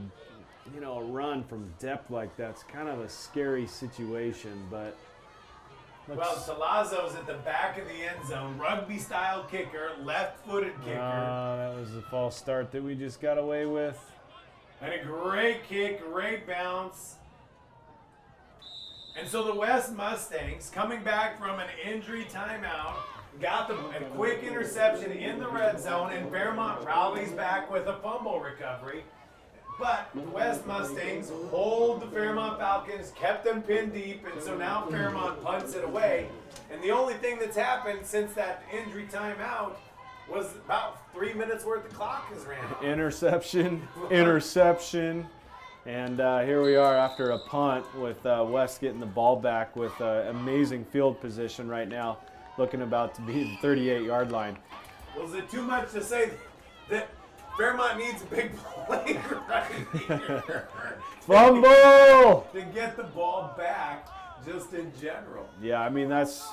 run from depth like that's kind of a scary situation. But well, Talazzo's at the back of the end zone, rugby-style kicker, left-footed kicker. That was a false start that we just got away with. And a great kick, great bounce. And so the West Mustangs, coming back from an injury timeout, got a quick interception in the red zone, and Fairmont rallies back with a fumble recovery. But the West Mustangs hold the Fairmont Falcons, kept them pinned deep, and so now Fairmont punts it away. And the only thing that's happened since that injury timeout was about 3 minutes worth of clock has ran out. Interception. And here we are after a punt with West getting the ball back with amazing field position right now, looking about to be the 38-yard line. Was it too much to say that Fairmont needs a big play right here? Fumble! To get the ball back just in general. Yeah, I mean, that's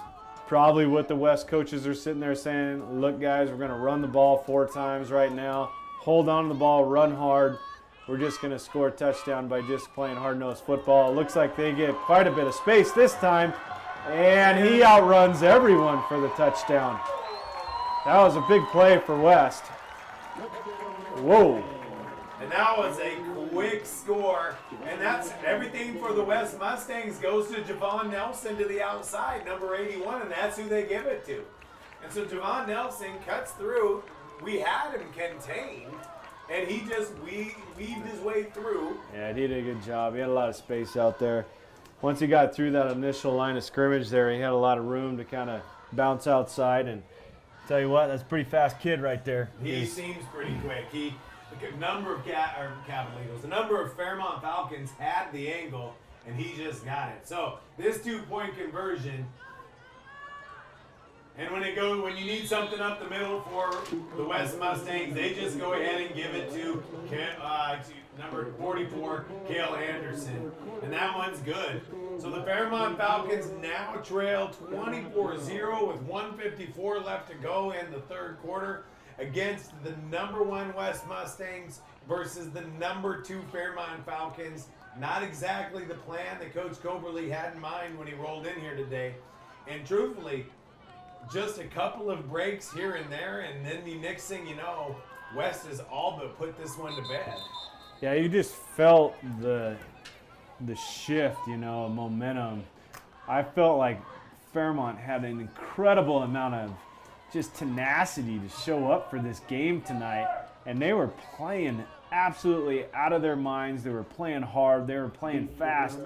probably what the West coaches are sitting there saying. Look, guys, we're going to run the ball 4 times right now. Hold on to the ball, run hard. We're just going to score a touchdown by just playing hard-nosed football. It looks like they get quite a bit of space this time, and he outruns everyone for the touchdown. That was a big play for West. Whoa. And that was a quick score, and that's everything for the West Mustangs goes to Javon Nelson to the outside, number 81, and that's who they give it to. And so Javon Nelson cuts through. We had him contained. And he just weaved his way through. Yeah, he did a good job. He had a lot of space out there. Once he got through that initial line of scrimmage there, he had a lot of room to kind of bounce outside. And tell you what, that's a pretty fast kid right there. He seems pretty quick. The number of Cavaliers, the number of Fairmont Falcons had the angle, and he just got it. So this 2-point conversion. And when you need something up the middle for the West Mustangs, they just go ahead and give it to number 44, Cale Anderson. And that one's good. So the Fairmont Falcons now trail 24-0 with 1:54 left to go in the third quarter against the number 1 West Mustangs versus the number 2 Fairmont Falcons. Not exactly the plan that Coach Coberly had in mind when he rolled in here today. And truthfully, just a couple of breaks here and there, and then the next thing you know, West has all but put this one to bed. Yeah, you just felt the shift, momentum. I felt like Fairmont had an incredible amount of just tenacity to show up for this game tonight, and they were playing absolutely out of their minds. They were playing hard. They were playing fast.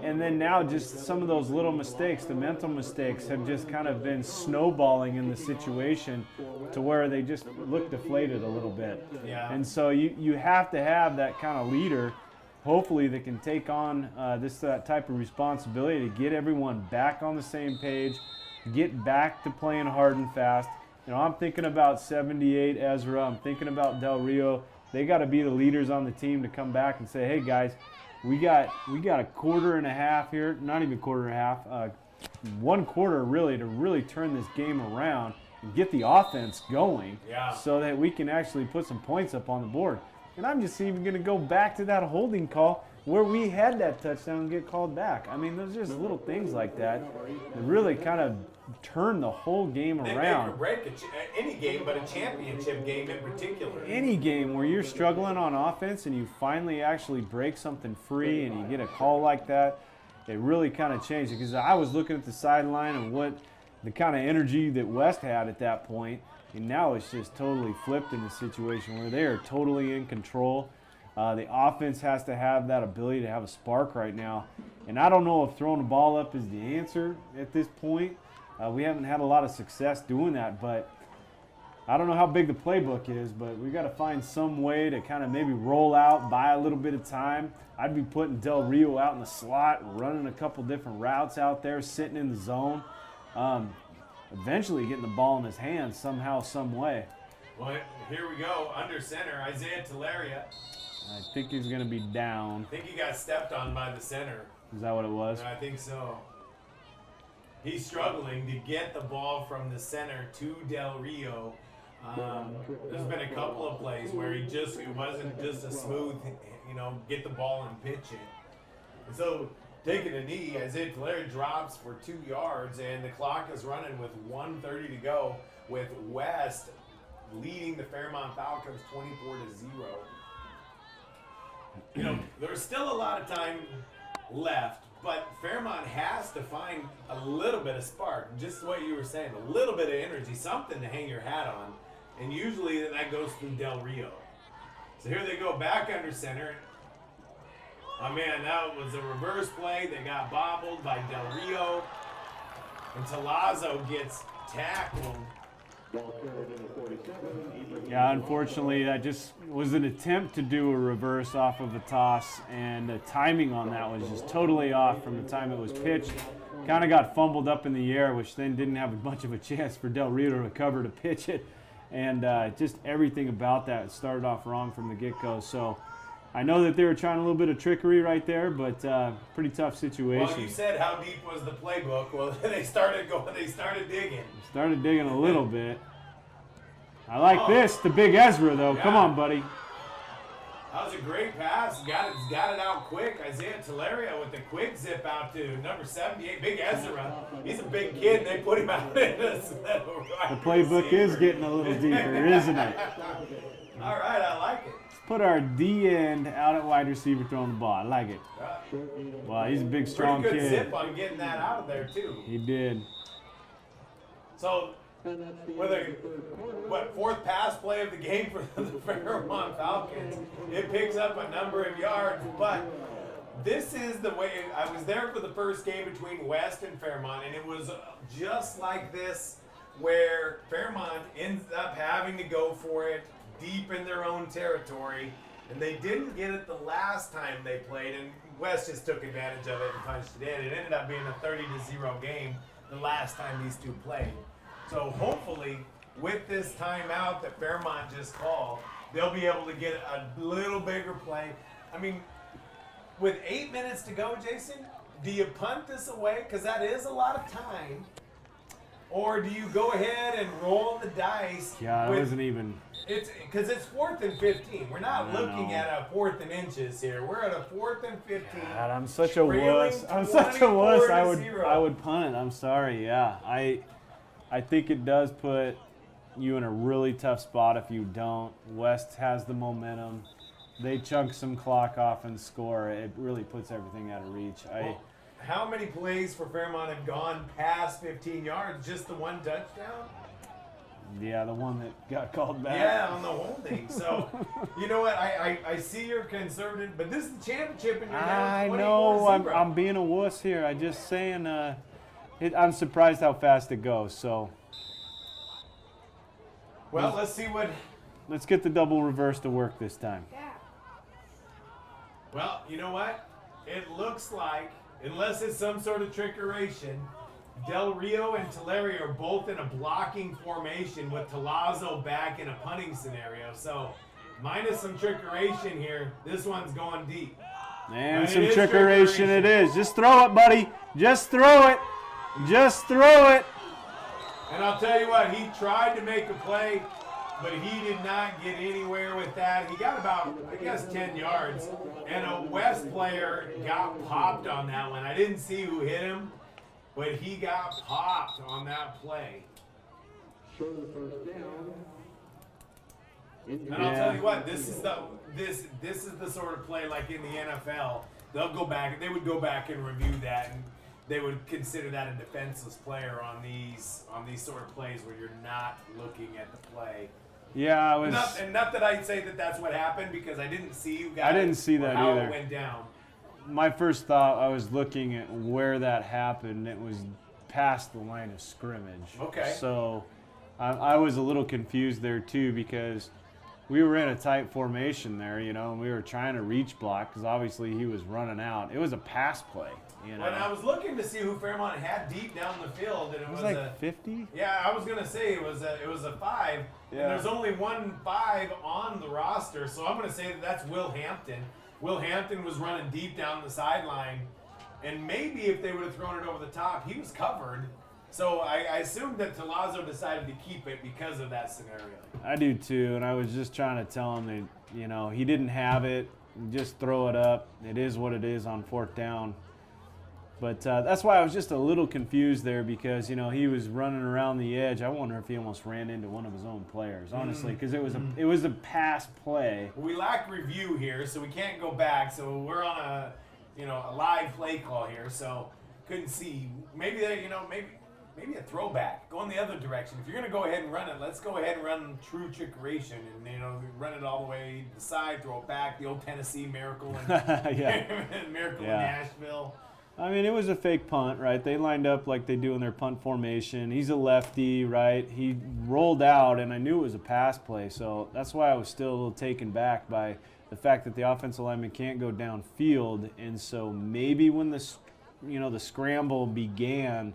And then now just some of those little mistakes, the mental mistakes, have just kind of been snowballing in the situation to where they just look deflated a little bit. Yeah. And so you have to have that kind of leader, hopefully, that can take on that type of responsibility to get everyone back on the same page, get back to playing hard and fast. I'm thinking about 78 Ezra. I'm thinking about Del Rio. They got to be the leaders on the team to come back and say, hey, guys, we got a quarter and a half here, not even quarter and a half, 1 quarter really to really turn this game around and get the offense going so that we can actually put some points up on the board. And I'm just even going to go back to that holding call where we had that touchdown and get called back. I mean, there's just little things like that that really kind of turn the whole game around. They could break any game, but a championship game in particular. Any game where you're struggling on offense and you finally actually break something free and you get a call like that, it really kind of changed it. Because I was looking at the sideline and what the kind of energy that West had at that point, and now it's just totally flipped in the situation where they are totally in control. The offense has to have that ability to have a spark right now. And I don't know if throwing the ball up is the answer at this point. We haven't had a lot of success doing that, but I don't know how big the playbook is, but we got to find some way to kind of maybe roll out, buy a little bit of time. I'd be putting Del Rio out in the slot, running a couple different routes out there, sitting in the zone, eventually getting the ball in his hands somehow, some way. Well, here we go. Under center, Isaiah Teleria. I think he's going to be down. I think he got stepped on by the center. Is that what it was? I think so. He's struggling to get the ball from the center to Del Rio. There's been a couple of plays where it wasn't just a smooth, get the ball and pitch it. And so taking a knee, Isaiah Tulare drops for 2 yards, and the clock is running with 1:30 to go, with West leading the Fairmont Falcons 24-0. There's still a lot of time left, but Fairmont has to find a little bit of spark, just what you were saying, a little bit of energy, something to hang your hat on, and usually that goes through Del Rio. So here they go back under center. Oh man, that was a reverse play. They got bobbled by Del Rio, and Talazzo gets tackled. Yeah, unfortunately, that just was an attempt to do a reverse off of a toss, and the timing on that was just totally off from the time it was pitched. Kind of got fumbled up in the air, which then didn't have much of a chance for Del Rio to recover to pitch it. And just everything about that started off wrong from the get-go. So I know that they were trying a little bit of trickery right there, but pretty tough situation. Well, you said how deep was the playbook. Well, they started digging. Started digging a little bit. I like this, the big Ezra, though. Yeah. Come on, buddy. That was a great pass. Got it out quick. Isaiah Tuleria with the quick zip out to number 78, Big Ezra. He's a big kid. They put him out in the The playbook is getting a little deeper, isn't it? All right, I like it. Let's put our D end out at wide receiver throwing the ball. I like it. Wow, he's a big, strong Pretty good kid. zip on getting that out of there, too. He did. So, fourth pass play of the game for the Fairmont Falcons. It picks up a number of yards, but this is the way. I was there for the first game between West and Fairmont, and it was just like this, where Fairmont ends up having to go for it deep in their own territory, and they didn't get it the last time they played, and West just took advantage of it and punched it in. It ended up being a 30-0 game the last time these two played. So hopefully, with this timeout that Fairmont just called, they'll be able to get a little bigger play. I mean, with 8 minutes to go, Jason, do you punt this away? Because that is a lot of time. Or do you go ahead and roll the dice? Yeah, it wasn't even. Because it's 4th and 15. We're not looking at a 4th and inches here. We're at a 4th and 15. God, I'm such a wuss. I'm such a wuss. I would punt it. I'm sorry. Yeah, I think it does put you in a really tough spot if you don't. West has the momentum. They chunk some clock off and score. It really puts everything out of reach. How many plays for Fairmont have gone past 15 yards? Just the one touchdown? Yeah, the one that got called back. Yeah, on the holding. So, you know what? I see you're conservative, but this is the championship, and you're I down 24-0. know. I'm being a wuss here. I'm just saying. I'm surprised how fast it goes. So. Well, let's see what. Let's get the double reverse to work this time. Well, you know what? It looks like, unless it's some sort of trickeration, Del Rio and Tulare are both in a blocking formation with Talazzo back in a punting scenario. So, minus some trickeration here, this one's going deep. And some trickeration it is. Just throw it, buddy. Just throw it. Just throw it. And I'll tell you what, he tried to make a play, but he did not get anywhere with that. He got about, 10 yards. And a West player got popped on that one. I didn't see who hit him, but he got popped on that play. And I'll tell you what, this is the sort of play like in the NFL. They would go back and review that, and they would consider that a defenseless player on these sort of plays where you're not looking at the play. Yeah, I was. Not that I'd say that that's what happened, because I didn't see you guys. I didn't see that how either. It went down. My first thought, I was looking at where that happened. It was past the line of scrimmage. Okay. So I was a little confused there too, because we were in a tight formation there, and we were trying to reach block because obviously he was running out. It was a pass play. You know, When I was looking to see who Fairmont had deep down the field, and it was like a 50. yeah, I was gonna say it was a 5, Yeah. and there's only one 5 on the roster, so I'm gonna say that's Will Hampton. Will Hampton was running deep down the sideline, and maybe if they would have thrown it over the top, he was covered. So I assumed that Talazzo decided to keep it because of that scenario. I do too, and I was just trying to tell him that, you know, he didn't have it. Just throw it up. It is what it is on 4th down. But that's why I was just a little confused there, because, you know, he was running around the edge. I wonder if he almost ran into one of his own players, honestly, because it was a pass play. We lack review here, so we can't go back. So we're on a live play call here, so couldn't see. Maybe maybe a throwback, going the other direction. If you're going to go ahead and run it, let's go ahead and run true trickeration and, you know, run it all the way to the side, throw it back, the old Tennessee miracle in, miracle in Nashville. I mean, it was a fake punt, right? They lined up like they do in their punt formation. He's a lefty, right? He rolled out, and I knew it was a pass play, so that's why I was still a little taken back by the fact that the offensive lineman can't go downfield, and so maybe when the scramble began,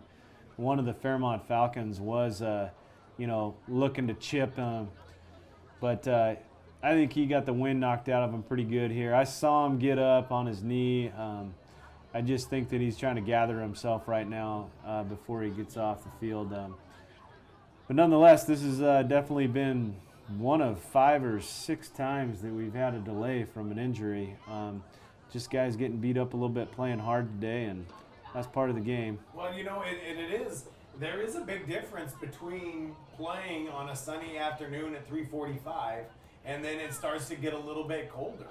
one of the Fairmont Falcons was, looking to chip him. But I think he got the wind knocked out of him pretty good here. I saw him get up on his knee. I just think that he's trying to gather himself right now before he gets off the field. But nonetheless, this has definitely been one of 5 or 6 times that we've had a delay from an injury. Just guys getting beat up a little bit, playing hard today, and that's part of the game. Well, you know, there is a big difference between playing on a sunny afternoon at 3:45 and then it starts to get a little bit colder.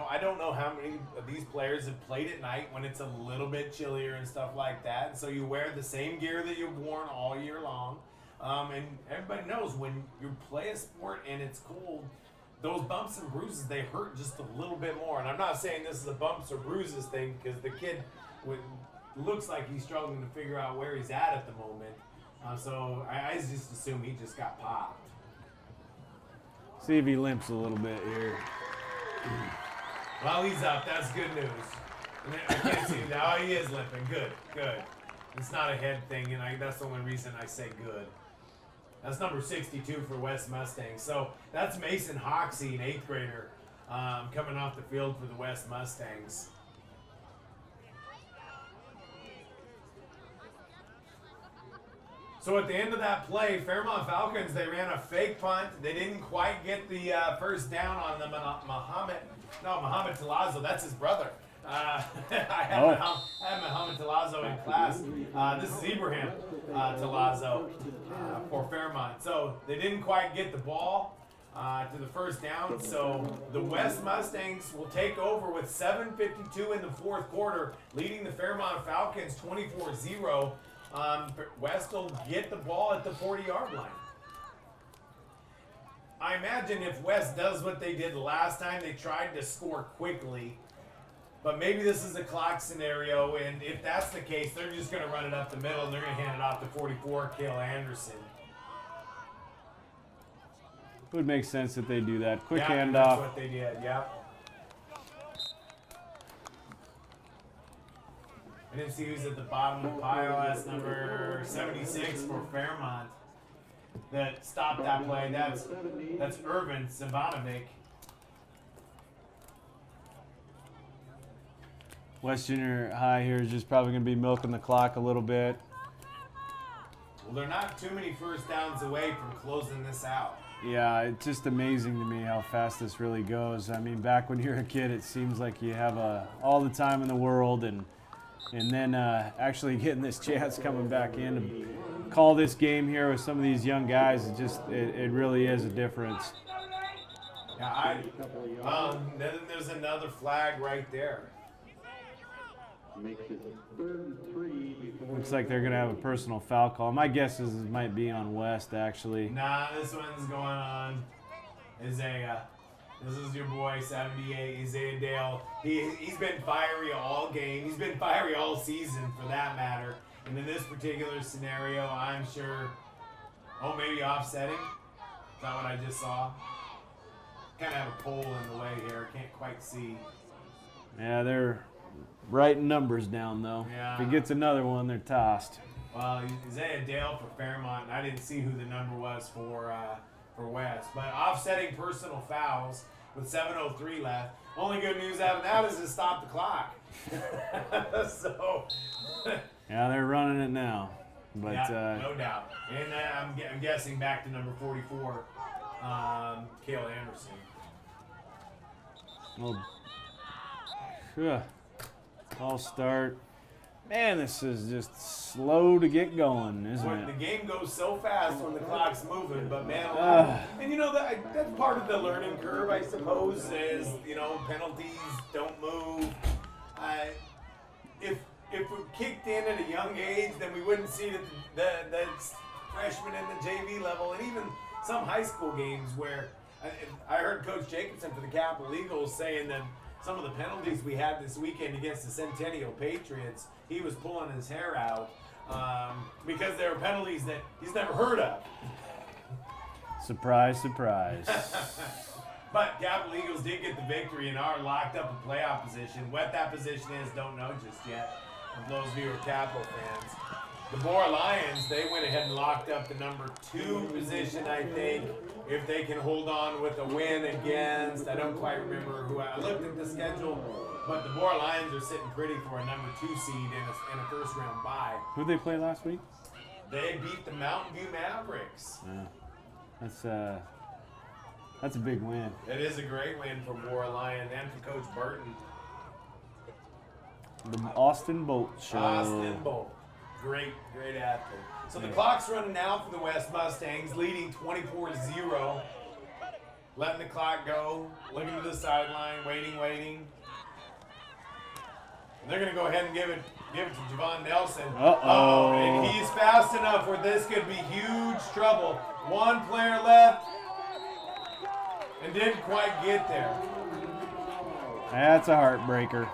I don't know how many of these players have played at night when it's a little bit chillier and stuff like that. And so you wear the same gear that you've worn all year long. And everybody knows when you play a sport and it's cold, those bumps and bruises, they hurt just a little bit more. And I'm not saying this is a bumps or bruises thing, because the kid looks like he's struggling to figure out where he's at the moment. So I just assume he just got popped. See if he limps a little bit here. Well, he's up. That's good news. And I can't see now. Oh, he is limping. Good, good. It's not a head thing, and that's the only reason I say good. That's number 62 for West Mustangs. So that's Mason Hoxie, an 8th grader, coming off the field for the West Mustangs. So at the end of that play, Fairmont Falcons, they ran a fake punt. They didn't quite get the first down on the Muhammad Talazzo. That's his brother. I had Muhammad Talazzo in class. This is Ibrahim Talazzo for Fairmont. So they didn't quite get the ball to the first down. So the West Mustangs will take over with 7:52 in the 4th quarter, leading the Fairmont Falcons 24-0. West will get the ball at the 40-yard line. I imagine if West does what they did last time, they tried to score quickly. But maybe this is a clock scenario, and if that's the case, they're just going to run it up the middle, and they're going to hand it off to 44, Cale Anderson. It would make sense that they do that. Quick handoff. That's what they did, yep. I didn't see who's at the bottom of the pile. That's number 76 for Fairmont that stopped that play. That's Irvin Savanovic. West Junior High here is just probably going to be milking the clock a little bit. Well, they're not too many first downs away from closing this out. Yeah, it's just amazing to me how fast this really goes. I mean, back when you're a kid, it seems like you have all the time in the world, and then actually getting this chance coming back in to call this game here with some of these young guys, it really is a difference. Yeah, then there's another flag right there. Looks like they're going to have a personal foul call. My guess is it might be on West, actually. Nah, this one's going on Isaiah. This is your boy, 78, Isaiah Dale. He's been fiery all game. He's been fiery all season, for that matter. And in this particular scenario, I'm sure, maybe offsetting? Is that what I just saw? Kind of have a pole in the way here. Can't quite see. Yeah, they're writing numbers down, though. Yeah. If he gets another one, they're tossed. Well, Isaiah Dale for Fairmont, and I didn't see who the number was for West. But offsetting personal fouls with 7:03 left. Only good news out of that is it stopped the clock. So, Yeah, they're running it now. But yeah, no doubt. And I'm guessing back to number 44, Cale Anderson. well, I'll start. Man, this is just slow to get going, isn't The it? game goes so fast when the clock's moving, but man, and you know that's part of the learning curve, I suppose. Is penalties don't move. If we kicked in at a young age, then we wouldn't see the freshmen in the JV level, and even some high school games where I heard Coach Jacobson for the Capital Eagles saying that some of the penalties we had this weekend against the Centennial Patriots, he was pulling his hair out because they were penalties that he's never heard of. Surprise, surprise. But Capital Eagles did get the victory and are locked up in playoff position. What that position is, don't know just yet. For those of you who are Capital fans. The Boar Lions, they went ahead and locked up the number 2 position, I think, if they can hold on with a win against, I don't quite remember who. I looked at the schedule, but the Boar Lions are sitting pretty for a number 2 seed in a first round bye. Who'd they play last week? They beat the Mountain View Mavericks. Yeah. That's a big win. It is a great win for Boar Lion and for Coach Burton. The Austin Bolt Show. Austin Bolt. Great athlete. So the clock's running now for the West Mustangs, leading 24-0. Letting the clock go, looking to the sideline, waiting. And they're going to go ahead and give it to Javon Nelson. Uh-oh. And he's fast enough where this could be huge trouble. One player left and didn't quite get there. That's a heartbreaker.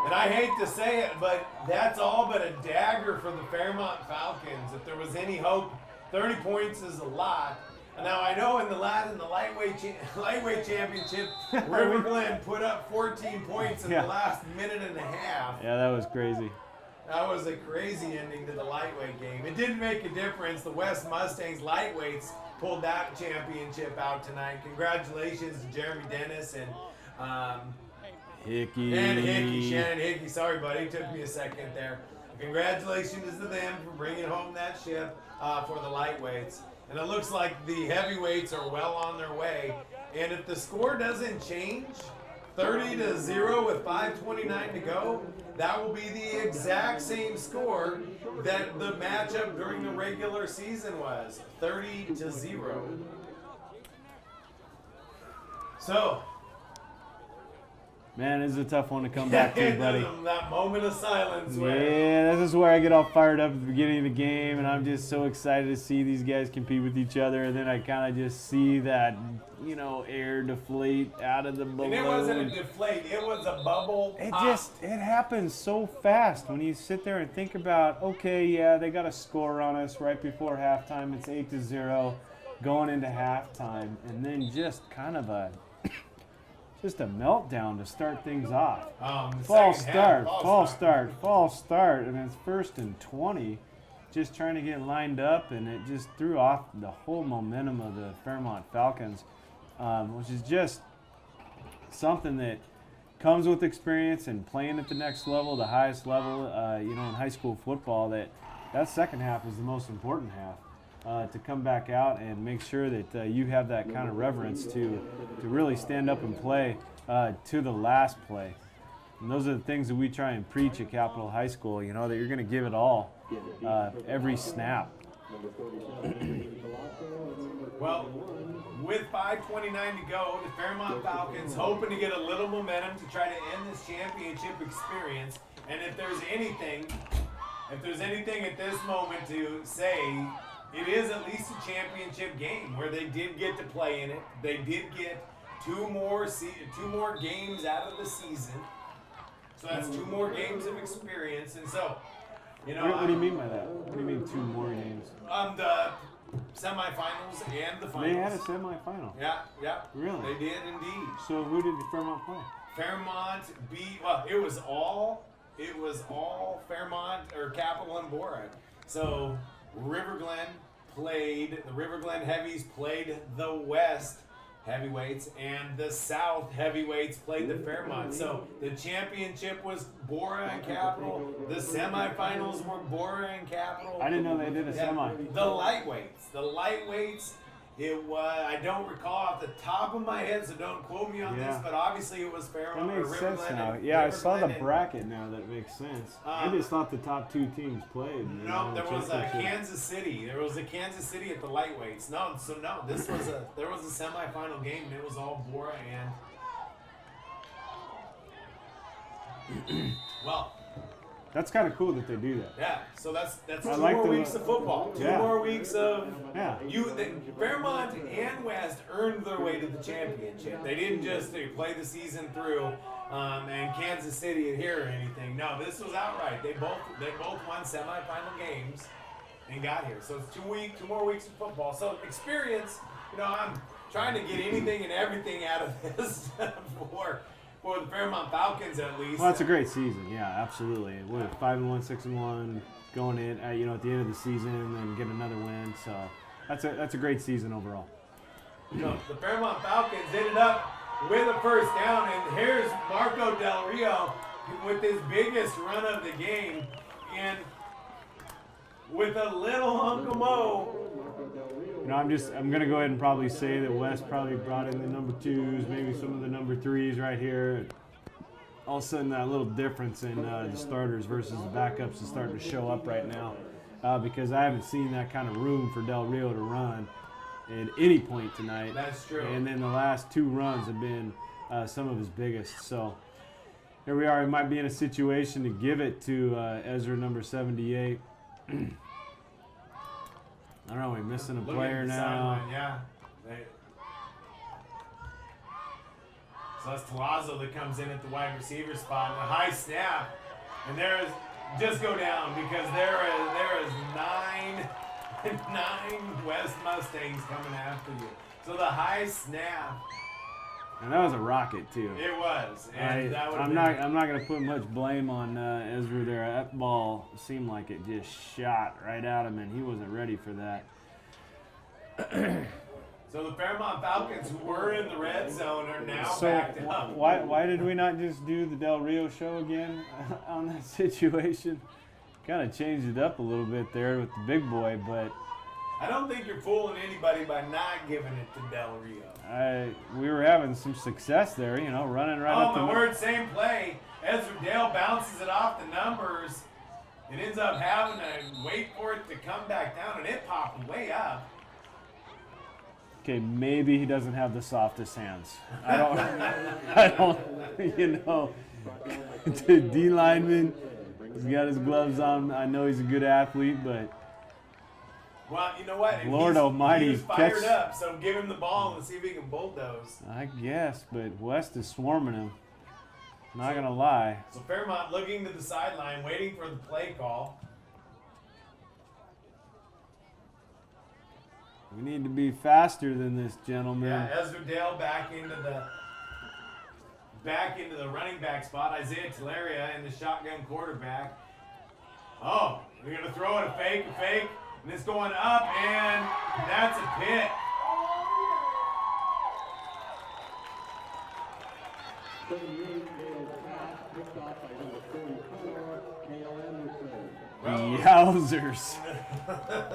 And I hate to say it, but that's all but a dagger for the Fairmont Falcons. If there was any hope, 30 points is a lot. And now I know in the lightweight championship, River Glen put up 14 points in the last minute and a half. Yeah, that was crazy. That was a crazy ending to the lightweight game. It didn't make a difference. The West Mustangs lightweights pulled that championship out tonight. Congratulations to Jeremy Dennis and Shannon Hickey. Sorry, buddy. Took me a second there. Congratulations to them for bringing home that ship for the lightweights. And it looks like the heavyweights are well on their way. And if the score doesn't change, 30-0 with 5:29 to go, that will be the exact same score that the matchup during the regular season was, 30-0. So, man, this is a tough one to come back to, buddy. That moment of silence. Yeah, this is where I get all fired up at the beginning of the game, and I'm just so excited to see these guys compete with each other. And then I kind of just see that, air deflate out of the balloon. And it wasn't a deflate; it was a bubble pop. It happens so fast when you sit there and think about, okay, yeah, they got a score on us right before halftime. It's 8-0, going into halftime, and then just kind of a meltdown to start things off. False start, and it's 1st and 20, just trying to get lined up, and it just threw off the whole momentum of the Fairmont Falcons, which is just something that comes with experience and playing at the next level, the highest level, in high school football. That second half is the most important half. To come back out and make sure that you have that kind of reverence to really stand up and play to the last play. And those are the things that we try and preach at Capitol High School, that you're going to give it all every snap. Well, with 5:29 to go, the Fairmont Falcons hoping to get a little momentum to try to end this championship experience. And if there's anything at this moment to say, it is at least a championship game where they did get to play in it. They did get two more games out of the season. So that's 2 more games of experience. And so, What do you mean by that? What do you mean 2 more games? The semifinals and the finals. They had a semifinal. Yeah. Really? They did indeed. So who did Fairmont play? Fairmont beat. Well, it was all Fairmont or Capital and Bora. So River Glen played the River Glen Heavies played the West Heavyweights, and the South Heavyweights played the Fairmont. So the championship was Bora and Capital. The semifinals were Bora and Capital. I didn't know they did a semi. The lightweights. It was. I don't recall off the top of my head, so don't quote me on this. But obviously, it was That Fairmont or makes River sense Glen. now. and Yeah, I River saw the Glen and- bracket now. That makes sense. I just thought the top 2 teams played. No, there was a Kansas City. There was a Kansas City at the lightweights. No, this was there was a semifinal game. And it was all Bora and well. That's kind of cool that they do that. Yeah, so that's two I like more the- weeks of football. Two Yeah. more weeks of Yeah. Fairmont and West earned their way to the championship. They didn't just play the season through and Kansas City adhere or anything. No, this was outright. They both won semifinal games and got here. So it's 2 more weeks of football. So experience. I'm trying to get anything and everything out of this for the Fairmont Falcons at least. Well, it's a great season. Yeah, absolutely. What 5-1, 6-1, going in at the end of the season and get another win. So that's a great season overall. The Fairmont Falcons ended up with a first down, and here's Marco Del Rio with his biggest run of the game, and with a little Uncle Mo. I'm gonna go ahead and probably say that West probably brought in the number 2s, maybe some of the number 3s right here. All of a sudden, that little difference in the starters versus the backups is starting to show up right now, because I haven't seen that kind of room for Del Rio to run at any point tonight. That's true. And then the last 2 runs have been some of his biggest. So here we are. He might be in a situation to give it to Ezra number 78. I don't know, we're missing a Look player at the now. sideline, yeah. So that's Palazzo that comes in at the wide receiver spot. And a high snap. And just go down because there is nine West Mustangs coming after you. So the high snap. And that was a rocket too. It was. And I'm not going to put much blame on Ezra there. That ball seemed like it just shot right at him, and he wasn't ready for that. So the Fairmont Falcons, who were in the red zone, are now So backed up. why did we not just do the Del Rio show again on that situation? Kind of changed it up a little bit there with the big boy, but I don't think you're fooling anybody by not giving it to Del Rio. we were having some success there, running right up Oh, the my word, same play. Ezra Dale bounces it off the numbers. It ends up having to wait for it to come back down, and it popped way up. Okay, maybe he doesn't have the softest hands. I don't, the D lineman, he's got his gloves on. I know he's a good athlete, but Well, you know what? Lord Almighty, he's fired catch- up, so give him the ball and see if he can bulldoze. I guess, but West is swarming him. Not going to lie. So Fairmont looking to the sideline, waiting for the play call. We need to be faster than this, gentlemen. Yeah, Ezra Dale back into the running back spot. Isaiah Teleria in the shotgun quarterback. Oh, they're gonna throw it a fake, and it's going up, and that's a pick. Yowzers.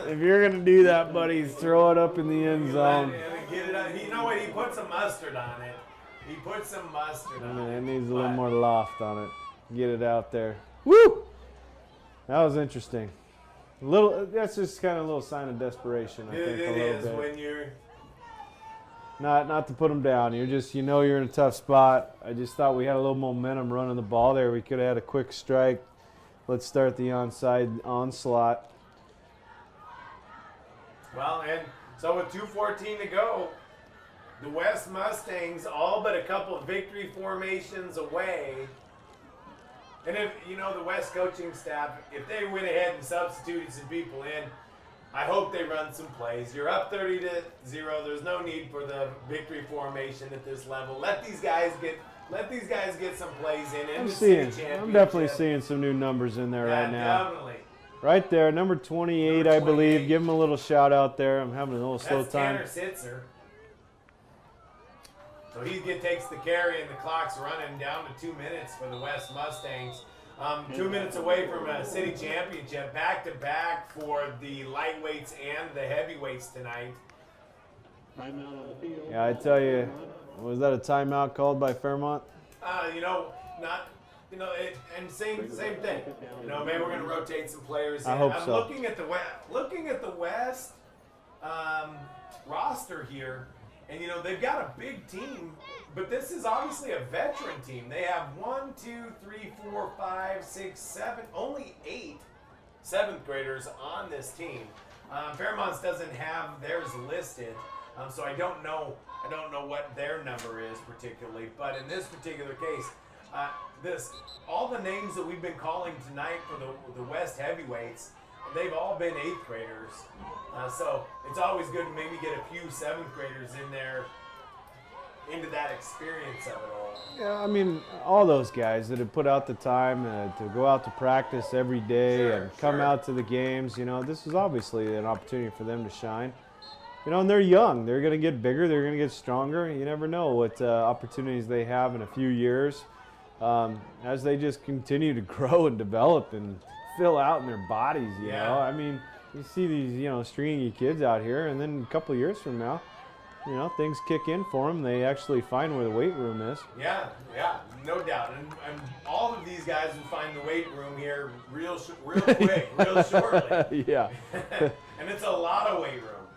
If you're going to do that, buddy, throw it up in the end zone. Get it up. You know what? He put some mustard on it. He put some mustard on it. It needs a little more loft on it. Get it out there. Woo! That was interesting. That's just kind of a little sign of desperation, I think, It a little is bit. when you're. Not to put them down. You're just, you're in a tough spot. I just thought we had a little momentum running the ball there. We could have had a quick strike. Let's start the onside onslaught. Well, and so with 2:14 to go, the West Mustangs all but a couple of victory formations away. And if the West coaching staff, if they went ahead and substituted some people in, I hope they run some plays. You're up 30-0. There's no need for the victory formation at this level. Let these guys get let these guys get some plays in. I'm definitely seeing some new numbers in there right now. Definitely. Right there, number 28, Number I believe. 28. Give him a little shout out there. I'm having a little slow That's time. Tanner Sitzer. So he takes the carry, and the clock's running down to 2 minutes for the West Mustangs. 2 minutes away from a city championship, back-to-back for the lightweights and the heavyweights tonight. Yeah, I tell you, was that a timeout called by Fairmont? And same thing. Maybe we're going to rotate some players in. I hope I'm so. looking at the West roster here, and they've got a big team, but this is obviously a veteran team. They have 1, 2, 3, 4, 5, 6, 7, only 8 seventh graders on this team. Fairmont's doesn't have theirs listed, so I don't know what their number is particularly. But in this particular case, all the names that we've been calling tonight for the West heavyweights, they've all been 8th graders. So it's always good to maybe get a few 7th graders in there into that experience of it all. Yeah, I mean, all those guys that have put out the time to go out to practice every day and come out to the games, this is obviously an opportunity for them to shine. And they're young. They're going to get bigger. They're going to get stronger. You never know what opportunities they have in a few years as they just continue to grow and develop and fill out in their bodies, you know. I mean, you see these, stringy kids out here, and then a couple of years from now, things kick in for them. They actually find where the weight room is. Yeah, no doubt. And all of these guys will find the weight room here real quick, real shortly. Yeah. And it's a lot of weight room.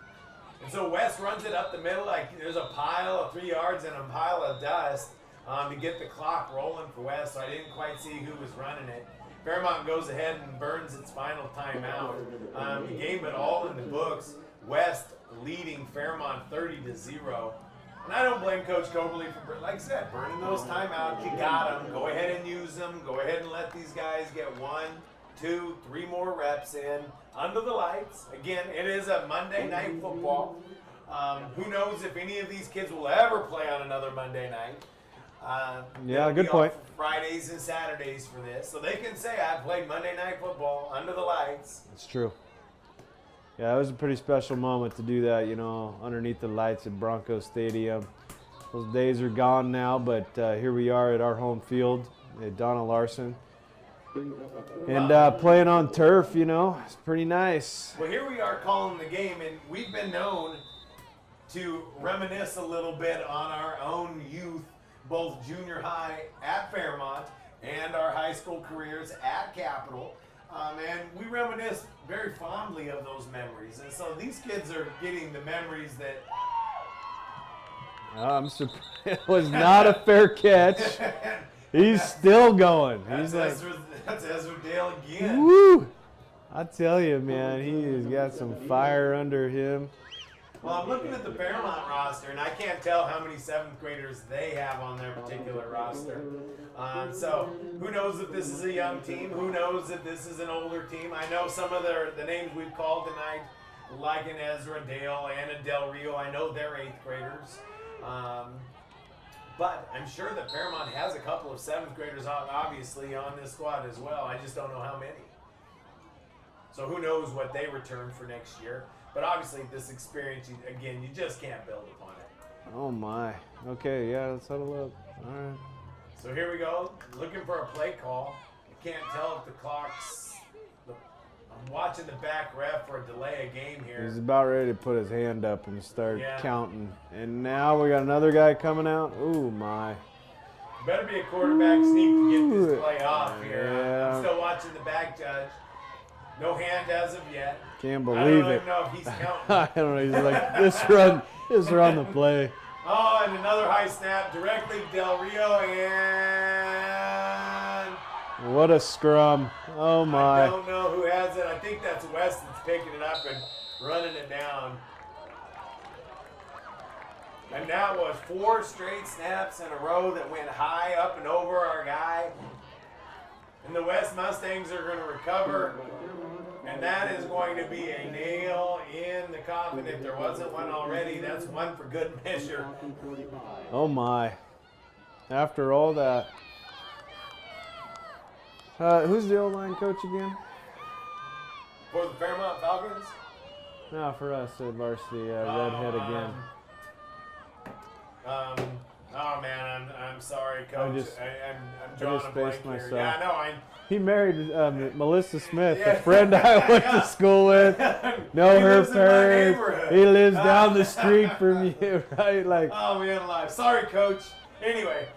And so West runs it up the middle like there's a pile of 3 yards and a pile of dust to get the clock rolling for West. So I didn't quite see who was running it. Fairmont goes ahead and burns its final timeout. The game but all in the books. West leading Fairmont 30-0. And I don't blame Coach Coberly for, like I said, burning those timeouts. You got them. Go ahead and use them. Go ahead and let these guys get 1, 2, 3 more reps in under the lights. Again, it is a Monday night football. Who knows if any of these kids will ever play on another Monday night. Yeah, good point. Fridays and Saturdays for this. So they can say, I played Monday night football under the lights. It's true. Yeah, it was a pretty special moment to do that, underneath the lights at Bronco Stadium. Those days are gone now, but here we are at our home field at Donna Larson. And playing on turf, it's pretty nice. Well, here we are calling the game, and we've been known to reminisce a little bit on our own youth, both junior high at Fairmont and our high school careers at Capital. And we reminisce very fondly of those memories. And so these kids are getting the memories that... I'm surprised. It was not a fair catch. He's still going. That's Ezra Dale again. Woo! I tell you, man, he has got some fire under him. Well, I'm looking at the Fairmont roster, and I can't tell how many 7th graders they have on their particular roster. So who knows if this is a young team? Who knows if this is an older team? I know some of the names we've called tonight, like an Ezra Dale and a Del Rio. I know they're 8th graders. But I'm sure that Fairmont has a couple of 7th graders obviously on this squad as well. I just don't know how many. So who knows what they return for next year. But obviously this experience, you just can't build upon it. Oh, my. Okay, yeah, let's huddle up. All right. So here we go, looking for a play call. I can't tell if the clock's... I'm watching the back ref for a delay of game here. He's about ready to put his hand up and start counting. And now we got another guy coming out. Ooh, my. Better be a quarterback sneak to get this play off here. Yeah. I'm still watching the back judge. No hand as of yet. Can't believe I don't it. even know if he's counting. I don't know. He's like, this run the play. Oh, and another high snap directly to Del Rio, and what a scrum. Oh, my. I don't know who has it. I think that's West that's picking it up and running it down. And that was 4 straight snaps in a row that went high up and over our guy. And the West Mustangs are going to recover. And that is going to be a nail in the coffin. If there wasn't one already, that's one for good measure. Oh, my. After all that. Who's the O-line coach again? For the Fairmont Falcons? No, for us at varsity, redhead again. Oh man, I'm sorry, Coach. I'm drawing a blank spaced here. myself. Yeah, no, He married Melissa Smith, Yeah. a friend I went to school with. Know He her lives in my parents. neighborhood. He lives down the street from you, right? Like, Oh man, alive. Sorry, Coach. Anyway.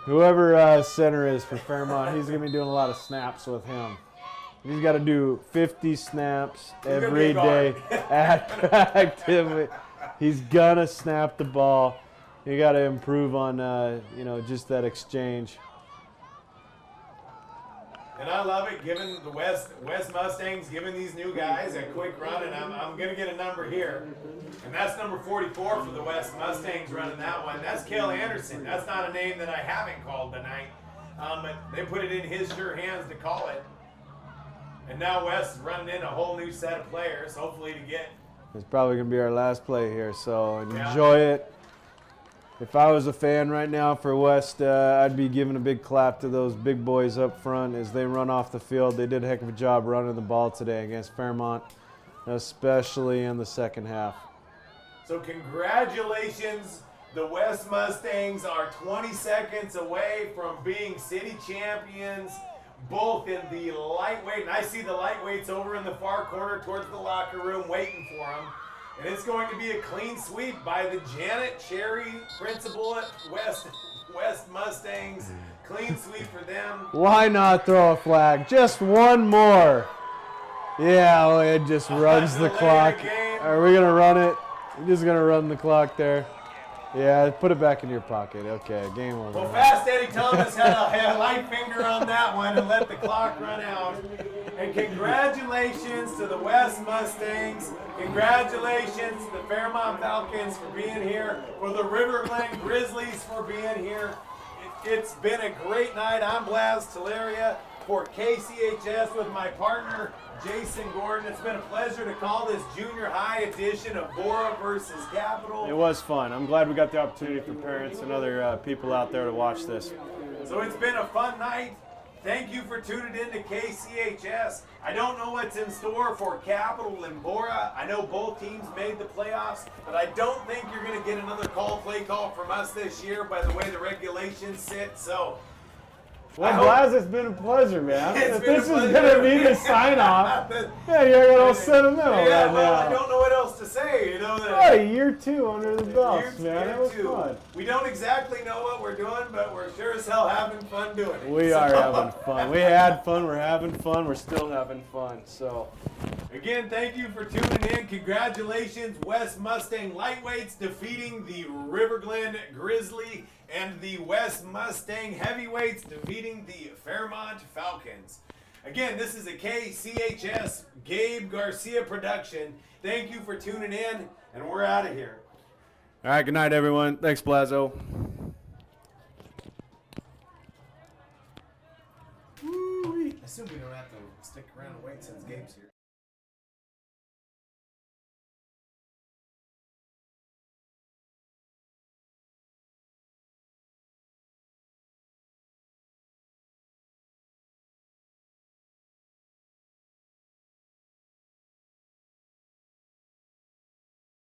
whoever center is for Fairmont, he's going to be doing a lot of snaps with him. He's got to do 50 snaps gonna be every a day guard. at activity. He's going to snap the ball. You got to improve on, just that exchange. And I love it, giving the West Mustangs, giving these new guys a quick run, and I'm going to get a number here. And that's number 44 for the West Mustangs running that one. That's Cale Anderson. That's not a name that I haven't called tonight. But they put it in his sure hands to call it. And now West is running in a whole new set of players, hopefully to get. It's probably going to be our last play here, so enjoy it. If I was a fan right now for West, I'd be giving a big clap to those big boys up front as they run off the field. They did a heck of a job running the ball today against Fairmont, especially in the second half. So congratulations, the West Mustangs are 20 seconds away from being city champions, both in the lightweight, and I see the lightweights over in the far corner towards the locker room waiting for them. And it's going to be a clean sweep by the Janet Cherry principal at West Mustangs. Clean sweep for them. Why not throw a flag? Just one more. Yeah, well, it just runs the clock. Are we going to run it? We're just going to run the clock there. Yeah, put it back in your pocket. Okay, game over. Well, Fast Eddie Thomas had a light finger on that one and let the clock run out. And congratulations to the West Mustangs. Congratulations to the Fairmont Falcons for being here. For the River Glen Grizzlies for being here. It's been a great night. I'm Blas Teleria for KCHS with my partner, Jason Gordon. It's been a pleasure to call this junior high edition of Bora versus Capital. It was fun. I'm glad we got the opportunity for parents and other people out there to watch this. So it's been a fun night. Thank you for tuning in to KCHS. I don't know what's in store for Capital and Bora. I know both teams made the playoffs, but I don't think you're going to get another play call from us this year by the way the regulations sit. So, Well, Blas, it's been a pleasure, man. It's If been a this is pleasure. going to be the sign-off, yeah, you're all sentimental yeah, right well, now. I don't know what else to say. You know that. What a year two under the belts, man. Year That was two. fun. We don't exactly know what we're doing, but we're sure as hell having fun doing it. We are having fun. We had fun. We're having fun. We're still having fun. So, Again, thank you for tuning in. Congratulations, West Mustang Lightweights defeating the River Glen Grizzly and the West Mustang Heavyweights defeating the Fairmont Falcons. Again, this is a KCHS Gabe Garcia production. Thank you for tuning in, and we're out of here. All right, good night, everyone. Thanks, Blazo.